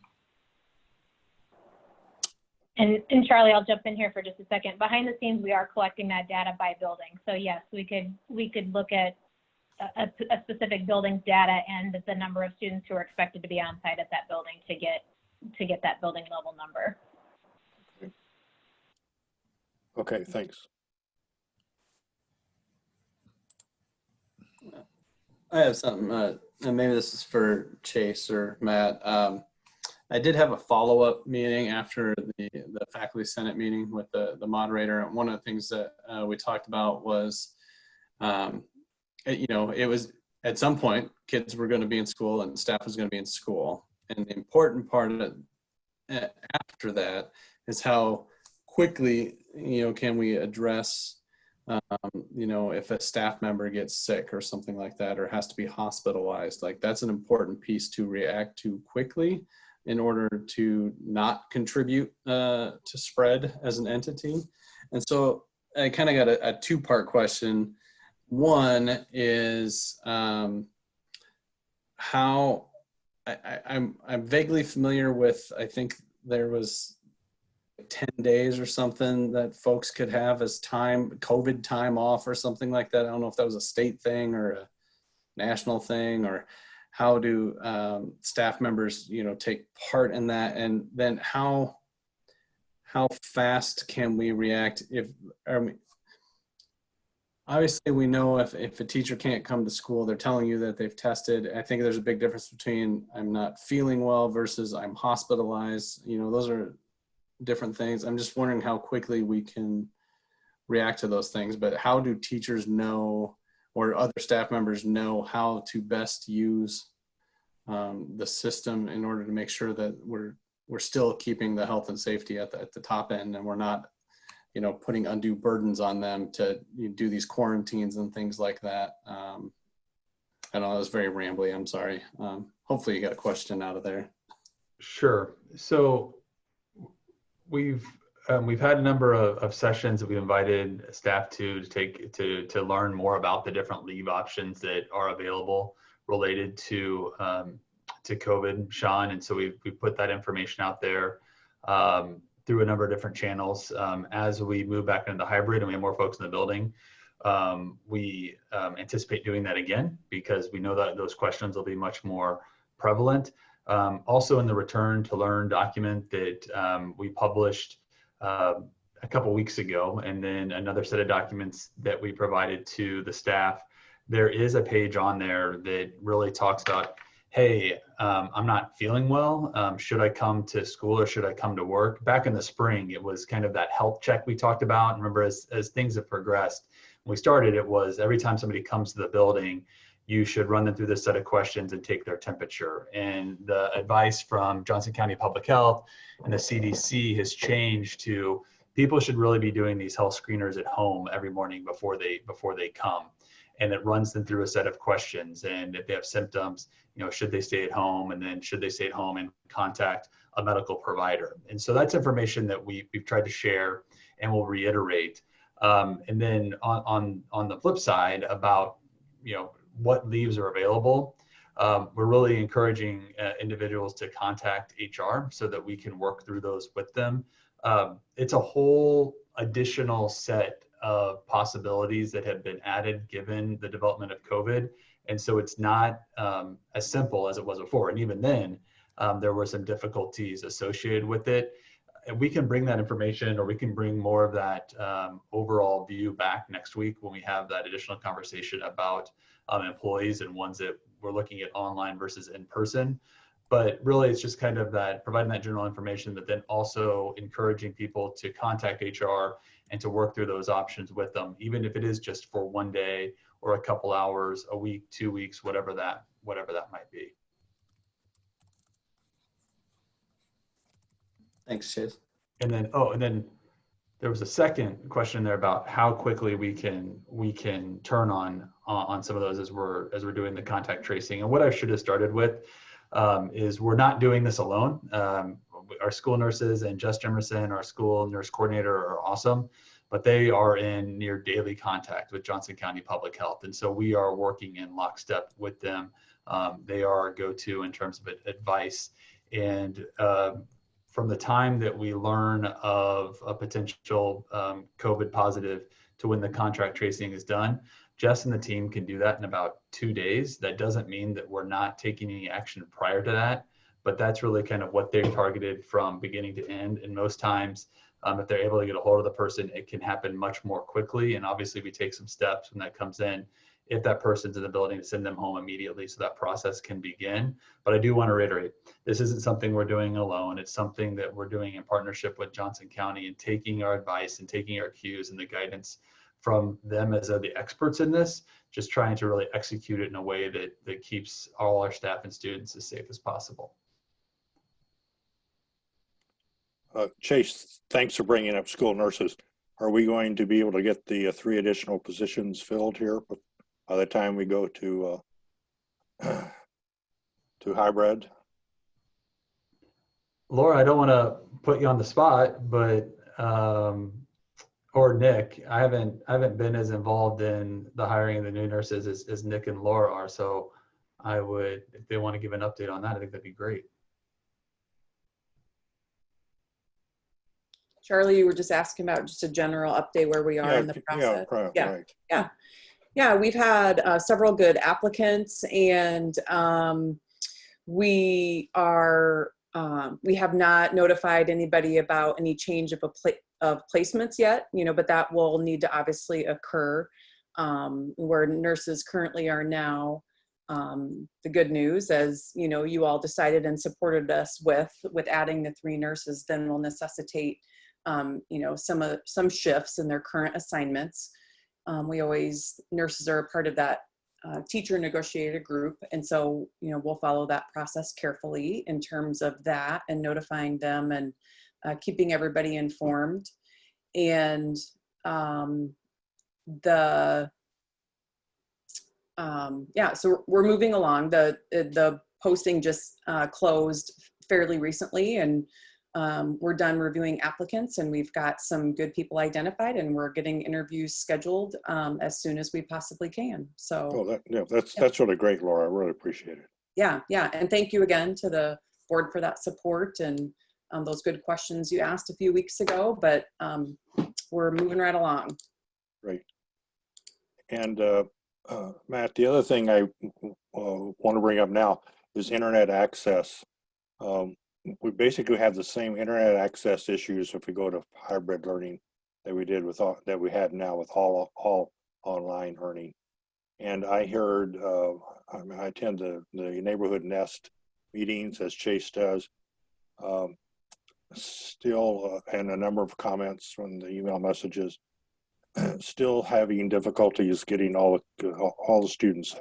And Charlie, I'll jump in here for just a second. Behind the scenes, we are collecting that data by building. So yes, we could look at a specific building's data and the number of students who are expected to be on site at that building to get that building level number. Okay, thanks. I have something, and maybe this is for Chase or Matt. I did have a follow-up meeting after the faculty senate meeting with the moderator. And one of the things that we talked about was, it was at some point kids were going to be in school and staff was going to be in school. And the important part of it after that is how quickly, can we address You know, if a staff member gets sick or something like that, or has to be hospitalized, like that's an important piece to react to quickly in order to not contribute to spread as an entity. And so I kind of got a two-part question. One is how I'm vaguely familiar with, I think there was 10 days or something that folks could have as COVID time off or something like that. I don't know if that was a state thing or a national thing, or how do staff members, you know, take part in that? And then how fast can we react if, I mean, obviously we know if a teacher can't come to school, they're telling you that they've tested. I think there's a big difference between I'm not feeling well versus I'm hospitalized. You know, those are different things. I'm just wondering how quickly we can react to those things, but how do teachers know, or other staff members know, how to best use the system in order to make sure that we're still keeping the health and safety at the top end, and we're not, you know, putting undue burdens on them to do these quarantines and things like that. I know that was very rambly, I'm sorry. Hopefully you got a question out of there. Sure. So we've had a number of sessions that we invited staff to learn more about the different leave options that are available related to COVID, Sean. And so we put that information out there through a number of different channels. As we move back into the hybrid and we have more folks in the building, we anticipate doing that again, because we know that those questions will be much more prevalent. Also in the Return to Learn document that we published a couple weeks ago, and then another set of documents that we provided to the staff, there is a page on there that really talks about, hey, I'm not feeling well. Should I come to school or should I come to work? Back in the spring, it was kind of that health check we talked about. And remember, as things have progressed, when we started, it was every time somebody comes to the building, you should run them through this set of questions and take their temperature. And the advice from Johnson County Public Health and the CDC has changed to people should really be doing these health screeners at home every morning before they come. And it runs them through a set of questions. And if they have symptoms, you know, should they stay at home? And then should they stay at home and contact a medical provider? And so that's information that we've tried to share and we'll reiterate. And then on the flip side about, you know, what leaves are available, we're really encouraging individuals to contact HR so that we can work through those with them. It's a whole additional set of possibilities that have been added given the development of COVID. And so it's not as simple as it was before. And even then, there were some difficulties associated with it. And we can bring that information, or we can bring more of that overall view back next week when we have that additional conversation about employees and ones that we're looking at online versus in person. But really, it's just kind of that providing that general information, but then also encouraging people to contact HR and to work through those options with them, even if it is just for one day or a couple hours, a week, 2 weeks, whatever that might be. Thanks, Chase. And then there was a second question there about how quickly we can turn on some of those as we're doing the contact tracing. And what I should have started with is we're not doing this alone. Our school nurses and Jess Emerson, our school nurse coordinator, are awesome, but they are in near daily contact with Johnson County Public Health. And so we are working in lockstep with them. They are our go-to in terms of advice. And from the time that we learn of a potential COVID positive to when the contract tracing is done, Jess and the team can do that in about 2 days. That doesn't mean that we're not taking any action prior to that, but that's really kind of what they've targeted from beginning to end. And most times, if they're able to get a hold of the person, it can happen much more quickly. And obviously we take some steps when that comes in, if that person's in the building, to send them home immediately so that process can begin. But I do want to reiterate, this isn't something we're doing alone. It's something that we're doing in partnership with Johnson County and taking our advice and taking our cues and the guidance from them as the experts in this, just trying to really execute it in a way that keeps all our staff and students as safe as possible. Chase, thanks for bringing up school nurses. are we going to be able to get the 3 additional positions filled here by the time we go to hybrid? Laura, I don't want to put you on the spot, but or Nick, I haven't been as involved in the hiring of the new nurses as Nick and Laura are. So I would, if they want to give an update on that, I think that'd be great. Charlie, you were just asking about just a general update where we are in the process. Yeah, we've had several good applicants, and we have not notified anybody about any change of placements yet, but that will need to obviously occur. Where nurses currently are now, the good news, as you all decided and supported us with adding the 3 nurses, then will necessitate some shifts in their current assignments. Nurses are a part of that teacher negotiator group, and so we'll follow that process carefully in terms of that and notifying them and keeping everybody informed. And so we're moving along. The posting just closed fairly recently, and we're done reviewing applicants, and we've got some good people identified, and we're getting interviews scheduled as soon as we possibly can. So that's really great, Laura. I really appreciate it. Yeah, and thank you again to the board for that support and those good questions you asked a few weeks ago, but we're moving right along. Great. And Matt, the other thing I want to bring up now is internet access. We basically have the same internet access issues if we go to hybrid learning that we did with that we have now with all online learning. And I heard, I attend the neighborhood nest meetings as Chase does. Still, and a number of comments from the email messages, still having difficulties getting all the students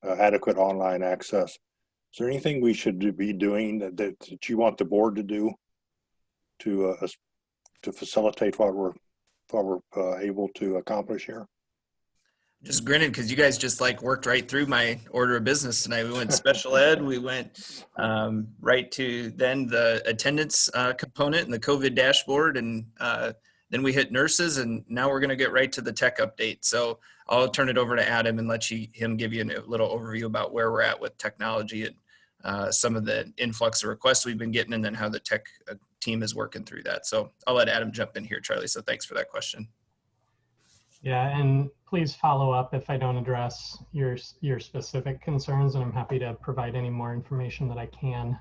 adequate online access. Is there anything we should be doing that you want the board to do to facilitate what we're able to accomplish here? Just grinning because you guys just worked right through my order of business tonight. We went special ed, we went right to then the attendance component and the COVID dashboard, and then we hit nurses, and now we're going to get right to the tech update. So I'll turn it over to Adam and let him give you a little overview about where we're at with technology and some of the influx of requests we've been getting, and then how the tech team is working through that. So I'll let Adam jump in here, Charlie. So thanks for that question. Yeah, and please follow up if I don't address your specific concerns, and I'm happy to provide any more information that I can.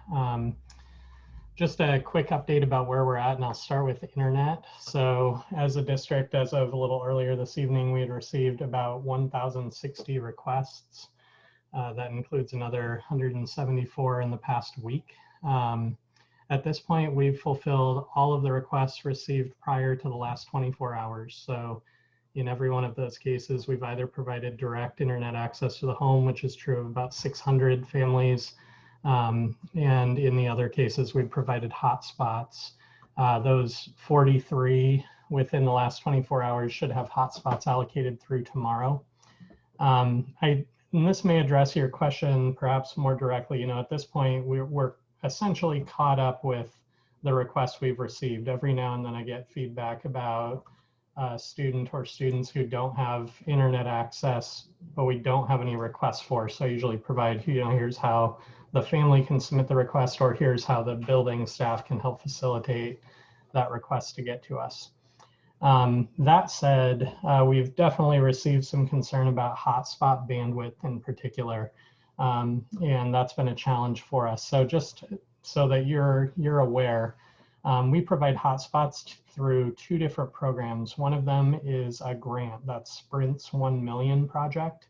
Just a quick update about where we're at, and I'll start with the internet. So as a district, as of a little earlier this evening, we had received about 1,060 requests. That includes another 174 in the past week. At this point, we've fulfilled all of the requests received prior to the last 24 hours. So in every one of those cases, we've either provided direct internet access to the home, which is true of about 600 families. And in the other cases, we've provided hotspots. Those 43 within the last 24 hours should have hotspots allocated through tomorrow. And this may address your question perhaps more directly. At this point, we're essentially caught up with the requests we've received. Every now and then I get feedback about a student or students who don't have internet access, but we don't have any requests for. So I usually provide, here's how the family can submit the request, or here's how the building staff can help facilitate that request to get to us. That said, we've definitely received some concern about hotspot bandwidth in particular, and that's been a challenge for us. So just so that you're aware, we provide hotspots through 2 different programs. One of them is a grant, that's Sprint's 1 Million project.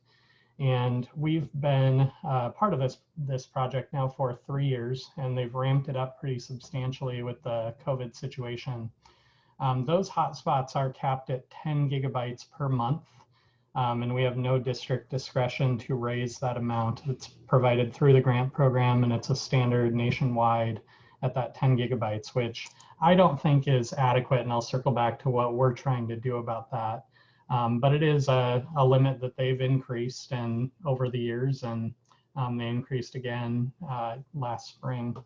And we've been part of this project now for 3 years, and they've ramped it up pretty substantially with the COVID situation. Those hotspots are capped at 10 gigabytes per month, and we have no district discretion to raise that amount. It's provided through the grant program, and it's a standard nationwide at that 10 gigabytes, which I don't think is adequate. And I'll circle back to what we're trying to do about that. But it is a limit that they've increased and over the years, and they increased again last spring.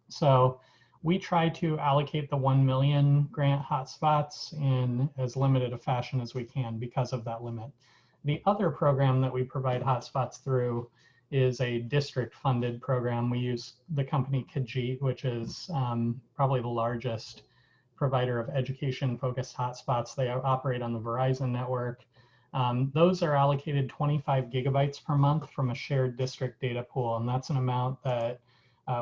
So we try to allocate the 1 million grant hotspots in as limited a fashion as we can because of that limit. The other program that we provide hotspots through is a district funded program. We use the company Khajiit, which is probably the largest provider of education focused hotspots. They operate on the Verizon network. Those are allocated 25 gigabytes per month from a shared district data pool. And that's an amount that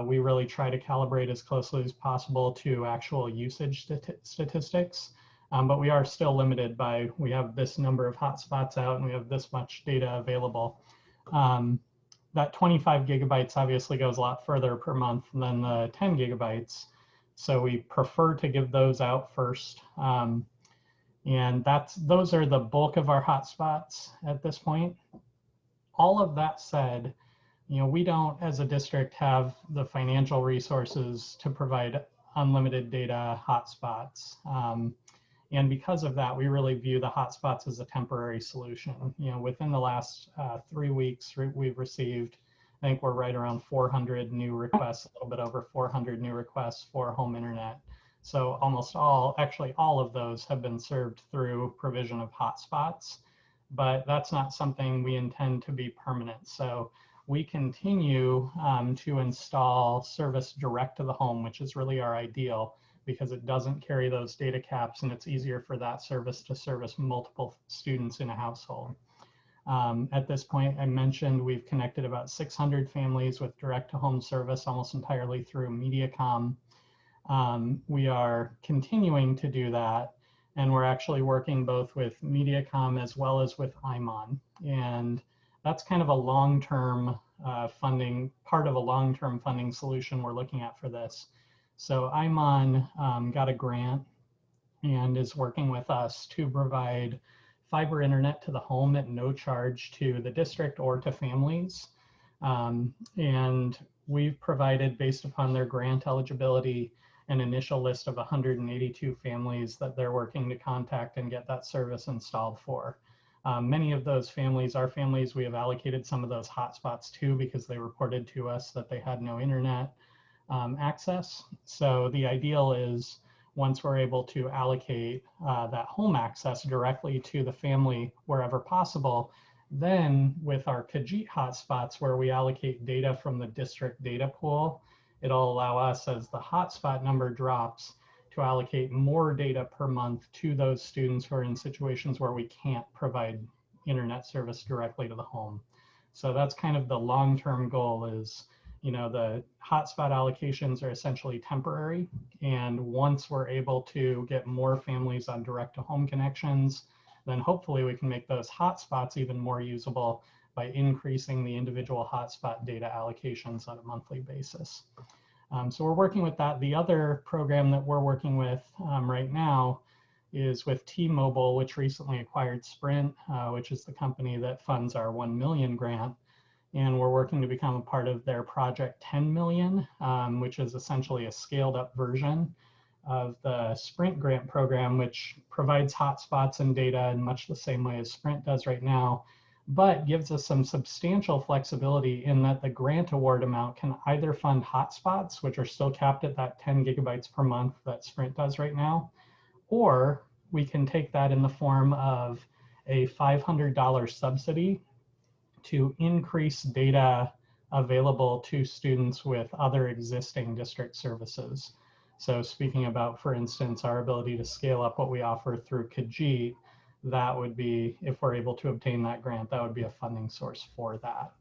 we really try to calibrate as closely as possible to actual usage statistics. But we are still limited by, we have this number of hotspots out and we have this much data available. That 25 gigabytes obviously goes a lot further per month than the 10 gigabytes. So we prefer to give those out first. And those are the bulk of our hotspots at this point. All of that said, we don't, as a district, have the financial resources to provide unlimited data hotspots. And because of that, we really view the hotspots as a temporary solution. Within the last 3 weeks, we've received, I think we're right around 400 new requests, a little bit over 400 new requests for home internet. So almost actually all of those have been served through provision of hotspots, but that's not something we intend to be permanent. So we continue to install service direct to the home, which is really our ideal, because it doesn't carry those data caps and it's easier for that service to service multiple students in a household. At this point, I mentioned we've connected about 600 families with direct to home service almost entirely through MediaCom. We are continuing to do that, and we're actually working both with MediaCom as well as with IMON. And that's kind of a long-term funding, part of a long-term funding solution we're looking at for this. So IMON got a grant and is working with us to provide fiber internet to the home at no charge to the district or to families. And we've provided, based upon their grant eligibility, an initial list of 182 families that they're working to contact and get that service installed for. Many of those families are families we have allocated some of those hotspots to because they reported to us that they had no internet access. So the ideal is once we're able to allocate that home access directly to the family wherever possible, then with our Khajiit hotspots where we allocate data from the district data pool, it'll allow us, as the hotspot number drops, to allocate more data per month to those students who are in situations where we can't provide internet service directly to the home. So that's kind of the long-term goal is, the hotspot allocations are essentially temporary. And once we're able to get more families on direct to home connections, then hopefully we can make those hotspots even more usable by increasing the individual hotspot data allocations on a monthly basis. So we're working with that. The other program that we're working with right now is with T-Mobile, which recently acquired Sprint, which is the company that funds our 1 million grant. And we're working to become a part of their Project 10 million, which is essentially a scaled up version of the Sprint grant program, which provides hotspots and data in much the same way as Sprint does right now, but gives us some substantial flexibility in that the grant award amount can either fund hotspots, which are still capped at that 10 gigabytes per month that Sprint does right now, or we can take that in the form of a $500 subsidy to increase data available to students with other existing district services. So speaking about, for instance, our ability to scale up what we offer through Khajiit, that would be, if we're able to obtain that grant, that would be a funding source for that.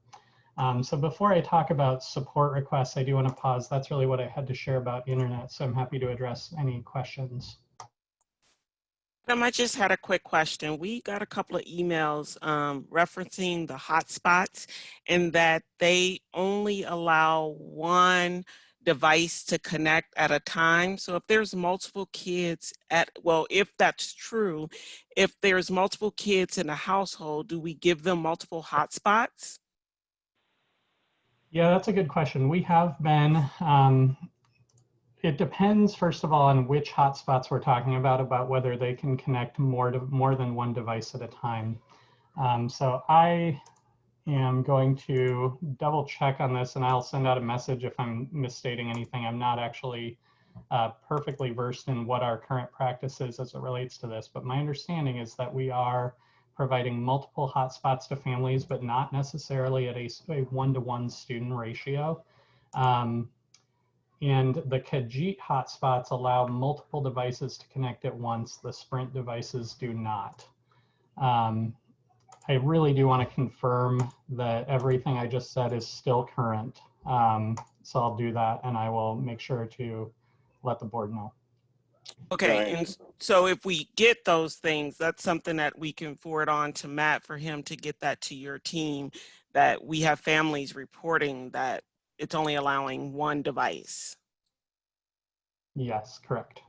So before I talk about support requests, I do want to pause. That's really what I had to share about internet. So I'm happy to address any questions. I just had a quick question. We got a couple of emails referencing the hotspots and that they only allow one device to connect at a time. So if there's multiple kids if that's true, if there's multiple kids in a household, do we give them multiple hotspots? Yeah, that's a good question. We have been it depends, first of all, on which hotspots we're talking about whether they can connect more than one device at a time. So I am going to double check on this, and I'll send out a message if I'm misstating anything. I'm not actually perfectly versed in what our current practice is as it relates to this, but my understanding is that we are providing multiple hotspots to families, but not necessarily at a one-to-one student ratio. And the Khajiit hotspots allow multiple devices to connect at once. The Sprint devices do not. I really do want to confirm that everything I just said is still current. So I'll do that, and I will make sure to let the board know. Okay, and so if we get those things, that's something that we can forward on to Matt for him to get that to your team, that we have families reporting that it's only allowing one device. Yes, correct.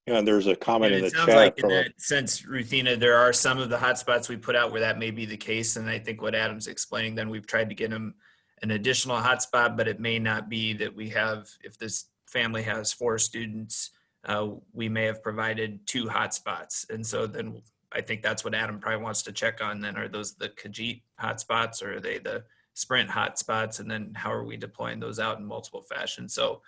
Yeah, and there's a comment And in it the sounds chat like in from that sense, Ruthina, there are some of the hotspots we put out where that may be the case. And I think what Adam's explaining, then we've tried to get them an additional hotspot, but it may not be that we have, if this family has 4 students, we may have provided 2 hotspots. And so then I think that's what Adam probably wants to check on then. Are those the Khajiit hotspots, or are they the Sprint hotspots? And then how are we deploying those out in multiple fashions? So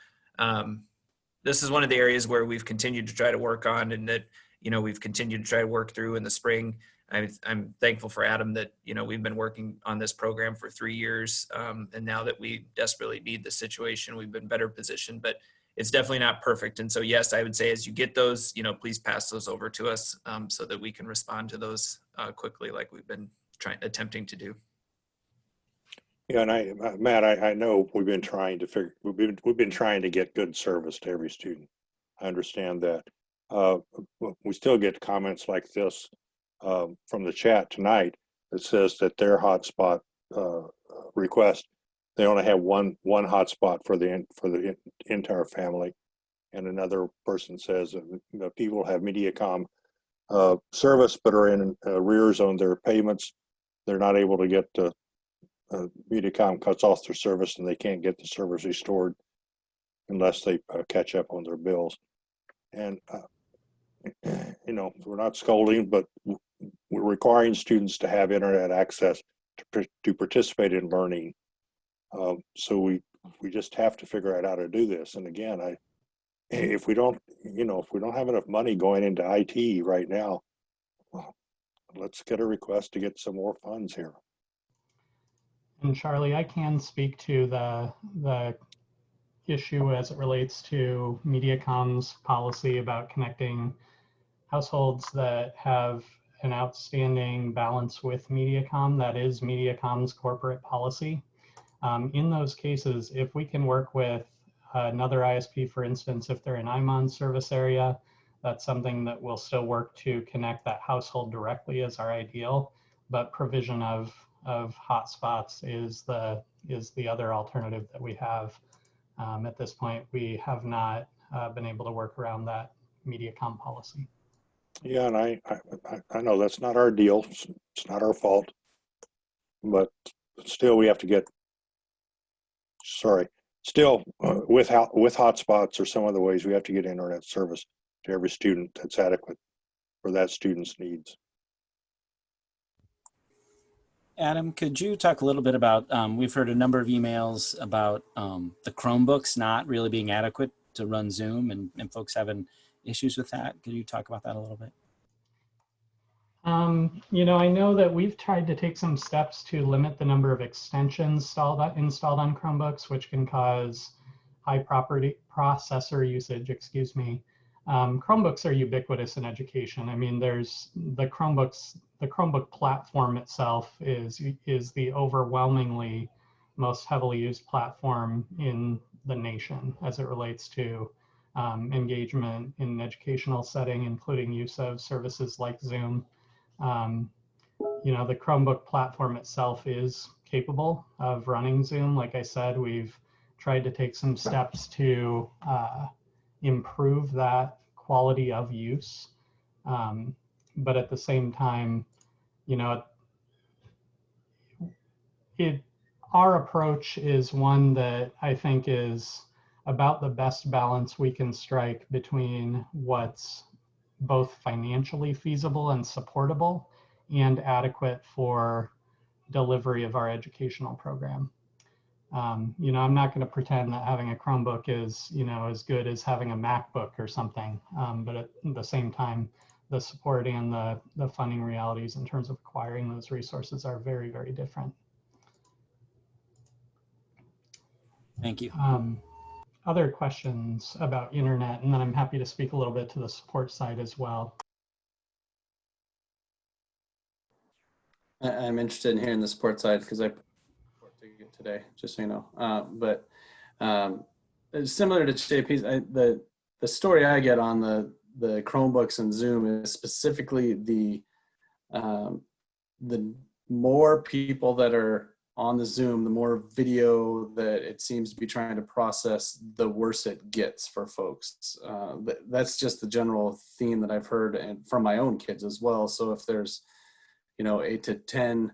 this is one of the areas where we've continued to try to work on, and that, you know, we've continued to try to work through in the spring. I'm thankful for Adam that, you know, we've been working on this program for 3 years. And now that we desperately need the situation, we've been better positioned, but it's definitely not perfect. And so, yes, I would say as you get those, you know, please pass those over to us so that we can respond to those quickly, like we've been attempting to do. Yeah, and Matt, I know we've been trying to we've been trying to get good service to every student. I understand that. We still get comments like this from the chat tonight that says that their hotspot request, they only have one hotspot for the entire family, and another person says that people have MediaCom service but are in arrears on their payments. They're not able to get MediaCom cuts off their service, and they can't get the service restored unless they catch up on their bills. And you know, we're not scolding, but we're requiring students to have internet access to participate in learning. So we just have to figure out how to do this. And again, if we don't, you know, if we don't have enough money going into IT right now, well, let's get a request to get some more funds here. And Charlie, I can speak to the issue as it relates to MediaCom's policy about connecting households that have an outstanding balance with MediaCom. That is MediaCom's corporate policy. In those cases, if we can work with another ISP, for instance, if they're in IMON service area, that's something that we'll still work to connect that household directly as our ideal, but provision of hotspots is the other alternative that we have. At this point, we have not been able to work around that MediaCom policy. Yeah, and I know that's not our deal. It's not our fault, but still we have to get. Still with hotspots or some other ways, we have to get internet service to every student that's adequate for that student's needs. Adam, could you talk a little bit about, we've heard a number of emails about the Chromebooks not really being adequate to run Zoom and folks having issues with that. Could you talk about that a little bit? You know, I know that we've tried to take some steps to limit the number of extensions installed on Chromebooks, which can cause high processor usage, excuse me. Chromebooks are ubiquitous in education. I mean, there's the Chromebook platform itself is the overwhelmingly most heavily used platform in the nation as it relates to engagement in an educational setting, including use of services like Zoom. You know, the Chromebook platform itself is capable of running Zoom. Like I said, we've tried to take some steps to improve that quality of use. But at the same time, you know, our approach is one that I think is about the best balance we can strike between what's both financially feasible and supportable and adequate for delivery of our educational program. You know, I'm not going to pretend that having a Chromebook is, you know, as good as having a MacBook or something, but at the same time, the support and the funding realities in terms of acquiring those resources are very, very different. Thank you. Other questions about internet, and then I'm happy to speak a little bit to the support side as well. I'm interested in hearing the support side because I put a support ticket today, just so you know. But similar to JP's, the story I get on the Chromebooks and Zoom is specifically the more people that are on the Zoom, the more video that it seems to be trying to process, the worse it gets for folks. That's just the general theme that I've heard, and from my own kids as well. So if there's, you know, 8 to 10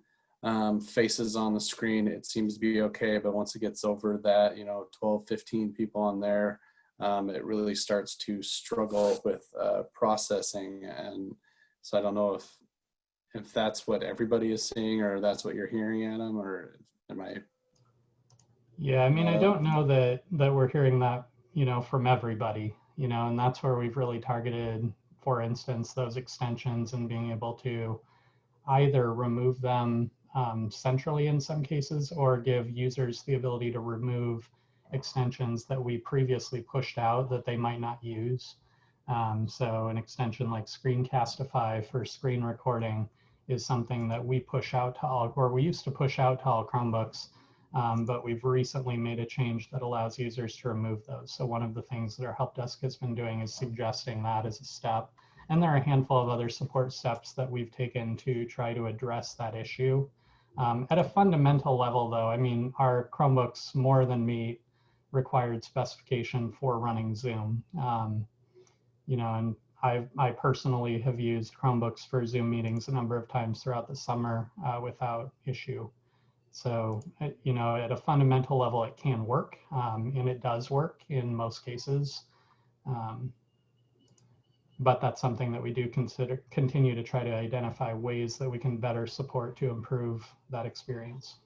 faces on the screen, it seems to be okay. But once it gets over that, you know, 12, 15 people on there, it really starts to struggle with processing. And so I don't know if that's what everybody is seeing, or that's what you're hearing, Adam, or am I? Yeah, I mean, I don't know that we're hearing that, you know, from everybody, you know, and that's where we've really targeted, for instance, those extensions and being able to either remove them centrally in some cases, or give users the ability to remove extensions that we previously pushed out that they might not use. So an extension like Screencastify for screen recording is something that we push out to all, or we used to push out to all Chromebooks, but we've recently made a change that allows users to remove those. So one of the things that our help desk has been doing is suggesting that as a step. And there are a handful of other support steps that we've taken to try to address that issue. At a fundamental level, though, I mean, our Chromebooks more than meet required specification for running Zoom. You know, and I personally have used Chromebooks for Zoom meetings a number of times throughout the summer without issue. So, you know, at a fundamental level, it can work, and it does work in most cases. But that's something that we do continue to try to identify ways that we can better support to improve that experience.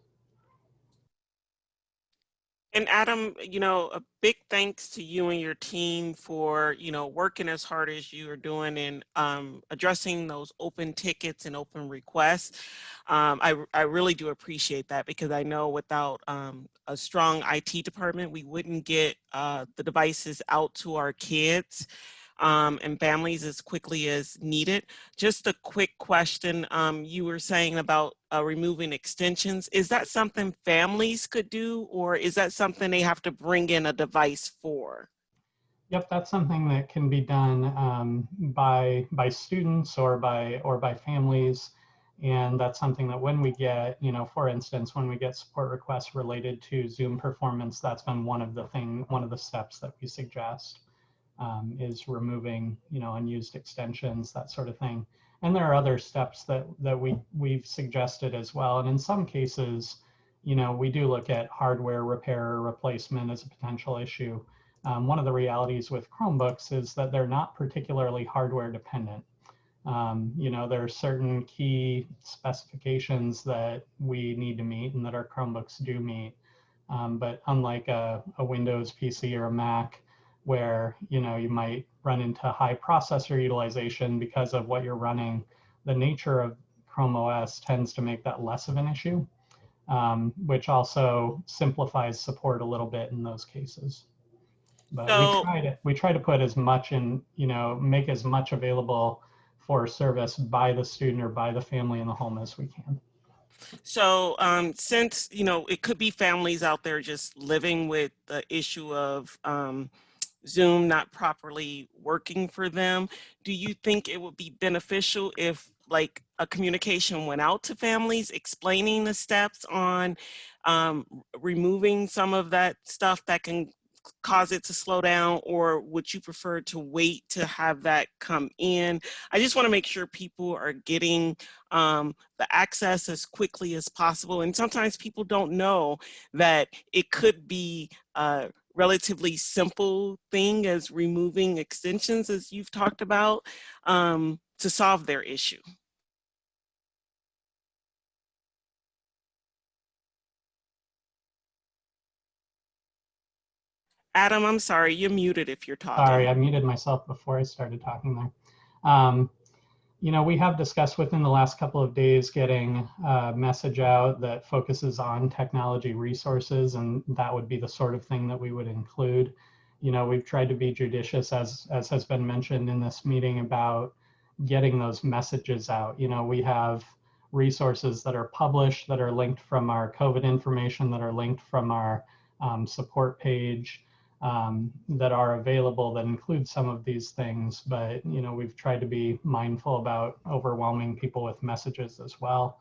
And Adam, you know, a big thanks to you and your team for, you know, working as hard as you are doing in addressing those open tickets and open requests. I really do appreciate that, because I know without a strong IT department, we wouldn't get the devices out to our kids and families as quickly as needed. Just a quick question. You were saying about removing extensions. Is that something families could do, or is that something they have to bring in a device for? Yep, that's something that can be done by students or by families. And that's something that when we get, you know, for instance, when we get support requests related to Zoom performance, that's been one of the steps that we suggest. Is removing, you know, unused extensions, that sort of thing. And there are other steps that we've suggested as well. And in some cases, you know, we do look at hardware repair or replacement as a potential issue. One of the realities with Chromebooks is that they're not particularly hardware dependent. You know, there are certain key specifications that we need to meet and that our Chromebooks do meet. But unlike a Windows PC or a Mac, where, you know, you might run into high processor utilization because of what you're running, the nature of Chrome OS tends to make that less of an issue, which also simplifies support a little bit in those cases. But So, we try to put as much in, you know, make as much available for service by the student or by the family in the home as we can. So since, you know, it could be families out there just living with the issue of Zoom not properly working for them, do you think it would be beneficial if like a communication went out to families explaining the steps on removing some of that stuff that can cause it to slow down, or would you prefer to wait to have that come in? I just want to make sure people are getting the access as quickly as possible. And sometimes people don't know that it could be relatively simple thing as removing extensions, as you've talked about, to solve their issue. Adam, I'm sorry, you're muted if you're talking. Sorry, I muted myself before I started talking there. You know, we have discussed within the last couple of days getting a message out that focuses on technology resources, and that would be the sort of thing that we would include. You know, we've tried to be judicious, as has been mentioned in this meeting, about getting those messages out. You know, we have resources that are published, that are linked from our COVID information, that are linked from our support page, that are available that include some of these things, but you know, we've tried to be mindful about overwhelming people with messages as well.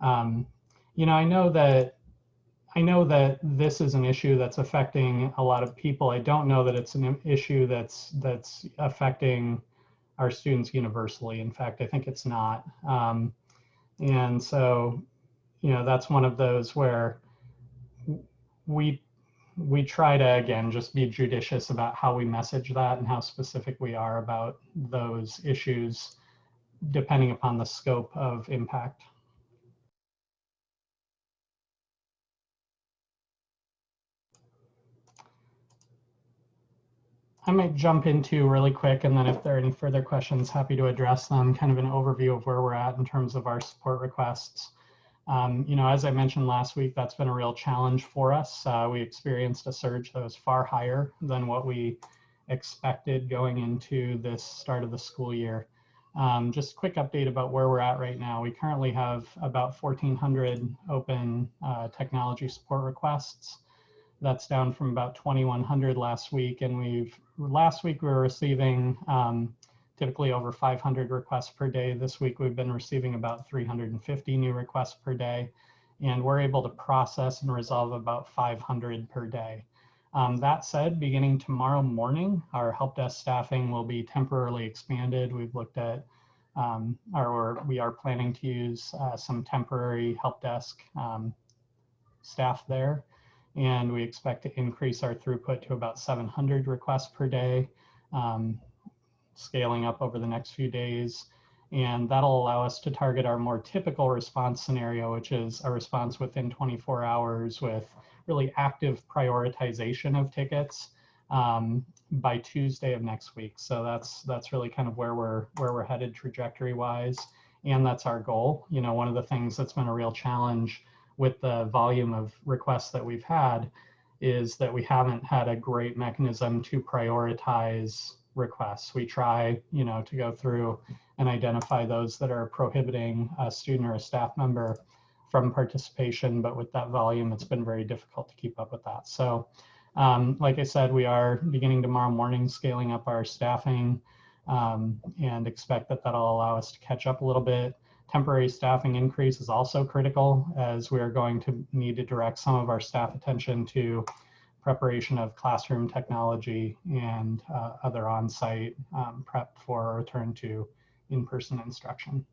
You know, I know that this is an issue that's affecting a lot of people. I don't know that it's an issue that's affecting our students universally. In fact, I think it's not. And so, you know, that's one of those where we try to, again, just be judicious about how we message that and how specific we are about those issues, depending upon the scope of impact. I might jump into really quick, and then if there are any further questions, happy to address them, kind of an overview of where we're at in terms of our support requests. You know, as I mentioned last week, that's been a real challenge for us. We experienced a surge that was far higher than what we expected going into this start of the school year. Just a quick update about where we're at right now. We currently have about 1,400 open technology support requests. That's down from about 2,100 last week, and last week we were receiving typically over 500 requests per day. This week we've been receiving about 350 new requests per day, and we're able to process and resolve about 500 per day. That said, beginning tomorrow morning, our help desk staffing will be temporarily expanded. We've looked at, or we are planning to use some temporary help desk staff there, and we expect to increase our throughput to about 700 requests per day, scaling up over the next few days. And that'll allow us to target our more typical response scenario, which is a response within 24 hours with really active prioritization of tickets by Tuesday of next week. So that's really kind of where we're headed trajectory wise. And that's our goal. You know, one of the things that's been a real challenge with the volume of requests that we've had is that we haven't had a great mechanism to prioritize requests. We try, you know, to go through and identify those that are prohibiting a student or a staff member from participation, but with that volume, it's been very difficult to keep up with that. So, like I said, we are beginning tomorrow morning scaling up our staffing and expect that that'll allow us to catch up a little bit. Temporary staffing increase is also critical, as we are going to need to direct some of our staff attention to preparation of classroom technology and other on-site prep for a return to in-person instruction.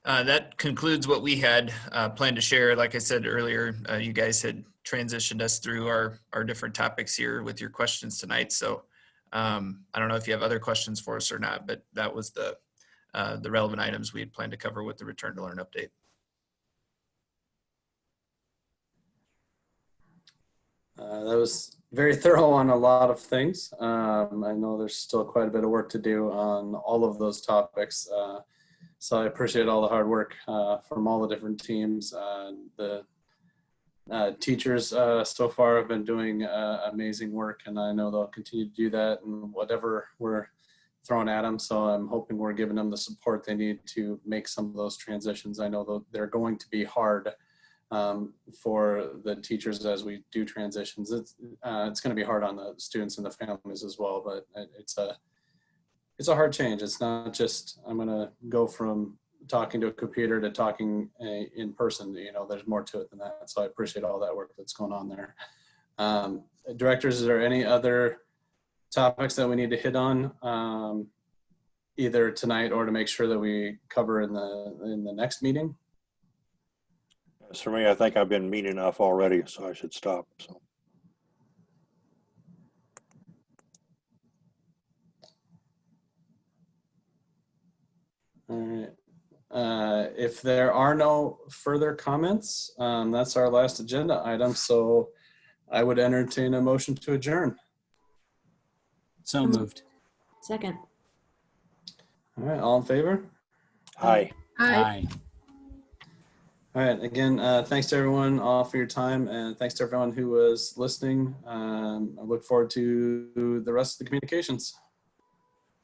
That concludes what we had planned to share. Like I said earlier, you guys had transitioned us through our different topics here with your questions tonight. So I don't know if you have other questions for us or not, but that was the relevant items we had planned to cover with the Return to Learn update. That was very thorough on a lot of things. I know there's still quite a bit of work to do on all of those topics. So I appreciate all the hard work from all the different teams. The teachers so far have been doing amazing work, and I know they'll continue to do that and whatever we're throwing at them. So I'm hoping we're giving them the support they need to make some of those transitions. I know they're going to be hard for the teachers as we do transitions. It's going to be hard on the students and the families as well, but it's a hard change. It's not just, I'm going to go from talking to a computer to talking in person. You know, there's more to it than that. So I appreciate all that work that's going on there. Directors, is there any other topics that we need to hit on either tonight or to make sure that we cover in the next meeting? As for me, I think I've been mean enough already, so I should stop. So. All right. If there are no further comments, that's our last agenda item. So I would entertain a motion to adjourn. So moved. Second. All right, all in favor? Aye. Aye. All right, again, thanks to everyone all for your time, and thanks to everyone who was listening. I look forward to the rest of the communications.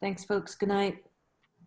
Thanks, folks. Good night.